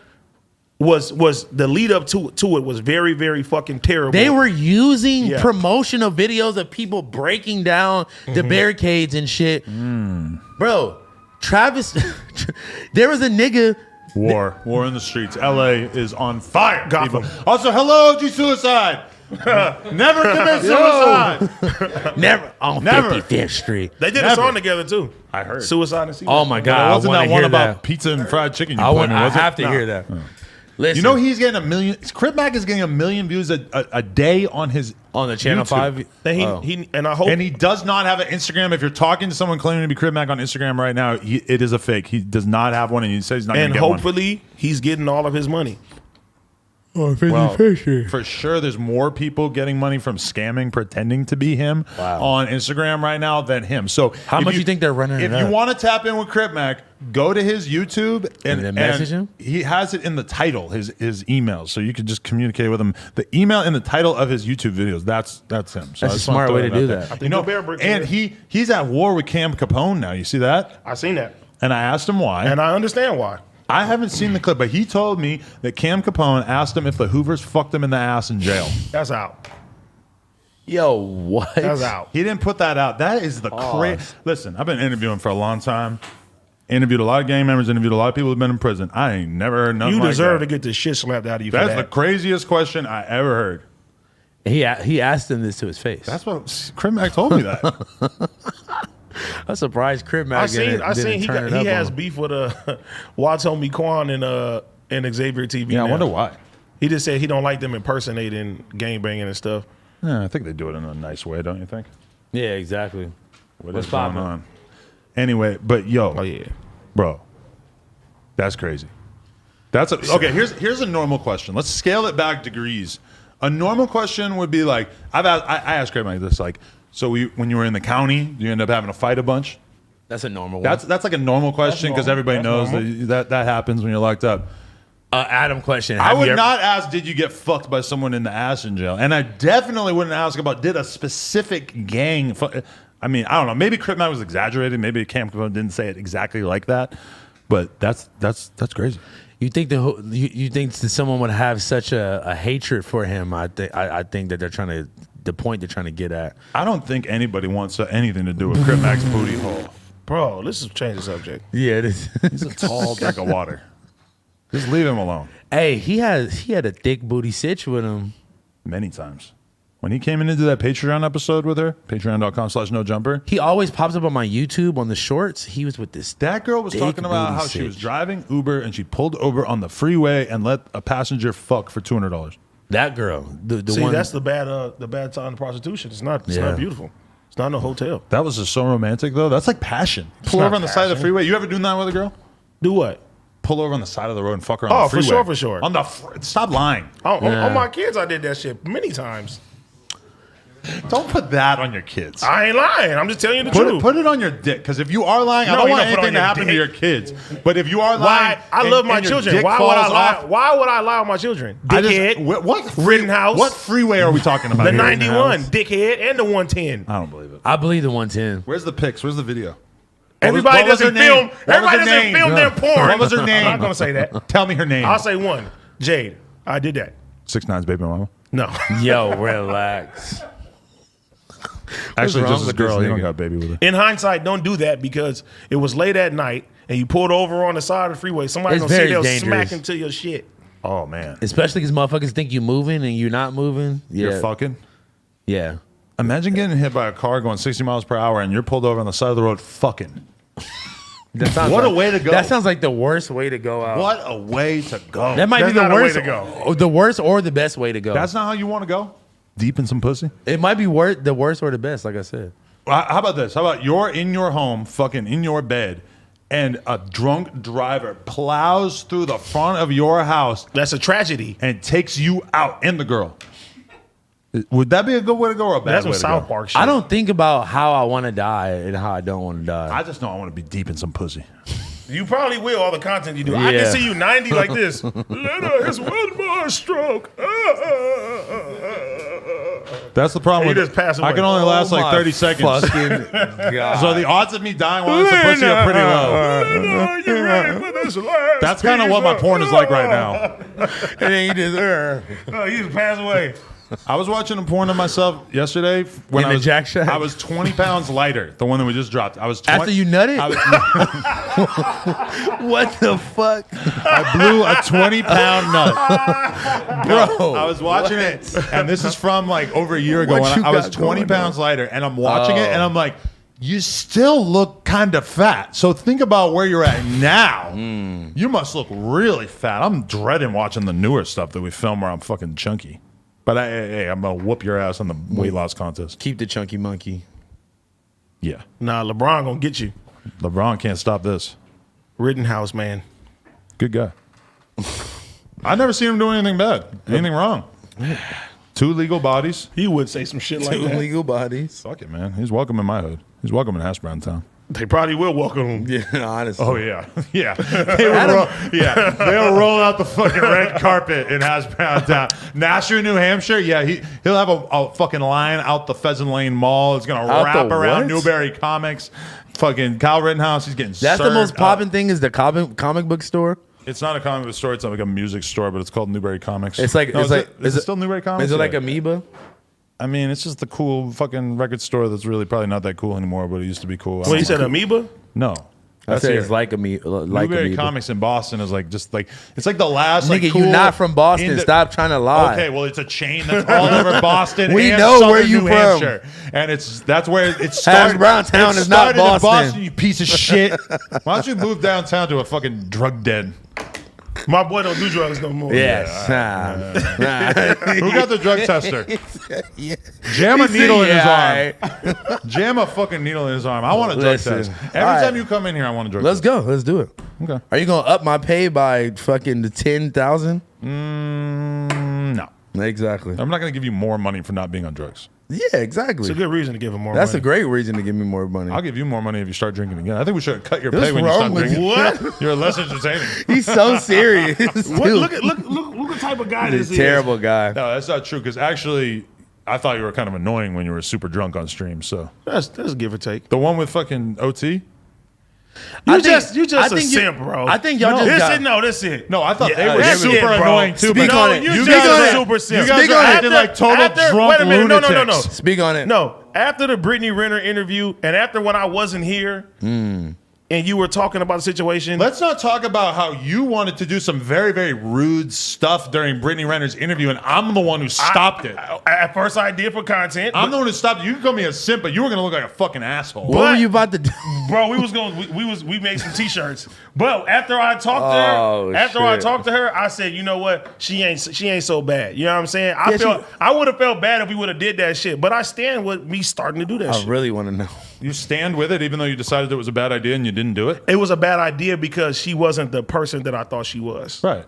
was the lead up to it was very, very fucking terrible. They were using Yeah. promotional videos of people breaking down the barricades and shit. Bro, Travis, there was a nigga. War in the streets. LA is on fire. Gotham. people. Also, hello, G-Suicide. Never commit suicide. Never on Never. 55th Street. They did Never. a song together too. I heard. Suicide and Oh my But god! it wasn't I that wanna one hear about that. pizza and fried chicken you I, played want, me, I was it? have to hear that. Listen, You know he's getting 1 million. Crip Mac is getting 1 million views a day on his on the Channel YouTube. 5. And he and I hope And he does not have an Instagram. If you're talking to someone claiming to be Crip Mac on Instagram right now, it is a fake. He does not have one, and he says he's not going and to get one. hopefully he's getting all of his money. Oh, Well, for sure, there's more people getting money from scamming, pretending to be him on Instagram right now than him. So, How if much you think they're running If it you up? want to tap in with Crip Mac, go to his YouTube And then message him? He has it in the title, his emails, so you can just communicate with him. The email in the title of his YouTube videos, that's him. So I That's a just wanna smart throw way to out do there. that. I think You know, the bear brick and is- he's at war with Cam Capone now. You see that? I seen that. And I asked him why. And I understand why. I haven't seen the clip, but he told me that Cam Capone asked him if the Hoovers fucked him in the ass in jail. That's out. Yo, what? That's out. He didn't put that out. That is the crazy. Listen, I've been interviewing for a long time. Interviewed a lot of gang members. Interviewed a lot of people who've been in prison. I ain't never heard nothing You like deserve that. to get the shit slapped out of you for That's the that. craziest question I ever heard. He asked him this to his face. That's what Crip Mac told me that. I'm surprised Crip Mac I seen he has him. beef with Watomi Kwan and Xavier TV. Yeah, I now. wonder why. He just said he don't like them impersonating gangbanging and stuff. Yeah, I think they do it in a nice way, don't you think? Yeah, exactly. What What's is going poppin'? on? Anyway, but yo, yeah. bro, that's crazy. Okay. Here's a normal question. Let's scale it back degrees. A normal question would be like, I asked Crip Mac this, like, so when you were in the county, you end up having to fight a bunch. That's a normal one. That's like a normal question because everybody knows that happens when you're locked up. Adam question. I would not ask, did you get fucked by someone in the ass in jail? And I definitely wouldn't ask about, did a specific gang I mean, I don't know. Maybe Crip Mac was exaggerated. Maybe Camp didn't say it exactly like that. But that's crazy. You think you think that someone would have such a hatred for him? I think that the point they're trying to get at. I don't think anybody wants anything to do with Crip Mac's booty hole. Bro, let's change the subject. Yeah, it is. He's a tall drink of water. Just leave him alone. Hey, he had a thick booty sitch with him Many times. When he came in and did that Patreon episode with her, patreon.com/nojumper, He always pops up on my YouTube on the shorts. He was with this. that girl was thick talking about booty how she was sitch. driving Uber and she pulled over on the freeway and let a passenger fuck for $200. That girl, the See, one. that's the bad side of prostitution. It's not Yeah. beautiful. It's not in a hotel. That was just so romantic, though. That's like passion. Pull not over on the side of the passion. freeway. You ever doing that with a girl? Do what? Pull over on the side of the road and fuck her on the For freeway. for sure. On the stop lying. On my kids, I did that shit many times. Don't put that on your kids. I ain't lying. I'm just telling you the Put truth. it on your dick. Because if you are lying, I No, don't you want don't put it anything on to your happen to dick. your kids. But if you are lying, Why? I love my and your children. dick Why would I falls lie? off- Why would I lie on my children? I just- Dickhead. what Rittenhouse. What freeway are we talking about? The here? 91, dickhead, and the 110. I don't believe it. I believe the 110. Where's the pics? Where's the video? Everybody what was her doesn't name? film. What was Everybody her doesn't name? film their porn. What was her name? I'm not gonna say that. Tell me her name. I'll say one. Jade. I did that. 6ix9ine's baby mama. No. Yo, relax. Actually, wrong just a with this girl. You don't nigga? got a baby with her. In hindsight, don't do that because it was late at night and you pulled over on the side of the freeway. Somebody's It's gonna see very they'll dangerous. smack into your shit. Oh man, Especially because motherfuckers think you moving and you're not moving. Yeah, you're fucking. yeah. Imagine getting hit by a car going 60 miles per hour and you're pulled over on the side of the road fucking. That sounds What a like- way to go. That sounds like the worst way to go out. What a way to go. That might That's be the not a way worst to go. or the worst or the best way to go. That's not how you want to go? Deep in some pussy? It might be the worst or the best. Like I said. How about this? How about you're in your home, fucking in your bed, and a drunk driver plows through the front of your house That's a tragedy. and takes you out and the girl? Would that be a good way to go or a bad That's way some to South go? Park shit. I don't think about how I want to die and how I don't want to die. I just know I want to be deep in some pussy. You probably will, all the content you do. I Yeah. can see you 90 like this. Let us one more stroke. That's the problem. And With you just pass I away. can only last like my 30 seconds. fucking God. So the odds of me dying while in some pussy are pretty low. You ready for this last That's kind of what my porn is like right now. and then you just Oh, you just pass away. I was watching a porn of myself yesterday when In I the was Jack Shack? I was 20 pounds lighter, the one that we just dropped. I was 20, After you nutted? I, what the fuck, I blew a 20-pound nut. bro? I was watching it, and this is from like over a year ago. What When you I was got 20 going pounds lighter, and I'm watching it, Oh. and I'm like, you still look kind of fat. So think about where you're at now. You must look really fat. I'm dreading watching the newer stuff that we film where I'm fucking chunky. But hey, I'm gonna whoop your ass on the weight loss contest. Keep the chunky monkey. Yeah, Nah, LeBron gonna get you. LeBron can't stop this. Rittenhouse, man. Good guy. I never seen him do anything bad, anything wrong. 2 legal bodies. He would say some shit like that. Legal bodies. Fuck it, man. He's welcome in my hood. He's welcome in Hash Brown Town. They probably will welcome him. Yeah, honestly. Oh yeah, yeah. They will roll out the fucking red carpet in Hash Brown Town. Nashua, New Hampshire. Yeah, he'll have a fucking line out the Pheasant Lane Mall. It's gonna Out wrap the around what? Newberry Comics. Fucking Kyle Rittenhouse. He's getting. That's the served most up. popping thing is the comic book store. It's not a comic book store. It's like a music store, but it's called Newberry Comics. It's like No, it's like is it still Newberry Comics? Is it like Yeah. Amoeba? I mean, it's just the cool fucking record store that's really probably not that cool anymore, but it used to be cool. Well, you said amoeba? No. I said here. it's like me. Like Blueberry amoeba. Comics in Boston is like just like it's like the last like Nigga, cool you not from Boston. Stop trying to lie. Okay, well it's a chain that's all over Boston. We and know Southern where you New from. Hampshire. And that's where it started. Browntown It is not started in Boston. You piece of shit. Why don't you move downtown to a fucking drug den? My boy don't do drugs no more. Yes. Who got the drug tester? Yeah. Jam a He said, needle in his yeah, arm. Jam a fucking needle in his arm. I want a drug Listen. test. Every All right. time you come in here, I want a drug Let's test. go. Let's do it. Okay. Are you gonna up my pay by fucking the 10,000? No. Exactly. I'm not going to give you more money for not being on drugs. Yeah, exactly. It's a good reason to give him more That's money. a great reason to give me more money. I'll give you more money if you start drinking again. I think we should cut your What's pay when you wrong start with drinking. you? What? You're less entertaining. He's so serious. Look what type of guy this He's is. a terrible guy. No, that's not true. Because actually, I thought you were kind of annoying when you were super drunk on stream. So That's give or take. the one with fucking OT. You I think- just I a think you- simp, bro. I think y'all no, just this got- it. No, this it. No, I thought Yeah, they were that's super it, bro. annoying too. Speak but on no, it. You You Speak guys on just it. a super simp. You guys Speak are on it. acting like total drunk wait a minute. lunatics. No. Speak on it. No, after the Brittany Renner interview and after when I wasn't here and you were talking about the situation. Let's not talk about how you wanted to do some very, very rude stuff during Brittany Renner's interview, and I'm the one who stopped it. At first I did for content. I'm the one who stopped it. You can call me a simp, but you were going to look like a fucking asshole. What were you about to do? Bro, we made some t-shirts. But after I talked to her, I said, you know what? She ain't so bad. You know what I'm saying? I would have felt bad if we would have did that shit. But I stand with me starting to do that I shit. really want to know. You stand with it even though you decided it was a bad idea and you didn't do it? It was a bad idea because she wasn't the person that I thought she was. Right.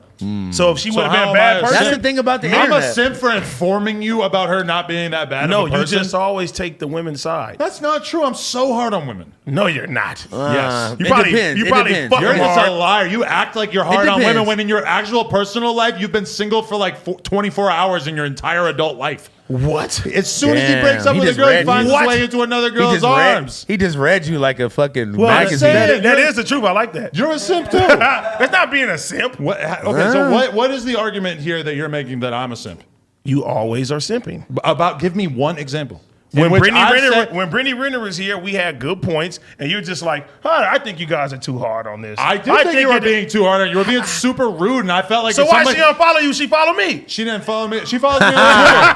So if she would have how been a am bad I a person, That's the thing about the I'm a internet. simp for informing you about her not being that bad no, of a you person. just always take the women's side. That's not true. I'm so hard on women. No, you're not. Yes. You It probably depends. you It probably depends. fuck You're them just hard. a liar. You act like you're hard on depends. women when in your actual personal life, you've been single for like 24 hours in your entire adult life. What? As soon as he Damn, breaks up he with a just girl, he read finds you. his way into another He girl's just arms. he just read you like a fucking Well, magazine. saying- that is the truth. I like that. You're a simp too. That's not being a simp. Okay, so what is the argument here that you're making that I'm a simp? You always are simping. Give me one example. When In which Brittany I've said- Brittany Renner was here, we had good points, and you're just like, I think you guys are too hard on this. I did think you were it- being too hard on. You were being super rude, and I felt like So if why somebody, she don't follow you? She follow me. She didn't follow me. She follows me on Twitter.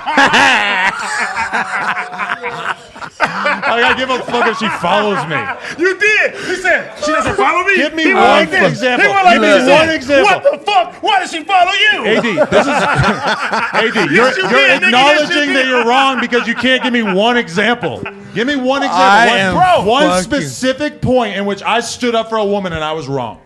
I gotta give a fuck if she follows me. You did. He said she doesn't follow me. Give me He one went like this. example. He went like Give me this. He one said, example. What the fuck? Why does she follow you? AD, this is AD. Yes, you You're did, nigga. acknowledging Yes, you that did. you're wrong because you can't give me one example. Give me one I example. am One fucking- specific point in which I stood up for a woman and I was wrong.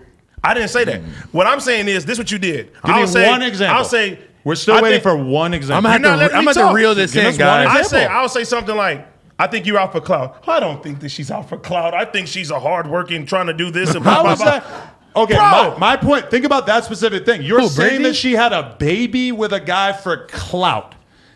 I didn't say that. What I'm saying is this: what you did. Give me one example. I'll say We're still waiting for one example. I'm gonna have to reel this Give in, us one guys. example. I'll say something like, I think you're out for clout. I don't think that she's out for clout. I think she's a hardworking trying to do this and blah, How blah, is blah. that? Okay, Bro. my point. Think about that specific thing. You're Who, saying Brittany? that she had a baby with a guy for clout.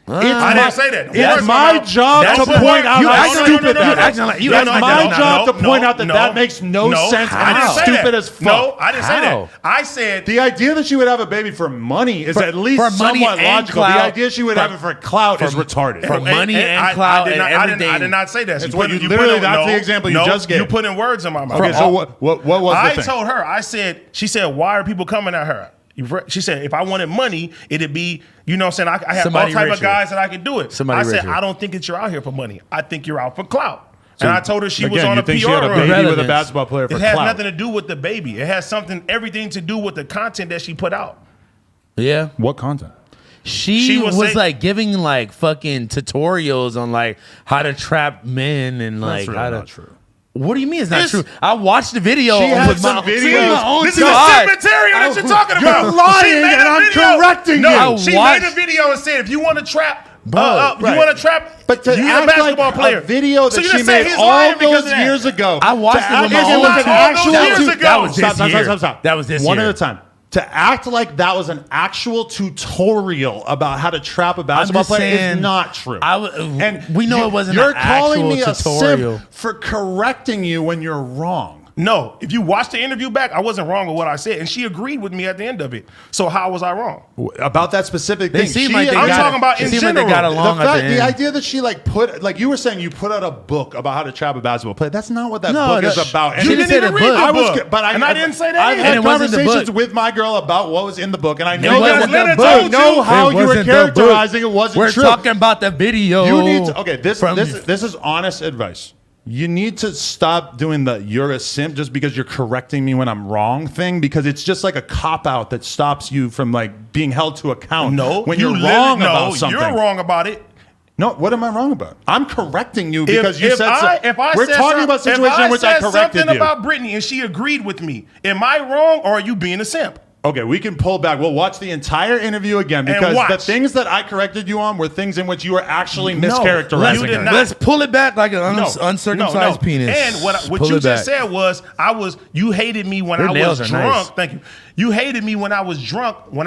I didn't say that. It's First my of all, job that's to what- point out You how acting like- stupid you that acting is. like- you It's acting like my that's job no, to point out that no, that makes no sense I and didn't say stupid that. as fuck. No, I didn't say that. How? I said The idea that she would have a baby for money is at least for money somewhat and logical. clout. The idea she would have it for clout is retarded. for money and I clout did and not, I everything. did not say that. It's You what put- you put literally- in- that's the example you just gave. You putting words in my mouth. Okay, so what was the I thing? told her, she said, why are people coming at her? She said, if I wanted money, it'd be, you know what I'm saying? I have Somebody all type of richer. guys that I could do it. Somebody I said, richer. I don't think that you're out here for money. I think you're out for clout. And I told her she was Again, on you a think PR she had a run. baby with a Relevance. basketball player for It has clout. nothing to do with the baby. It has everything to do with the content that she put out. Yeah. What content? She She was was say- like giving like fucking tutorials on like how to trap men and like That's really how to. not true. What do you mean it's not This- true? I watched the video She had with some my, videos. with my own This is two the eyes. same material that you're talking You're about. lying She made and a I'm video. correcting No, you. she Watch- made a video and said, if you want to trap, right. you want to trap, But to you're a act basketball like player. a video So that you she just say made he's all lying because those of that. years ago. I watched to it with act my like it own was an two- actual That was years ago. That was this year. Stop. That was this One year. at a time. To act like that was an actual tutorial about how to trap a basketball just player saying, is not true. We know it wasn't You're an calling actual me a tutorial. simp for correcting you when you're wrong. No, if you watch the interview back, I wasn't wrong with what I said, and she agreed with me at the end of it. So how was I wrong? About that specific thing. seem like I'm talking about in general. Like they got along the idea that she like you were saying you put out a book about how to trap a basketball player. That's not what that book is about. You didn't even read the book. I didn't say that. I've either. had conversations with my girl about what was in the book, and I know I know how you were characterizing it wasn't We're true. talking about the video. You need to, okay, this is honest advice. You need to stop doing the "you're a simp" just because you're correcting me when I'm wrong thing, because it's just like a cop out that stops you from like being held to account. No, when you're wrong about something. You're wrong about it. No, what am I wrong about? I'm correcting you because you said so. We're talking about a situation in which I corrected something you. about Brittany and she agreed with me. Am I wrong or are you being a simp? Okay, we can pull back. We'll watch the entire interview again because the things that I corrected you on were things in which you were actually mischaracterizing her. Let's pull it back like an uncircumcised penis. And what you just said was you hated me when I was drunk. Nice. Thank you. You hated me when I was drunk when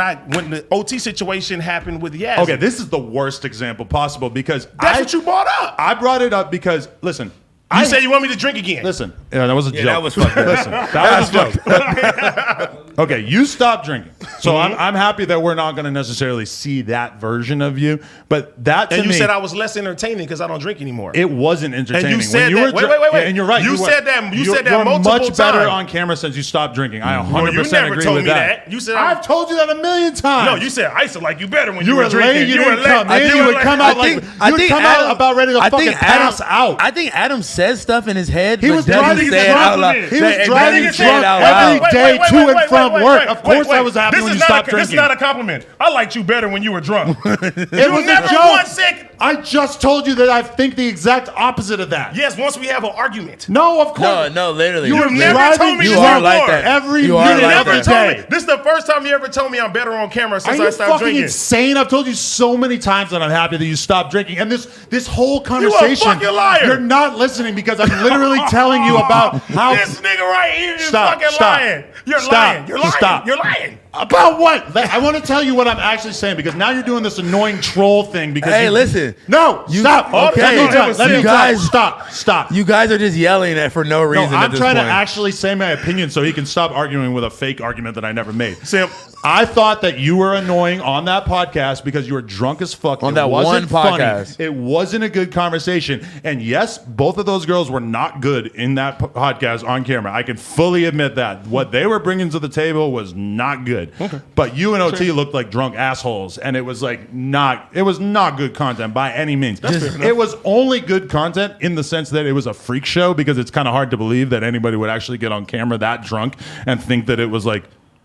the OT situation happened with Yaz. Okay, this is the worst example possible because that's what you brought up. I brought it up because listen. You said you want me to drink again. Listen, that was a joke. That was fucking. Listen, that was a joke. Okay, you stopped drinking, so I'm happy that we're not going to necessarily see that version of you. But that to me, and you said I was less entertaining because I don't drink anymore. It wasn't entertaining. And you said when you that. Wait. Yeah, and you're right. You said that. You said that you're multiple times. much better on camera since you stopped drinking. I 100% agree with that. You said I've told you that a million times. No, you said I used to like you better when you were drinking. You were late. You would come out like you would come out about ready to fucking pass out. I think Adam says stuff in his head. He was driving drunk. He was driving drunk every day to and from work. Of course, I was happy when you stopped drinking. This is not a compliment. I liked you better when you were drunk. It was a joke. I just told you that I think the exact opposite of that. Yes, once we have an argument. No, of course. No, literally. You never told me you are like that. Every you minute like of the that. day. This is the first time you ever told me I'm better on camera since I stopped Are you fucking drinking. insane? I've told you so many times that I'm happy that you stopped drinking. And this whole conversation, you a fucking liar. You're not listening because I'm literally telling you about how this nigga right here is fucking lying. You're lying. You're lying. Stop. You're lying. About what? I want to tell you what I'm actually saying because now you're doing this annoying troll thing. Because listen. No, stop. Okay, let me guys stop. You guys are just yelling at for no reason. No, I'm trying to actually say my opinion so he can stop arguing with a fake argument that I never made. Simp. I thought that you were annoying on that podcast because you were drunk as fuck. On that one podcast. Funny. It wasn't a good conversation. And yes, both of those girls were not good in that podcast on camera. I can fully admit that. What they were bringing to the table was not good. Okay. But you and OT looked like drunk assholes. And it was like not good content by any means. It was only good content in the sense that it was a freak show because it's kind of hard to believe that anybody would actually get on camera that drunk and think that it was like,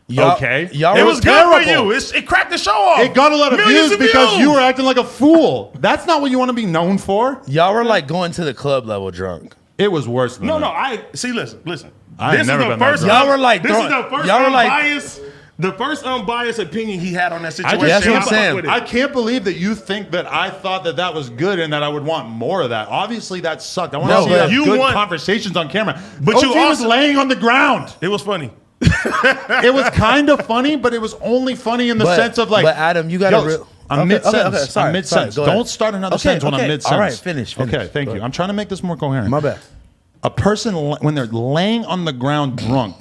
okay. It was good for you. It cracked the show off. It got a lot of views because you were acting like a fool. That's not what you want to be known for. Y'all were like going to the club level drunk. It was worse than that. No. Listen. I ain't never been first. that drunk. Y'all were like, this is the first unbiased. The first unbiased opinion he had on that situation. That's what I'm saying. I can't believe that you think that I thought that was good and that I would want more of that. Obviously, that sucked. I want to see good conversations on camera. But you was laying on the ground. It was funny. It was kind of funny, but it was only funny in the sense of like. But Adam, you got to. I'm mid-sentence. Okay, sorry, I'm mid-sentence. sorry, Don't start another sentence when I'm mid-sentence. All right, finish. Okay, thank you. I'm trying to make this more coherent. My bad. A person, when they're laying on the ground drunk,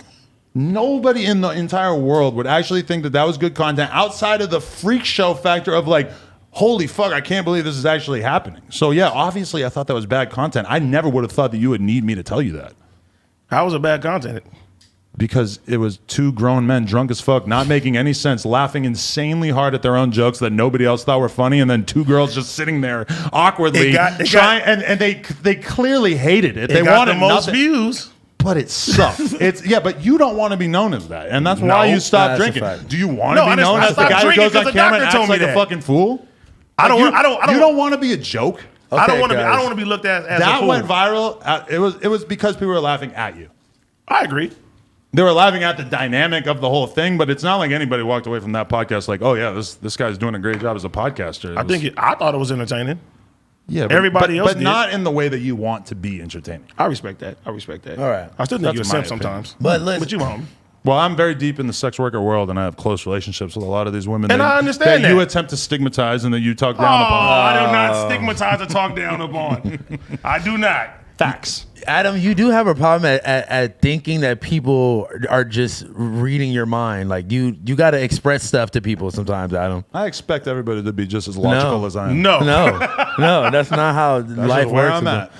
nobody in the entire world would actually think that was good content outside of the freak show factor of like, holy fuck, I can't believe this is actually happening. So yeah, obviously I thought that was bad content. I never would have thought that you would need me to tell you that. How was it bad content? Because it was two grown men drunk as fuck, not making any sense, laughing insanely hard at their own jokes that nobody else thought were funny, and then two girls just sitting there awkwardly and they clearly hated it. They wanted the most views. But it sucked. But you don't want to be known as that, and that's why you stopped drinking. Do you want to be known as the guy who goes on camera and acts like a fucking fool? I don't. You don't want to be a joke. Okay, I don't want to be looked at as a fool. That went viral. It was because people were laughing at you. I agree. They were laughing at the dynamic of the whole thing, but it's not like anybody walked away from that podcast like, oh yeah, this guy's doing a great job as a podcaster. I thought it was entertaining. Yeah, everybody else but not in the way that you want to be entertaining. I respect that. All right. I still think you're a simp sometimes. But you homie. Well, I'm very deep in the sex worker world, and I have close relationships with a lot of these women. And I understand that you attempt to stigmatize and that you talk down upon. I do not stigmatize or talk down upon. I do not. Facts. Adam, you do have a problem at thinking that people are just reading your mind. Like you got to express stuff to people sometimes, Adam. I expect everybody to be just as logical as I am. No. No, that's not how life just where works. I'm at.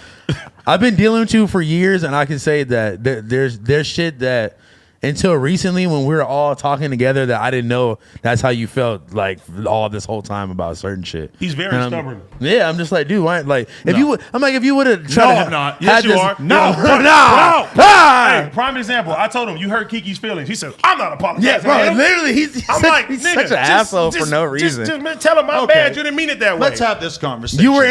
I've been dealing with you for years, and I can say that there's shit that until recently when we were all talking together that I didn't know that's how you felt like all this whole time about certain shit. He's very stubborn. Yeah, I'm just like, dude, why? Like, if No. you would, I'm like, if you would have No, tried I'm not. Yes, had you this- are. No, No. no. Hey, prime example. I told him, you hurt Kiki's feelings. He said, I'm not apologizing. Yeah, bro, to him. literally, he's I'm such, like, he's nigga, such an asshole for no reason. Just tell him my Okay. bad. You didn't mean it that way. Let's have this conversation. You were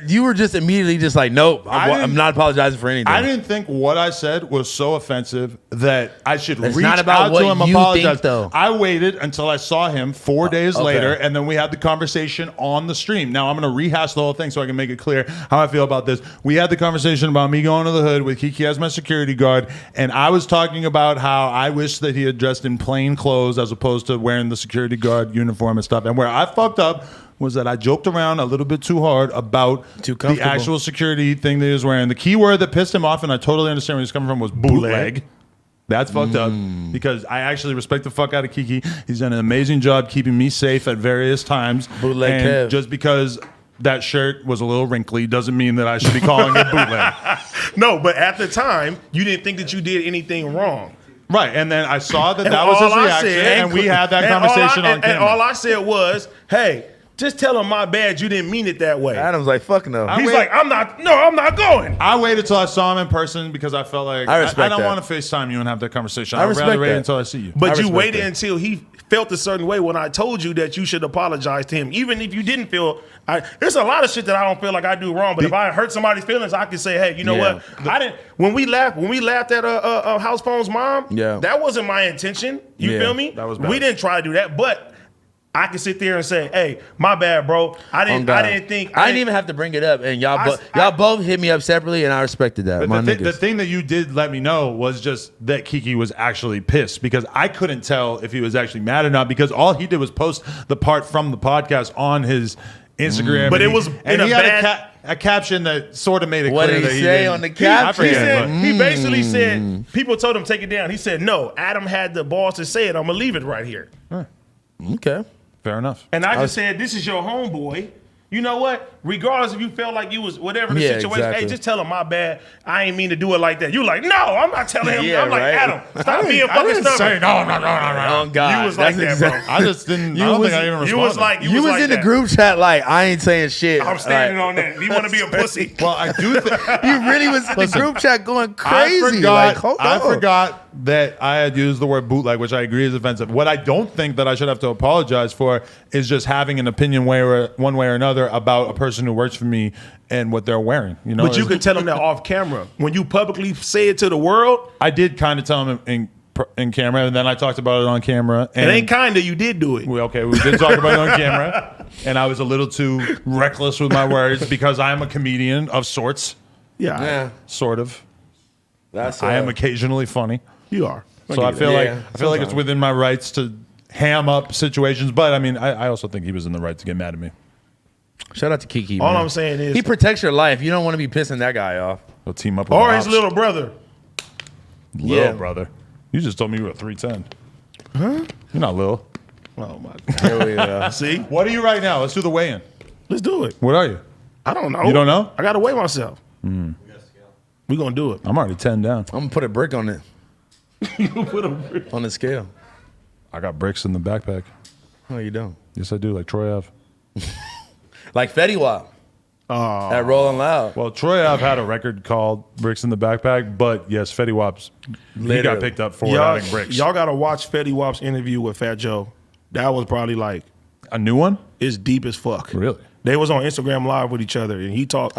you were just immediately just like, nope, I'm not apologizing for anything. I didn't think what I said was so offensive that I should It's reach not about out what to him, you apologize. think, though. I waited until I saw him 4 days okay. later, and then we had the conversation on the stream. Now I'm going to rehash the whole thing so I can make it clear how I feel about this. We had the conversation about me going to the hood with Kiki as my security guard, and I was talking about how I wish that he had dressed in plain clothes as opposed to wearing the security guard uniform and stuff. And where I fucked up was that I joked around a little bit too hard about Too the comfortable. actual security thing that he was wearing. The key word that pissed him off, and I totally understand where he's coming from, was bootleg. That's fucked up because I actually respect the fuck out of Kiki. He's done an amazing job keeping me safe at various times. Bootleg and Kev. just because that shirt was a little wrinkly doesn't mean that I should be calling it bootleg. No, but at the time, you didn't think that you did anything wrong. Right, and then I saw that And that was his all I reaction, said- and we had that and conversation on and camera. all I said was, hey, just tell him my bad. You didn't mean it that way. Adam's like, fuck no. I He's wait- like, I'm not going. I waited till I saw him in person because I felt like I respect I don't that. want to FaceTime you and have that conversation. I I'd respect rather wait that. until I see you. But I you respect waited that. until he felt a certain way when I told you that you should apologize to him, even if you didn't feel. There's a lot of shit that I don't feel like I do wrong. But if I hurt somebody's feelings, I can say, hey, you know Yeah. what? I didn't. When we laughed at House Phone's mom. Yeah. that wasn't my intention. You Yeah, feel me? that was bad. We didn't try to do that, but. I can sit there and say, "Hey, my bad, bro. I didn't think. I didn't even have to bring it up, and y'all I- both hit me up separately, and I respected that. But My the, niggas. the thing that you did let me know was just that Kiki was actually pissed because I couldn't tell if he was actually mad or not because all he did was post the part from the podcast on his Instagram. But and it was and in he a had bad- a caption that sort of made it What clear did that he he say didn't- on the I caption? He forget, said he basically Mm. said people told him take it down. He said no. Adam had the balls to say it. I'm gonna leave it right here. Okay. Fair enough. And I just said this is your homeboy. You know what? Regardless if you felt like you was whatever the Yeah, situation, exactly. hey, just tell him my bad. I ain't mean to do it like that. You like no, I'm not telling him. Yeah, I'm like right. Adam, stop being I fucking didn't say stubborn. no. Oh God, You was like That's that, bro. I just didn't. I You don't was- think I even responded. You was like You was like in the that. group chat like I ain't saying shit. I'm standing Like, on that. You want to be a pussy? Well, I do think. You really was in the group chat going crazy. I forgot, Like, hold I on. forgot that I had used the word bootleg, which I agree is offensive. What I don't think that I should have to apologize for is just having an opinion one way or another about a person who works for me and what they're wearing. You know, But you could tell him that off camera. When you publicly say it to the world, I did kind of tell him in camera, and then I talked about it on camera. it And ain't kinda. You did do it. we did talk about it on camera, and I was a little too reckless with my words because I am a comedian of sorts, Yeah, sort of. that's. I am occasionally funny. You are. So I get it. feel like Yeah, it's sometimes. within my rights to ham up situations, but I mean, I also think he was in the right to get mad at me. Shout out to Kiki. All man. I'm saying is, he protects your life. You don't want to be pissing that guy off. He'll team up with or my his ops. little brother. Little Yeah. brother. You just told me you were a 310. Huh? You're not little. Oh my God. Here we go. See, What are you right now? Let's do the weigh-in. let's do it. What are you? I don't know. You don't know? I gotta weigh myself. We gonna do it. I'm already 10 down. I'm gonna put a brick on it. On the scale. I got bricks in the backpack. Oh, you don't. Yes, I do, like Troy Ave. Like Fetty Wap. At Rolling Loud. Well, Troy Ave had a record called Bricks in the Backpack, but yes, Fetty Wap's, he got Literally. picked up for Y'all, having bricks. y'all gotta watch Fetty Wap's interview with Fat Joe. That was probably like A new one? it's deep as fuck. Really? They was on Instagram Live with each other, and he talked.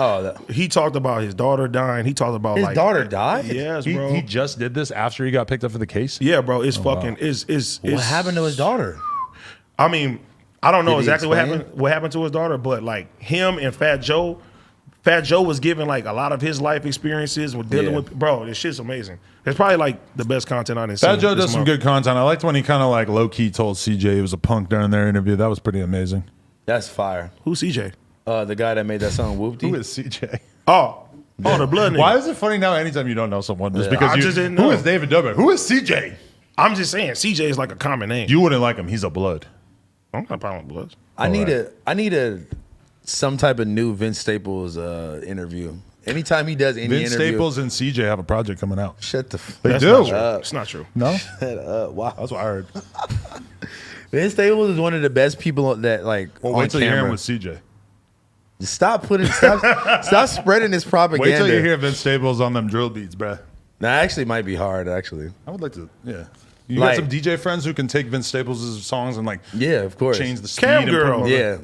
He talked about his daughter dying. He talked about His like daughter died? Yes, He, bro. he just did this after he got picked up for the case? Yeah, bro. It's fucking. It's What happened to his daughter? I mean, I don't know Did he exactly what explain happened. What happened to his daughter, but like him and Fat Joe. Fat Joe was giving like a lot of his life experiences with dealing Yeah. with. Bro, this shit's amazing. It's probably like the best content I didn't see. Fat Joe this does some month. good content. I liked when he kind of like low key told CJ he was a punk during their interview. That was pretty amazing. That's fire. Who's CJ? The guy that made that song Whoopty. Who is CJ? Oh, Oh, the blood nigga. Why is it funny now anytime you don't know someone? Just because I you just didn't who know. is David Dobrik? Who is CJ? I'm just saying, CJ is like a common name. You wouldn't like him. He's a blood. I don't got a problem with bloods. I need a some type of new Vince Staples interview. Anytime he does any Vince interview, Staples and CJ have a project coming out. shut the They That's do. not true. It's not true. No? shut up. Wow. That's what I heard. Vince Staples is one of the best people that like Well, on wait till you hear him camera. with CJ. Stop spreading this propaganda. Wait till you hear Vince Staples on them drill beats, bruh. That actually might be hard. Actually, I would like to, yeah. You Like- got some DJ friends who can take Vince Staples' songs and like yeah, of course. change the speed Cam and put 'em girl. over. Yeah,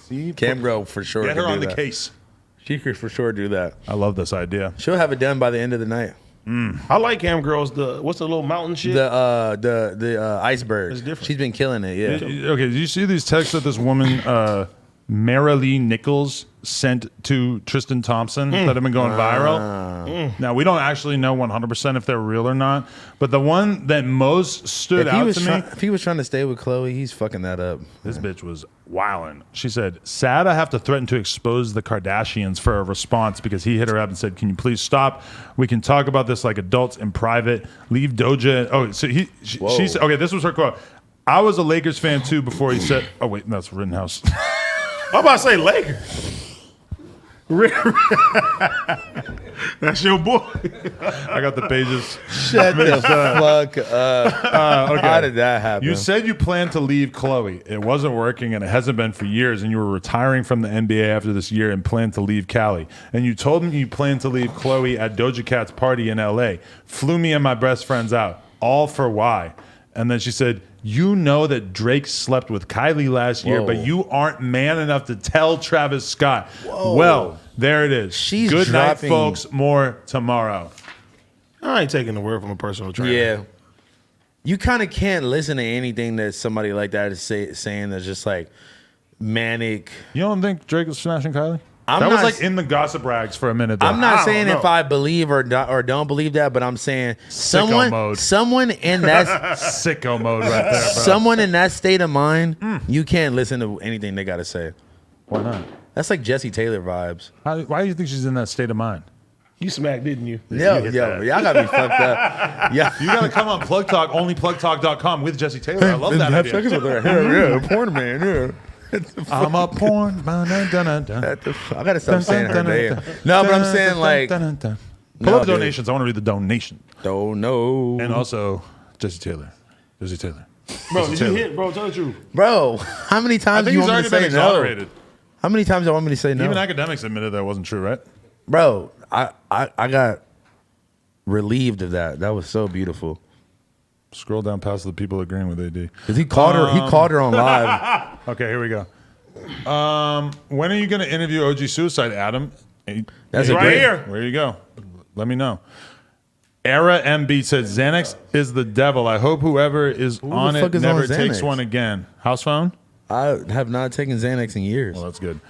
See? Cam Girl for sure. Get her could on do the that. case. She could for sure do that. I love this idea. She'll have it done by the end of the night. I like Cam girls. What's the little mountain shit? The iceberg. It's different. She's been killing it. Yeah. Okay, did you see these texts that this woman, Marilee Nichols, sent to Tristan Thompson that have been going viral? Now, we don't actually know 100% if they're real or not, but the one that most stood out to me, If he was trying to stay with Chloe, he's fucking that up. this bitch was wildin'. She said, sad I have to threaten to expose the Kardashians for a response because he hit her up and said, can you please stop? We can talk about this like adults in private. Leave Doja. Oh, so she said, okay, this was her quote. I was a Lakers fan too before he said, oh wait, that's Rittenhouse. I'm about to say Lakers. That's your boy. I got the pages. Shut the fuck up. Okay. How did that happen? You said you planned to leave Chloe. It wasn't working, and it hasn't been for years, and you were retiring from the NBA after this year and planned to leave Cali. And you told me you planned to leave Chloe at Doja Cat's party in LA. Flew me and my best friends out. All for why? And then she said, you know that Drake slept with Kylie last year, Whoa. but you aren't man enough to tell Travis Scott. Well, there it is. She's Good night, dropping- folks. More tomorrow. I ain't taking the word from a personal trainer. Yeah. You kind of can't listen to anything that somebody like that is saying that's just like manic. You don't think Drake was smashing Kylie? I'm that was not like s- in the gossip rags for a minute. Though. I'm not I saying don't if know. I believe or don't believe that, but I'm saying mode. someone in that Sicko mode right there, bro. someone in that state of mind, you can't listen to anything they got to say. Why not? That's like Jesse Taylor vibes. Why do you think she's in that state of mind? You smacked, didn't you? Yo, hit yo, that. y'all got me fucked up. Yeah. You got to come on Plug Talk, onlyplugtalk.com with Jesse Taylor. I love that idea. Yeah, porn man. Yeah. I'm a porn. I gotta stop saying her name. No, but I'm saying like, Pull No, up dude. donations. I want to read the donation. don't know, And also, Jesse Taylor. Jesse Taylor. Bro, Jesse did you Taylor. hit, bro? Tell the truth. bro. How many I times do think you he's want me already to been say no? exonerated. How many times do you want me to say no? Even academics admitted that wasn't true, right? Bro, I got relieved of that. That was so beautiful. Scroll down past the people agreeing with AD. Cause he called her. He called her on live. Okay, here we go. When are you going to interview OG Suicide, Adam? That's Right great. here. There you go. Let me know. Era MB said Xanax is the devil. I hope whoever is on the it fuck is never on takes Xanax? one again. House phone? I have not taken Xanax in years. Well, that's good.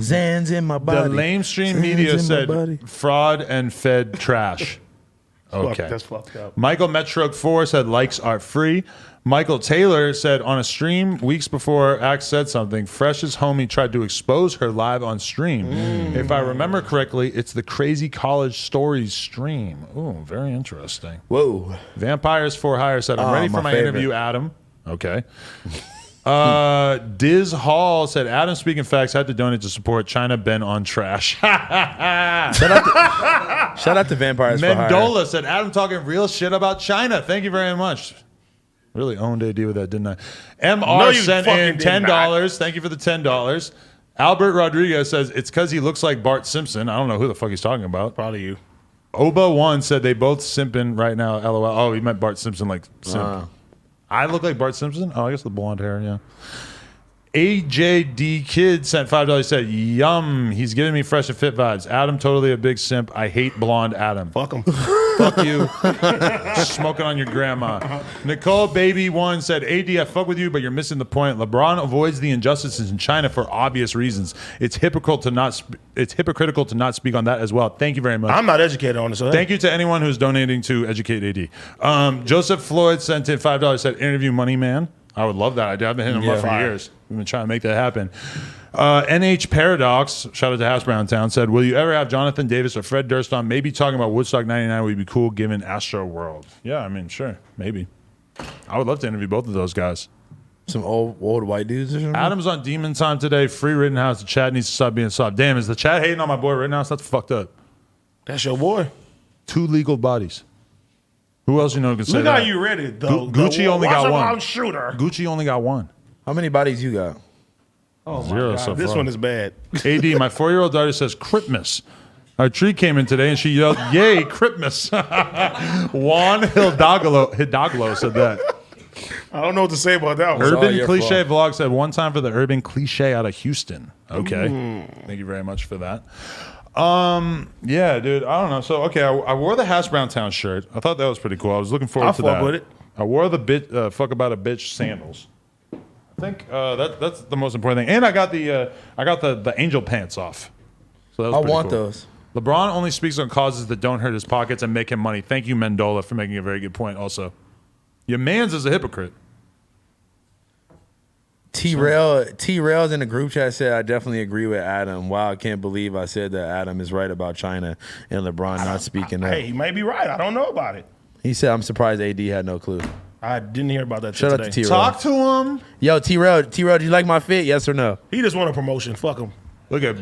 Xan's in my body. The lamestream Xan's media in my said body. fraud and fed trash. Okay. That's fucked up. Michael Metroke 4 said likes are free. Michael Taylor said on a stream weeks before Axe said something, Fresh's homie tried to expose her live on stream. If I remember correctly, it's the Crazy College Stories stream. Ooh, very interesting. Whoa. Vampires for Hire said, I'm Oh, ready for my my favorite. interview, Adam. Okay. Diz Hall said, Adam speaking facts had to donate to support China Ben on trash. Shout out to Vampires for Hire. Mendola said, Adam talking real shit about China. Thank you very much. Really owned AD with that, didn't I? MR No, you sent fucking in did $10. not. Thank you for the $10. Albert Rodriguez says, it's because he looks like Bart Simpson. I don't know who the fuck he's talking about. Probably you. Oba1 said they both simping right now. LOL. Oh, he meant Bart Simpson like simp. I look like Bart Simpson? Oh, I guess the blonde hair, yeah. AJD Kid sent $5. Said, yum. He's giving me fresh and fit vibes. Adam, totally a big simp. I hate blonde Adam. Fuck him. Fuck you. Smoking on your grandma. Nicole Baby One said, AD, I fuck with you, but you're missing the point. LeBron avoids the injustices in China for obvious reasons. It's hypocritical to not speak on that as well. Thank you very much. I'm not educated on this. So Thank you to anyone who's donating to educate AD. Joseph Floyd sent in $5. Said, interview Money Man. I would love that idea. I've been hitting him up for years. We've been trying to make that happen. NH Paradox, shout out to House Brown Town, said, will you ever have Jonathan Davis or Fred Durst on? Maybe talking about Woodstock 99 would be cool given Astro World. Yeah, I mean, sure, maybe. I would love to interview both of those guys. Some old white dudes or something? Adam's on Demon Time today. Free Rittenhouse. The chat needs to stop being soft. Damn, is the chat hating on my boy Rittenhouse? That's fucked up. That's your boy. 2 legal bodies. Who else you know can say Look that? how you read it, though. Gucci only got one. Shooter. Gucci only got one. How many bodies you got? Oh, my 0 God. so This far. one is bad. AD, my 4-year-old daughter says Cripmas. Our tree came in today and she yelled, yay, Cripmas. Juan Hidalgo said that. I don't know what to say about that one. Urban your Cliche Vlog said one time for the Urban Cliche out of Houston. Okay. Thank you very much for that. Yeah, dude. I don't know. So, okay, I wore the Hash Brown Town shirt. I thought that was pretty cool. I was looking forward to that. I fuck with it. I wore the fuck about a bitch sandals. I think that's the most important thing. And I got the angel pants off. So that was I pretty want cool. those. LeBron only speaks on causes that don't hurt his pockets and make him money. Thank you, Mendola, for making a very good point. Also, your man's is a hypocrite. T-Rails in the group chat said, I definitely agree with Adam. Wow, I can't believe I said that Adam is right about China and LeBron not speaking up. Hey, he may be right. I don't know about it. He said, I'm surprised AD had no clue. I didn't hear about that Shout out today. to T-Rails. Talk to him. Yo, T-Rail, do you like my fit? Yes or no? He just want a promotion. Fuck him. Look at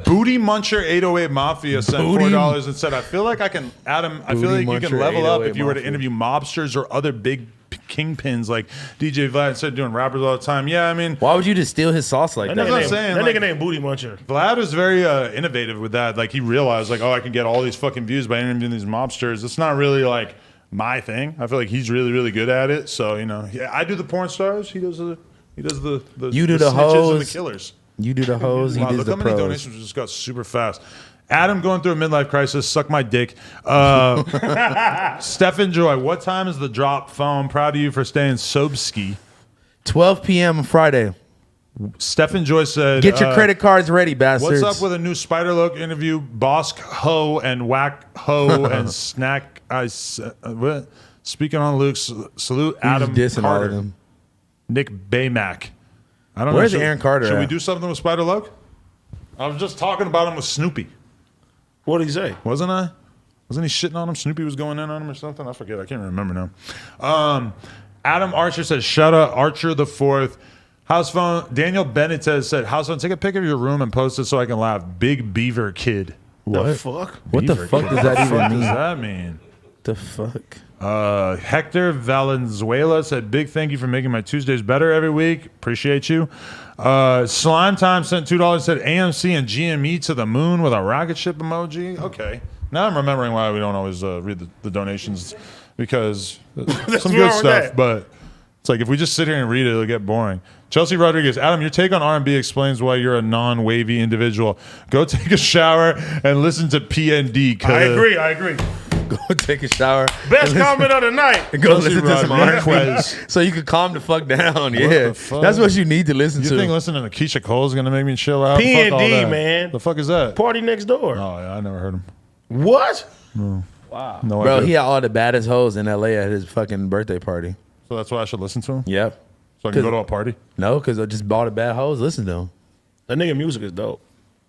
Booty Muncher 808 Mafia sent $4 and said, I feel like I can, Adam, I feel like you can Muncher level up 808 if you were to Mafia. interview mobsters or other big kingpins like DJ Vlad instead of doing rappers all the time. Yeah, I mean, Why would you just steal his sauce like That that? what I'm nigga saying, named, like- that nigga named Booty Muncher. Vlad was very innovative with that. Like he realized like, oh, I can get all these fucking views by interviewing these mobsters. It's not really like my thing. I feel like he's really, really good at it. So, you know, yeah, I do the porn stars. He does the You do the snitches hoes. and the killers. You do the hoes, he Wow, does look the how many pros. donations just got super fast. Adam going through a midlife crisis. Suck my dick. Stephen Joy, what time is the drop phone? Proud of you for staying sobski. 12 p.m. on Friday. Stephen Joy said, Get your credit cards ready, bastards. what's up with a new Spider Look interview? Bosk Ho and Whack Ho and Snack. What? Speaking on Luke, salute He was Adam dissing all of Carter. them. Nick Baymack. I don't Where's know. Aaron Carter Should we at? do something with Spider Look? I was just talking about him with Snoopy. What did he say? Wasn't I? Wasn't he shitting on him? Snoopy was going in on him or something? I forget. I can't remember now. Adam Archer says, shut up, Archer the Fourth. House phone. Daniel Bennett said, house phone, take a pic of your room and post it so I can laugh. Big Beaver Kid. The fuck? What the Beaver fuck Kid. does that What the even fuck mean? does that mean? The fuck? Hector Valenzuela said, big thank you for making my Tuesdays better every week. Appreciate you. Slime Time sent $2 said AMC and GME to the moon with a rocket ship emoji. Okay. Now I'm remembering why we don't always read the donations because some wrong good with stuff, that. but it's like if we just sit here and read it, it'll get boring. Chelsea Rodriguez, Adam, your take on R&B explains why you're a non-wavy individual. Go take a shower and listen to PND. I agree. Go take a shower. Best comment of the night. Go listen to some R&B. Rodriguez. So you can calm the fuck down. Yeah. the fuck? That's what you need to listen You to. think listening to Keisha Cole is gonna make me chill out? P&D, Fuck all that. man. The fuck is that? Party next door. Oh, yeah, I never heard him. What? No Bro, idea. he had all the baddest hoes in LA at his fucking birthday party. So that's why I should listen to him? Yep. So I can go to a party? No, because I just bought the bad hoes. Listen to him. That nigga music is dope.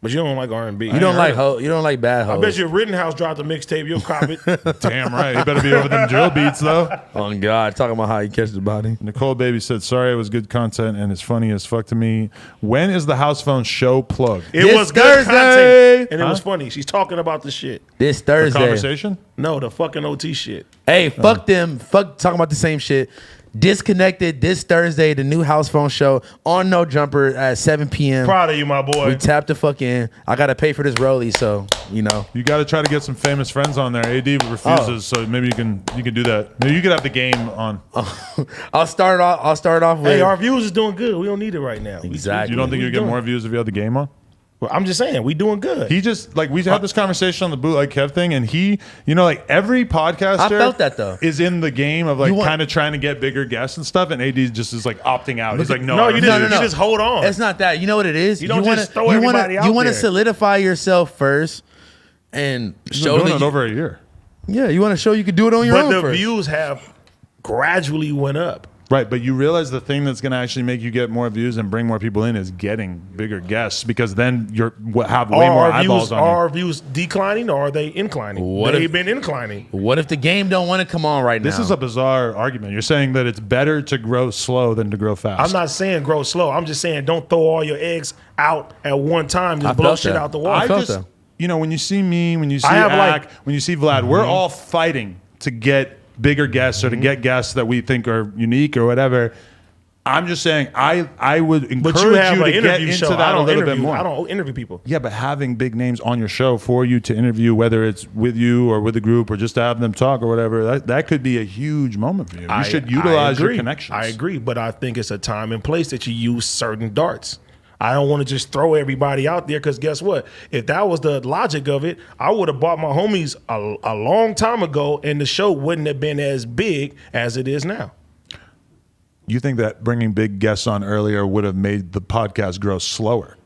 But you don't like R&B. You don't like ho. You don't like bad hoes. I bet you if Rittenhouse dropped a mixtape, you'll cop it. Damn right. He better be over them drill beats, though. Oh God, talking about how he catches the body. Nicole Baby said, sorry, it was good content and it's funny as fuck to me. When is the House Phone show plugged? It This was good Thursday. content. And it was funny. She's talking about the shit. This The Thursday. conversation? No, the fucking OT shit. Hey, fuck them. Fuck talking about the same shit. Disconnected this Thursday, the new House Phone show on No Jumper at 7 p.m. Proud of you, my boy. We tapped the fuck in. I gotta pay for this rollie, so you know. You got to try to get some famous friends on there. AD refuses, so maybe you can do that. Maybe you could have the game on. I'll start off with. Hey, our views is doing good. We don't need it right now. Exactly. You don't think we you get doing? more views if you had the game on? Well, I'm just saying, we doing good. He just like we had this conversation on the Bootleg Kev thing, and he, you know, like every podcaster, I felt that, though. is in the game of like You want- kind of trying to get bigger guests and stuff, and AD just is like opting out. He's like, no, no, I you refuse. just hold on. It's not that. You know what it is? You don't wanna, just throw everybody out You want to there. solidify yourself first and He's show been doing that it you, over a year. Yeah, you want to show you can do it on your but own the first. views have gradually went up. Right, but you realize the thing that's going to actually make you get more views and bring more people in is getting bigger guests, because then you're have way more eyeballs on you. Are our views declining or are they inclining? They've been inclining. What if the game don't want to come on right now? This is a bizarre argument. You're saying that it's better to grow slow than to grow fast. I'm not saying grow slow. I'm just saying don't throw all your eggs out at one time. Just blow shit out the wall. When you see me, when you see Ak, when you see Vlad, we're all fighting to get bigger guests or to get guests that we think are unique or whatever. I'm just saying I would encourage you to get into that a little bit more. I don't interview people. Yeah, but having big names on your show for you to interview, whether it's with you or with a group or just to have them talk or whatever, that could be a huge moment for you. You should utilize your connections. I agree, but I think it's a time and place that you use certain darts. I don't want to just throw everybody out there, because guess what? If that was the logic of it, I would have bought my homies a long time ago, and the show wouldn't have been as big as it is now. You think that bringing big guests on earlier would have made the podcast grow slower?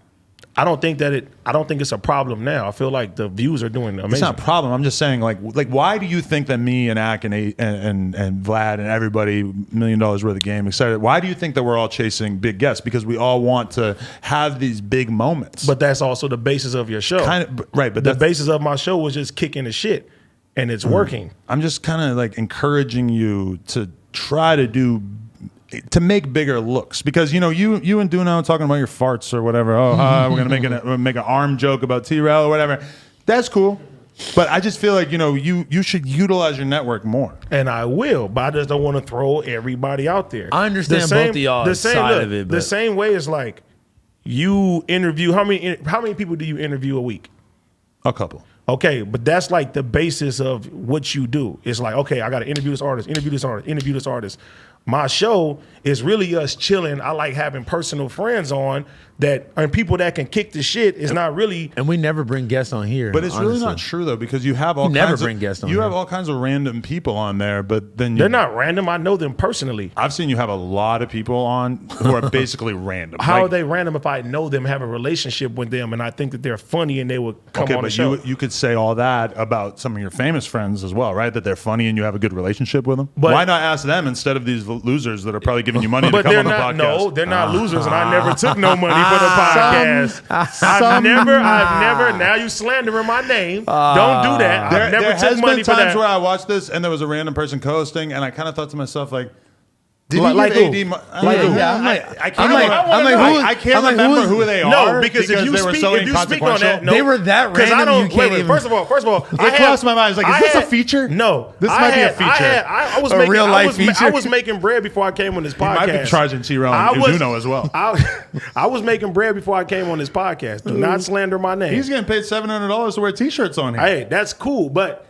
I don't think it's a problem now. I feel like the views are doing amazing. It's not a problem. I'm just saying, like, why do you think that me and Ak and Vlad and everybody, $1 million worth of game, etc. Why do you think that we're all chasing big guests? Because we all want to have these big moments. But that's also the basis of your show, right? But the basis of my show was just kicking the shit, and it's working. I'm just kind of like encouraging you to try to make bigger looks, because you and Duno talking about your farts or whatever. Oh, we're gonna make an arm joke about T-Rail or whatever. That's cool, but I just feel like you should utilize your network more. And I will, but I just don't want to throw everybody out there. I understand both of y'all's side of it. But the same way is like you interview. How many people do you interview a week? A couple. Okay, but that's like the basis of what you do. It's like, okay, I got to interview this artist, interview this artist, interview this artist. My show is really us chilling. I like having personal friends on and people that can kick the shit. Is not really. And we never bring guests on here. But it's really not true though, because you have all kinds of random people on there. But then they're not random. I know them personally. I've seen you have a lot of people on who are basically random. How are they random if I know them, have a relationship with them, and I think that they're funny and they would come on the show? You could say all that about some of your famous friends as well, right? That they're funny and you have a good relationship with them. But why not ask them instead of these losers that are probably giving you money to come on the podcast? No, they're not losers, and I never took no money for the podcast. I've never. Now you slandering my name. Don't do that. I've never took money for that. There has been times where I watched this and there was a random person co-hosting, and I kind of thought to myself, like, did like he give who? AD? I can't remember who they are. No, because if they were so if you speak on that, they were that random. First of all, it crossed my mind. I was like, is this a feature? No, this might be a feature. I was a making real life feature. I was making bread before I came on this podcast. You might be charging T-Rail and Uduno as well. I was making bread before I came on this podcast. Do not slander my name. He's getting paid $700 to wear T-shirts on here. Hey, that's cool, but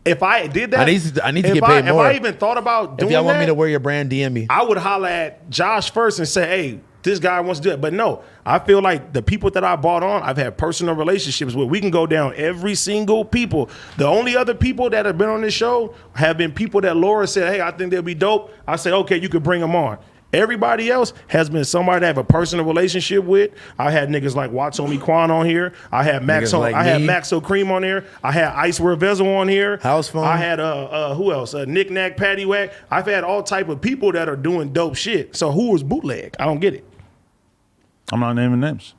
if I did that, I need to get paid more. If I even thought about doing that, if y'all want me to wear your brand, DM me. I would holler at Josh first and say, hey, this guy wants to do it. But no, I feel like the people that I bought on, I've had personal relationships with. We can go down every single people. The only other people that have been on this show have been people that Laura said, hey, I think they'll be dope. I said, okay, you could bring them on. Everybody else has been somebody that I have a personal relationship with. I had niggas like Watsomi Kwan on here. I had Max O'Cream on here. I had Ice Revezel on here. House Phone. I had who else? Nick Nack, Patty Wack. I've had all type of people that are doing dope shit. So who was bootleg? I don't get it. I'm not naming names.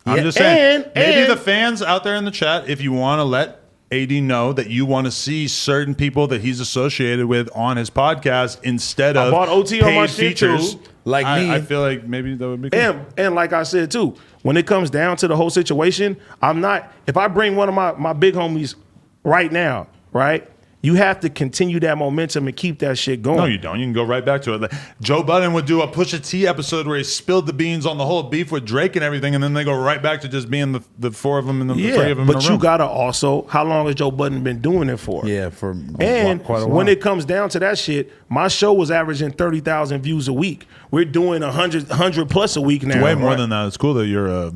I'm just saying, maybe the fans out there in the chat, if you want to let AD know that you want to see certain people that he's associated with on his podcast instead of bought OT on my features. Shit too. Like me. I feel like maybe that would be cool. And like I said too, when it comes down to the whole situation, if I bring one of my big homies right now, right? You have to continue that momentum and keep that shit going. No, you don't. You can go right back to it. Like, Joe Budden would do a Pusha T episode where he spilled the beans on the whole beef with Drake and everything, and then they go right back to just being the four of them and the three of them in the room. But you gotta also, how long has Joe Budden been doing it for? Yeah, for quite a while. When it comes down to that shit, my show was averaging 30,000 views a week. We're doing 100 plus a week now. It's way more than that. It's cool that you're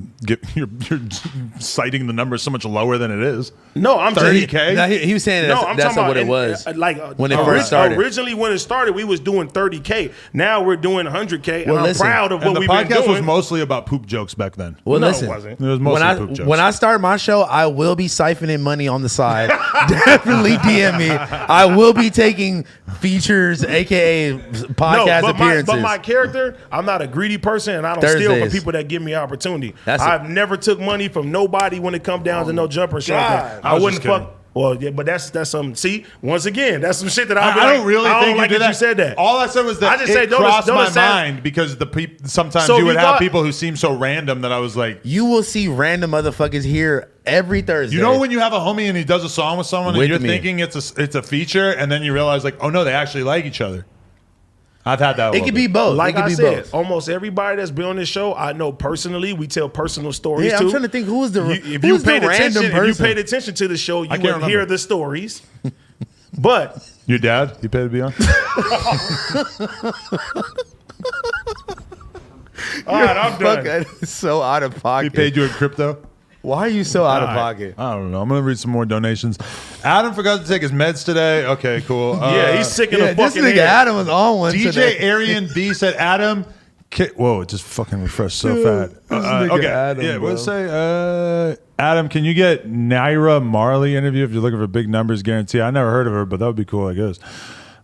citing the number so much lower than it is. No, I'm 30K. No, he was saying I'm that's talking what it was when it first started. Originally, when it started, we was doing 30K. Now we're doing 100K, and Well, I'm listen, proud of And what the we've been podcast was doing. mostly about poop jokes back then. Well, No, it listen, wasn't. It was mostly poop jokes. when I start my show, I will be siphoning money on the side. Definitely DM me. I will be taking features, aka podcast appearances. But my character, I'm not a greedy person, and I don't steal Thursdays. from people that give me opportunity. That's I've never took money from nobody when it come down to no jumper shit. Like that. I I was wouldn't just fuck. Well, yeah, but that's some. See, once again, that's some shit that I don't really I think don't like you did that that. you said that. All I said was that I just it say, don't- crossed don't my assume- mind because sometimes So you would you have thought- people who seem so random that I was like, You will see random motherfuckers here every Thursday. you know, when you have a homie and he does a song with someone With and you're me. thinking it's a feature, and then you realize like, oh no, they actually like each other. I've had that. it could be both. Like it could I be said, both. almost everybody that's been on this show, I know personally. We tell personal stories Yeah, too. I'm trying to think who's the If you paid attention, random person. to the show, you can't would remember. hear the stories. But Your dad, you paid to be on. all right, I'm done. Fuck, that is so out of pocket. He paid you in crypto. Why are you so out of All right. pocket? I don't know. I'm gonna read some more donations. Adam forgot to take his meds today. Okay, cool. Yeah, he's sick in Yeah, the this fucking nigga head. Adam was on one DJ today. Arian B said, Adam. Whoa, it just fucking refreshed so fast. nigga Okay, Adam, yeah, bro. let's say, Adam, can you get Naira Marley interview if you're looking for big numbers guarantee? I never heard of her, but that would be cool, I guess.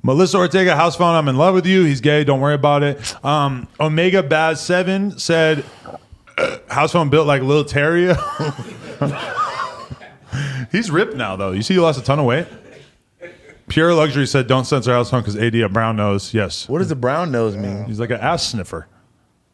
Melissa Ortega, house phone, I'm in love with you. He's gay, don't worry about it. Omega Baz 7 said, house phone built like Lil Terrio. He's ripped now, though. You see he lost a ton of weight? Pure Luxury said, don't censor house phone because AD a brown nose. Yes. What does the brown nose mean? He's like an ass sniffer.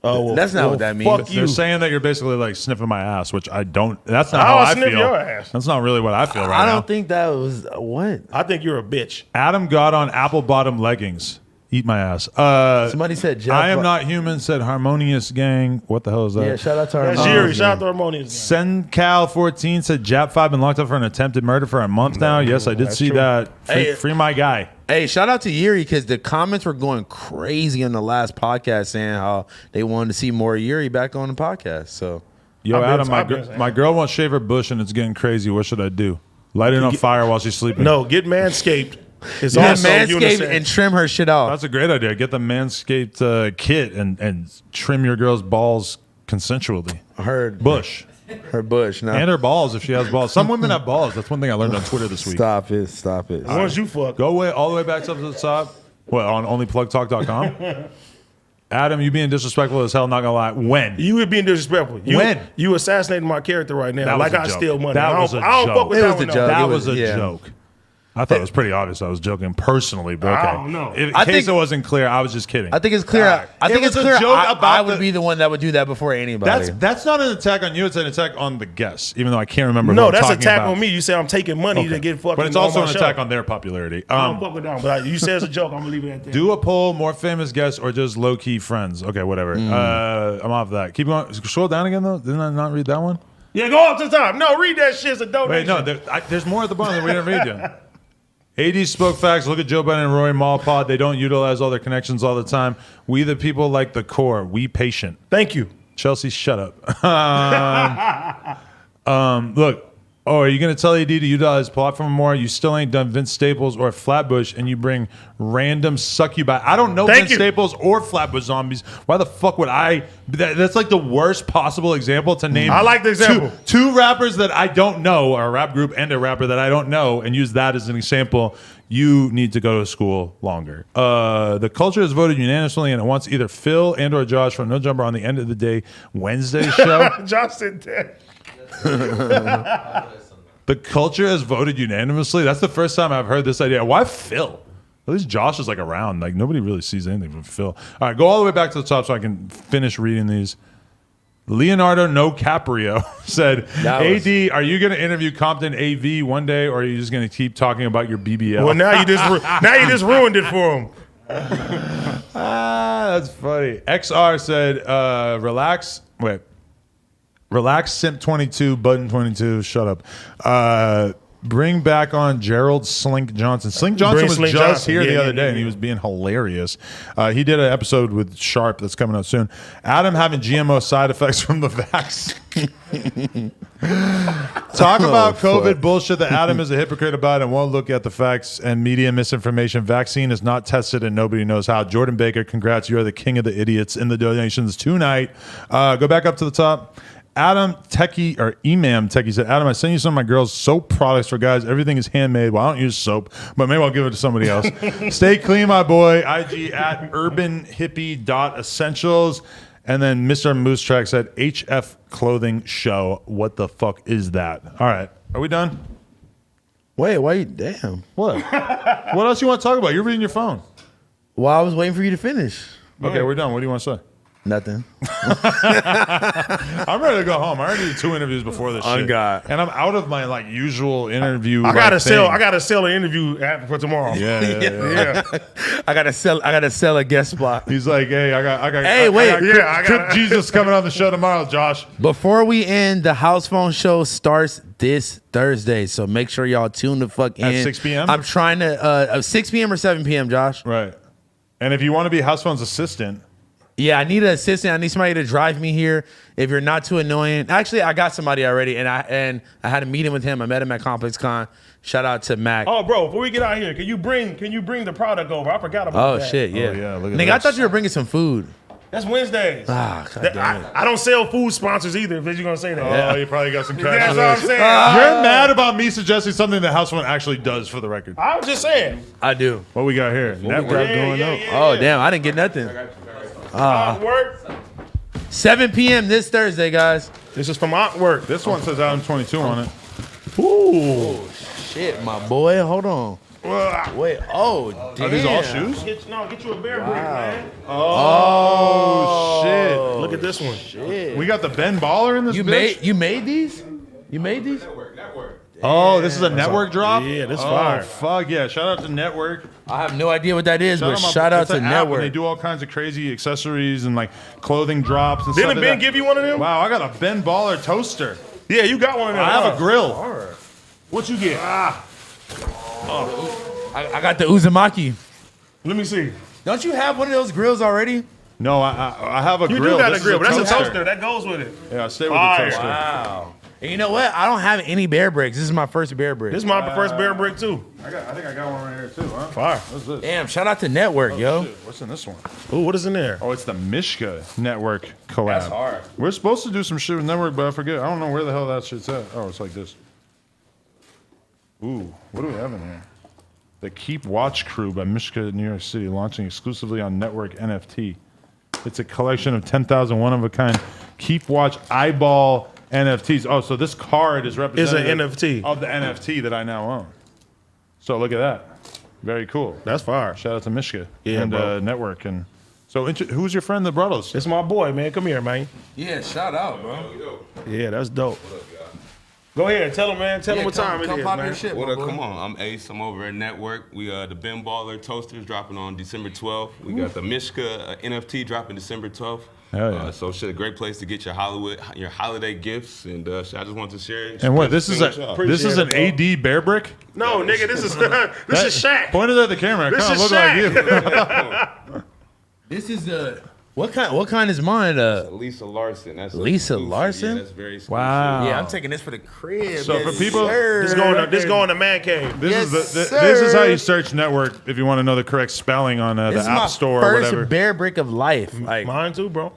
Oh, well, That's not well, what that means. Fuck They're you. saying that you're basically like sniffing my ass, which I don't. That's not I'll how I sniff feel. your ass. That's not really what I feel right I now. don't think that was what. I think you're a bitch. Adam got on apple bottom leggings. Eat my ass. Somebody said Jeff. I am not human. Said Harmonious Gang. What the hell is that? Yeah, shout out to our That's moms, Jerry. man. Shout out to Harmonious. Sencal14 said Jap 5 been locked up for an attempted murder for a month now. Yes, I did that's see true. that. Free my guy. Hey, shout out to Yuri because the comments were going crazy on the last podcast saying how they wanted to see more Yuri back on the podcast. So Yo, I've been- Adam, I've been saying my girl won't shave her bush and it's getting crazy. What should I do? Light it on fire while she's sleeping. No, get Manscaped. It's yeah, also Manscaped unisex. and trim her shit off. That's a great idea. Get the Manscaped kit and trim your girl's balls consensually. Her bush. No, And her balls if she has balls. Some women have balls. That's one thing I learned on Twitter this week. stop it. As long as you fuck. Go away all the way back up to the top. What, on onlyplugtalk.com? Adam, you being disrespectful as hell, not gonna lie. When? You were being disrespectful. When? You assassinating my character right now. That was Like a I joke. steal money. That I was don't, a I don't joke. fuck with It that was one, a no. joke. That It was was- a yeah. joke. I thought it was pretty obvious I was joking personally, but okay. I don't know. In I case think- it wasn't clear, I was just kidding. I think it's clear. Alright. I think It it's was a clear. joke I about would the- be the one that would do that before anybody. That's not an attack on you. It's an attack on the guests, even though I can't remember. who No, I'm that's talking attack about. on me. You say I'm taking money to get fucking. But it's also on an my attack show. on their popularity. I don't fuck with that. But you say it's a joke. I'm gonna leave it at that. Do a poll, more famous guests, or just low key friends? Okay, whatever. I'm off that. Keep going. Scroll down again though. Didn't I not read that one? Yeah, go up to the top. No, read that shit. It's a donation. Wait, no. There's more at the bottom that we didn't read yet. AD spoke facts. Look at Joe Biden and Roy Malpod. They don't utilize all their connections all the time. We the people like the core. We patient. Thank you. Chelsea, shut up. Look. Oh, are you going to tell AD to utilize platform more? You still ain't done Vince Staples or Flatbush, and you bring random succubi. I don't know Thank Vince you. Staples or Flatbush zombies. Why the fuck would I? That's like the worst possible example to name. I like the example. Two rappers that I don't know, or a rap group and a rapper that I don't know, and use that as an example. You need to go to school longer. The culture has voted unanimously, and it wants either Phil and or Josh from No Jumper on the End of the Day Wednesday show. Josh said that. The culture has voted unanimously. That's the first time I've heard this idea. Why Phil? At least Josh is like around. Like nobody really sees anything from Phil. All right, go all the way back to the top so I can finish reading these. Leonardo No Caprio said, AD, are you going to interview Compton AV one day, or are you just going to keep talking about your BBL? Well, now you just ruined it for him. That's funny. XR said, relax, Simp 22, Button 22, shut up. Bring back on Gerald Slink Johnson. Slink Johnson was Slink just Johnson. here the Yeah, other yeah, day, yeah, and he yeah. was being hilarious. He did an episode with Sharp that's coming out soon. Adam having GMO side effects from the vaccine. Talk about COVID bullshit that Adam is a hypocrite about and won't look at the facts and media misinformation. Vaccine is not tested and nobody knows how. Jordan Baker, congrats. You are the king of the idiots in the donations tonight. Go back up to the top. Adam Techie or Emam Techie said, Adam, I sent you some of my girls' soap products for guys. Everything is handmade. Well, I don't use soap, but maybe I'll give it to somebody else. Stay clean, my boy. IG at urbanhippie.essentials. And then Mr. Moose Track said, HF Clothing Show. What the fuck is that? All right. Are we done? Wait, why you? Damn. What? What else you want to talk about? You're reading your phone. Well, I was waiting for you to finish. Okay, we're done. What do you want to say? Nothing. I'm ready to go home. I already did 2 interviews before this On shit. God. And I'm out of my like usual interview. I gotta thing. sell an interview for tomorrow. Yeah. I gotta sell a guest spot. He's like, hey, I got Hey, wait. Crip Jesus coming on the show tomorrow, Josh. Before we end, the House Phone Show starts this Thursday, so make sure y'all tune the fuck in. At 6 p.m.? I'm trying to 6 p.m. or 7 p.m. Josh. Right. And if you want to be House Phone's assistant, Yeah, I need an assistant. I need somebody to drive me here. If you're not too annoying, actually, I got somebody already, and I had a meeting with him. I met him at Complex Con. Shout out to Mac. Oh, bro, before we get out here, can you bring the product over? I forgot about that. Shit, yeah. Oh, yeah, look at Nigga, I this. thought you were bringing some food. That's Wednesdays. Ah, God damn it. I don't sell food sponsors either, if you're gonna say that. oh, you probably got some cash. That's for what I'm this. saying. You're mad about me suggesting something that House Phone actually does for the record. I was just saying. I do. What we got here? Network. Oh, damn, I didn't get nothing. Work. 7 p.m. this Thursday, guys. This is from Artwork. This one says Adam 22 on it. Ooh. Shit, my boy. Hold on. Wait. Oh, damn. Are these all shoes? Get you a bear brick, man. Oh, shit. Look at this one. We got the Ben Baller in this bitch? You made these? You made these? Oh, this is a network drop? Yeah, this oh, fire. Fuck yeah. Shout out to Network. I have no idea what that is, but them shout out it's to an app, and Network. they do all kinds of crazy accessories and like clothing drops and stuff. Didn't like Ben that. give you one of them? Wow, I got a Ben Baller toaster. Yeah, you got one of them. I have a grill. What you get? I got the Uzumaki. Let me see. Don't you have one of those grills already? No, I have a You grill. do got This a grill, is but that's a toaster. That goes with it. Yeah, stay with Fire. the toaster. Wow. And you know what? I don't have any bear bricks. This is my first bear brick. This is my first bear brick too. I think I got one right here too, huh? Fire. What's this? Damn, shout out to Network, yo. Shit, what's in this one? Ooh, what is in there? Oh, it's the Mishka Network collab. That's hard. We're supposed to do some shit with Network, but I forget. I don't know where the hell that shit's at. Oh, it's like this. Ooh, what do we have in here? The Keep Watch Crew by Mishka, New York City, launching exclusively on Network NFT. It's a collection of 10,000 one-of-a-kind Keep Watch eyeball NFTs. Oh, so this card is representative NFT. of the NFT that I now own. So look at that. Very cool. That's fire. Shout out to Mishka Yeah, and bro. Network. And so, who's your friend that brought us? This is my boy, man. Come here, man. Yeah, shout out, bro. Yeah, that's dope. Go ahead, tell him, man. Tell him what time it is, man. What up? Come on, I'm Ace. I'm over at Network. We the Ben Baller toasters dropping on December 12th. We got the Mishka NFT dropping December 12th. Hell yeah. So shit, a great place to get your holiday gifts, and I just want to share it. And what? This is an AD bear brick. No, nigga, this is this is Shaq. Pointed at the camera. This Kind of is look like you. This is the what kind is mine? Lisa Larson. That's Lisa exclusive. Larson? Yeah, that's very exclusive. Wow. Yeah, I'm taking this for the crib. So for people- This going to man cave. This Yes, this is how sir. you search Network if you want to know the correct spelling on the This is App my Store or first whatever. bear brick of life. Like, Mine too, bro.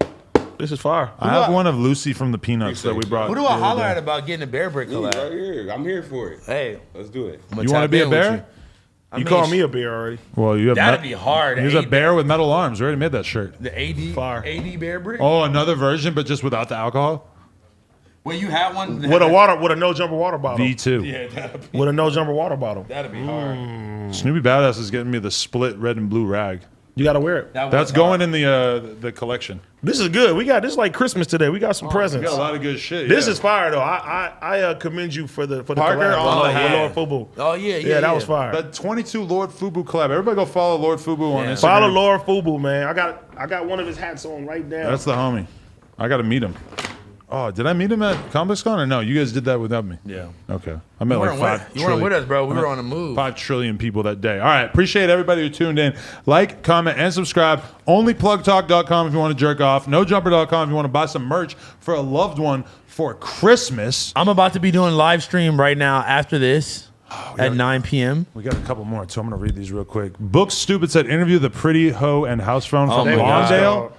This is fire. I have one of Lucy from the Peanuts that we brought. who do the I other holler day. at about getting a bear brick Me, collab? right here. I'm here for it. Hey, Let's do it. I'ma You want to tap be a in with bear? you. I You mean, call me a bear already. Well, you have. That'd be hard. He's a bear with metal arms. We already made that shirt. The AD Fire. AD bear brick. Oh, another version, but just without the alcohol. Well, you have one. With a no jumper water bottle. V2. With a no jumper water bottle. That'd be hard. Snoopy Badass is getting me the split red and blue rag. You gotta wear it. That's going in the collection. This is good. We got this is like Christmas today. We got some We presents. got a lot of good shit. This yeah. is fire though. I commend you for the Parker collab on the with hat. Lord Fubu. Oh yeah, Yeah, that was fire. The 22 Lord Fubu collab. Everybody go follow Lord Fubu on Yeah. Instagram. Follow Lord Fubu, man. I got one of his hats on right now. That's the homie. I got to meet him. Oh, did I meet him at Comics Con or no? You guys did that without me. Yeah. Okay. I met like 5 You weren't with us, bro. We were on the move. 5 trillion people that day. All right. Appreciate everybody who tuned in. Like, comment, and subscribe. Onlyplugtalk.com if you want to jerk off. Nojumper.com if you want to buy some merch for a loved one for Christmas. I'm about to be doing live stream right now after this at 9 p.m. We got a couple more, so I'm going to read these real quick. Book Stupid said, interview the pretty hoe and house phone from my God. Lawndale.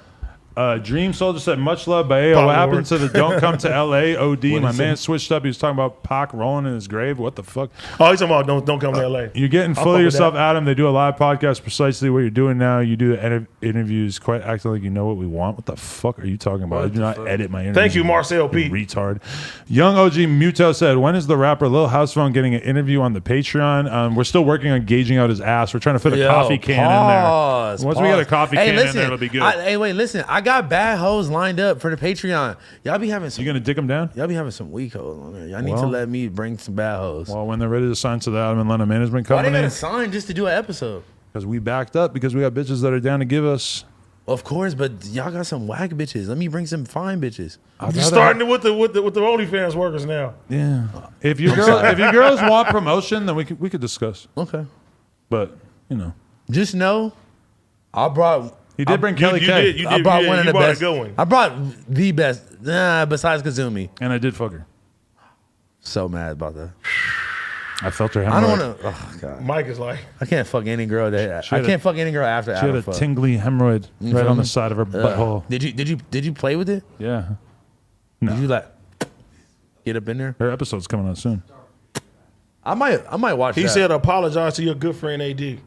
Dream Soldier said, much love, but hey, what happened to the don't come to L.A. OD? My man switched up. He was talking about Pac rolling in his grave. What the fuck? Oh, he's talking about don't come to L.A. You're getting full of yourself, Adam. They do a live podcast precisely what you're doing now. You do the interviews quite acting like you know what we want. What the fuck are you talking about? I do not edit my interviews. Thank you, Marcel P. Retard. Young OG Muto said, when is the rapper Lil House Phone getting an interview on the Patreon? We're still working on gauging out his ass. We're trying to fit a coffee can in there. Once we get a coffee can in there, it'll be good. Hey, wait, listen. I got bad hoes lined up for the Patreon. Y'all be having some. You gonna dick them down? Y'all be having some weak hoes on there. Y'all need to let me bring some bad hoes. Well, when they're ready to sign to the Adam and Lena Management Why Company. they gotta sign just to do an episode? Because we backed up because we got bitches that are down to give us. Of course, but y'all got some whack bitches. Let me bring some fine bitches. You're starting with the OnlyFans workers now. Yeah. If you girls want promotion, then we could discuss. Okay. But you know, just know, I brought. He did bring Kelly K. I brought one of the best. Going. I brought the best. Besides Kazumi. And I did fuck her. So mad about that. I felt her hemorrhoid. I don't want to. Oh God. Mike is like, I can't fuck any girl that. I can't fuck any girl after. She had a tingly hemorrhoid right on the side of her butthole. Did you play with it? Yeah. No. Did you like get up in there? Her episode's coming out soon. I might watch. He that. said, apologize to your good friend AD.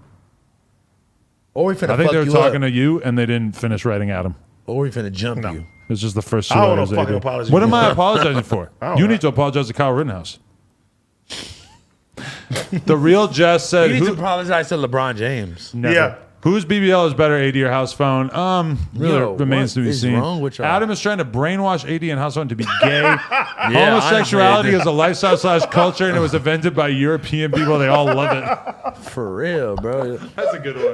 Or we finna. I think fuck they were you talking up. to you, and they didn't finish writing Adam. Or we finna jump you. It's just the first 2 I don't letters. know fucking AD. apology. What am I apologizing for? don't You know. need to apologize to Kyle Rittenhouse. The real Jess said, You need to apologize to LeBron James. Never. Yeah. Whose BBL is better, AD or House Phone? Really Yo, remains what to be is seen. wrong with y'all? Adam is trying to brainwash AD and House Phone to be gay. Yeah, Homosexuality honestly, is a lifestyle / culture, and it was invented by European people. They all love it. For real, bro. That's a good one.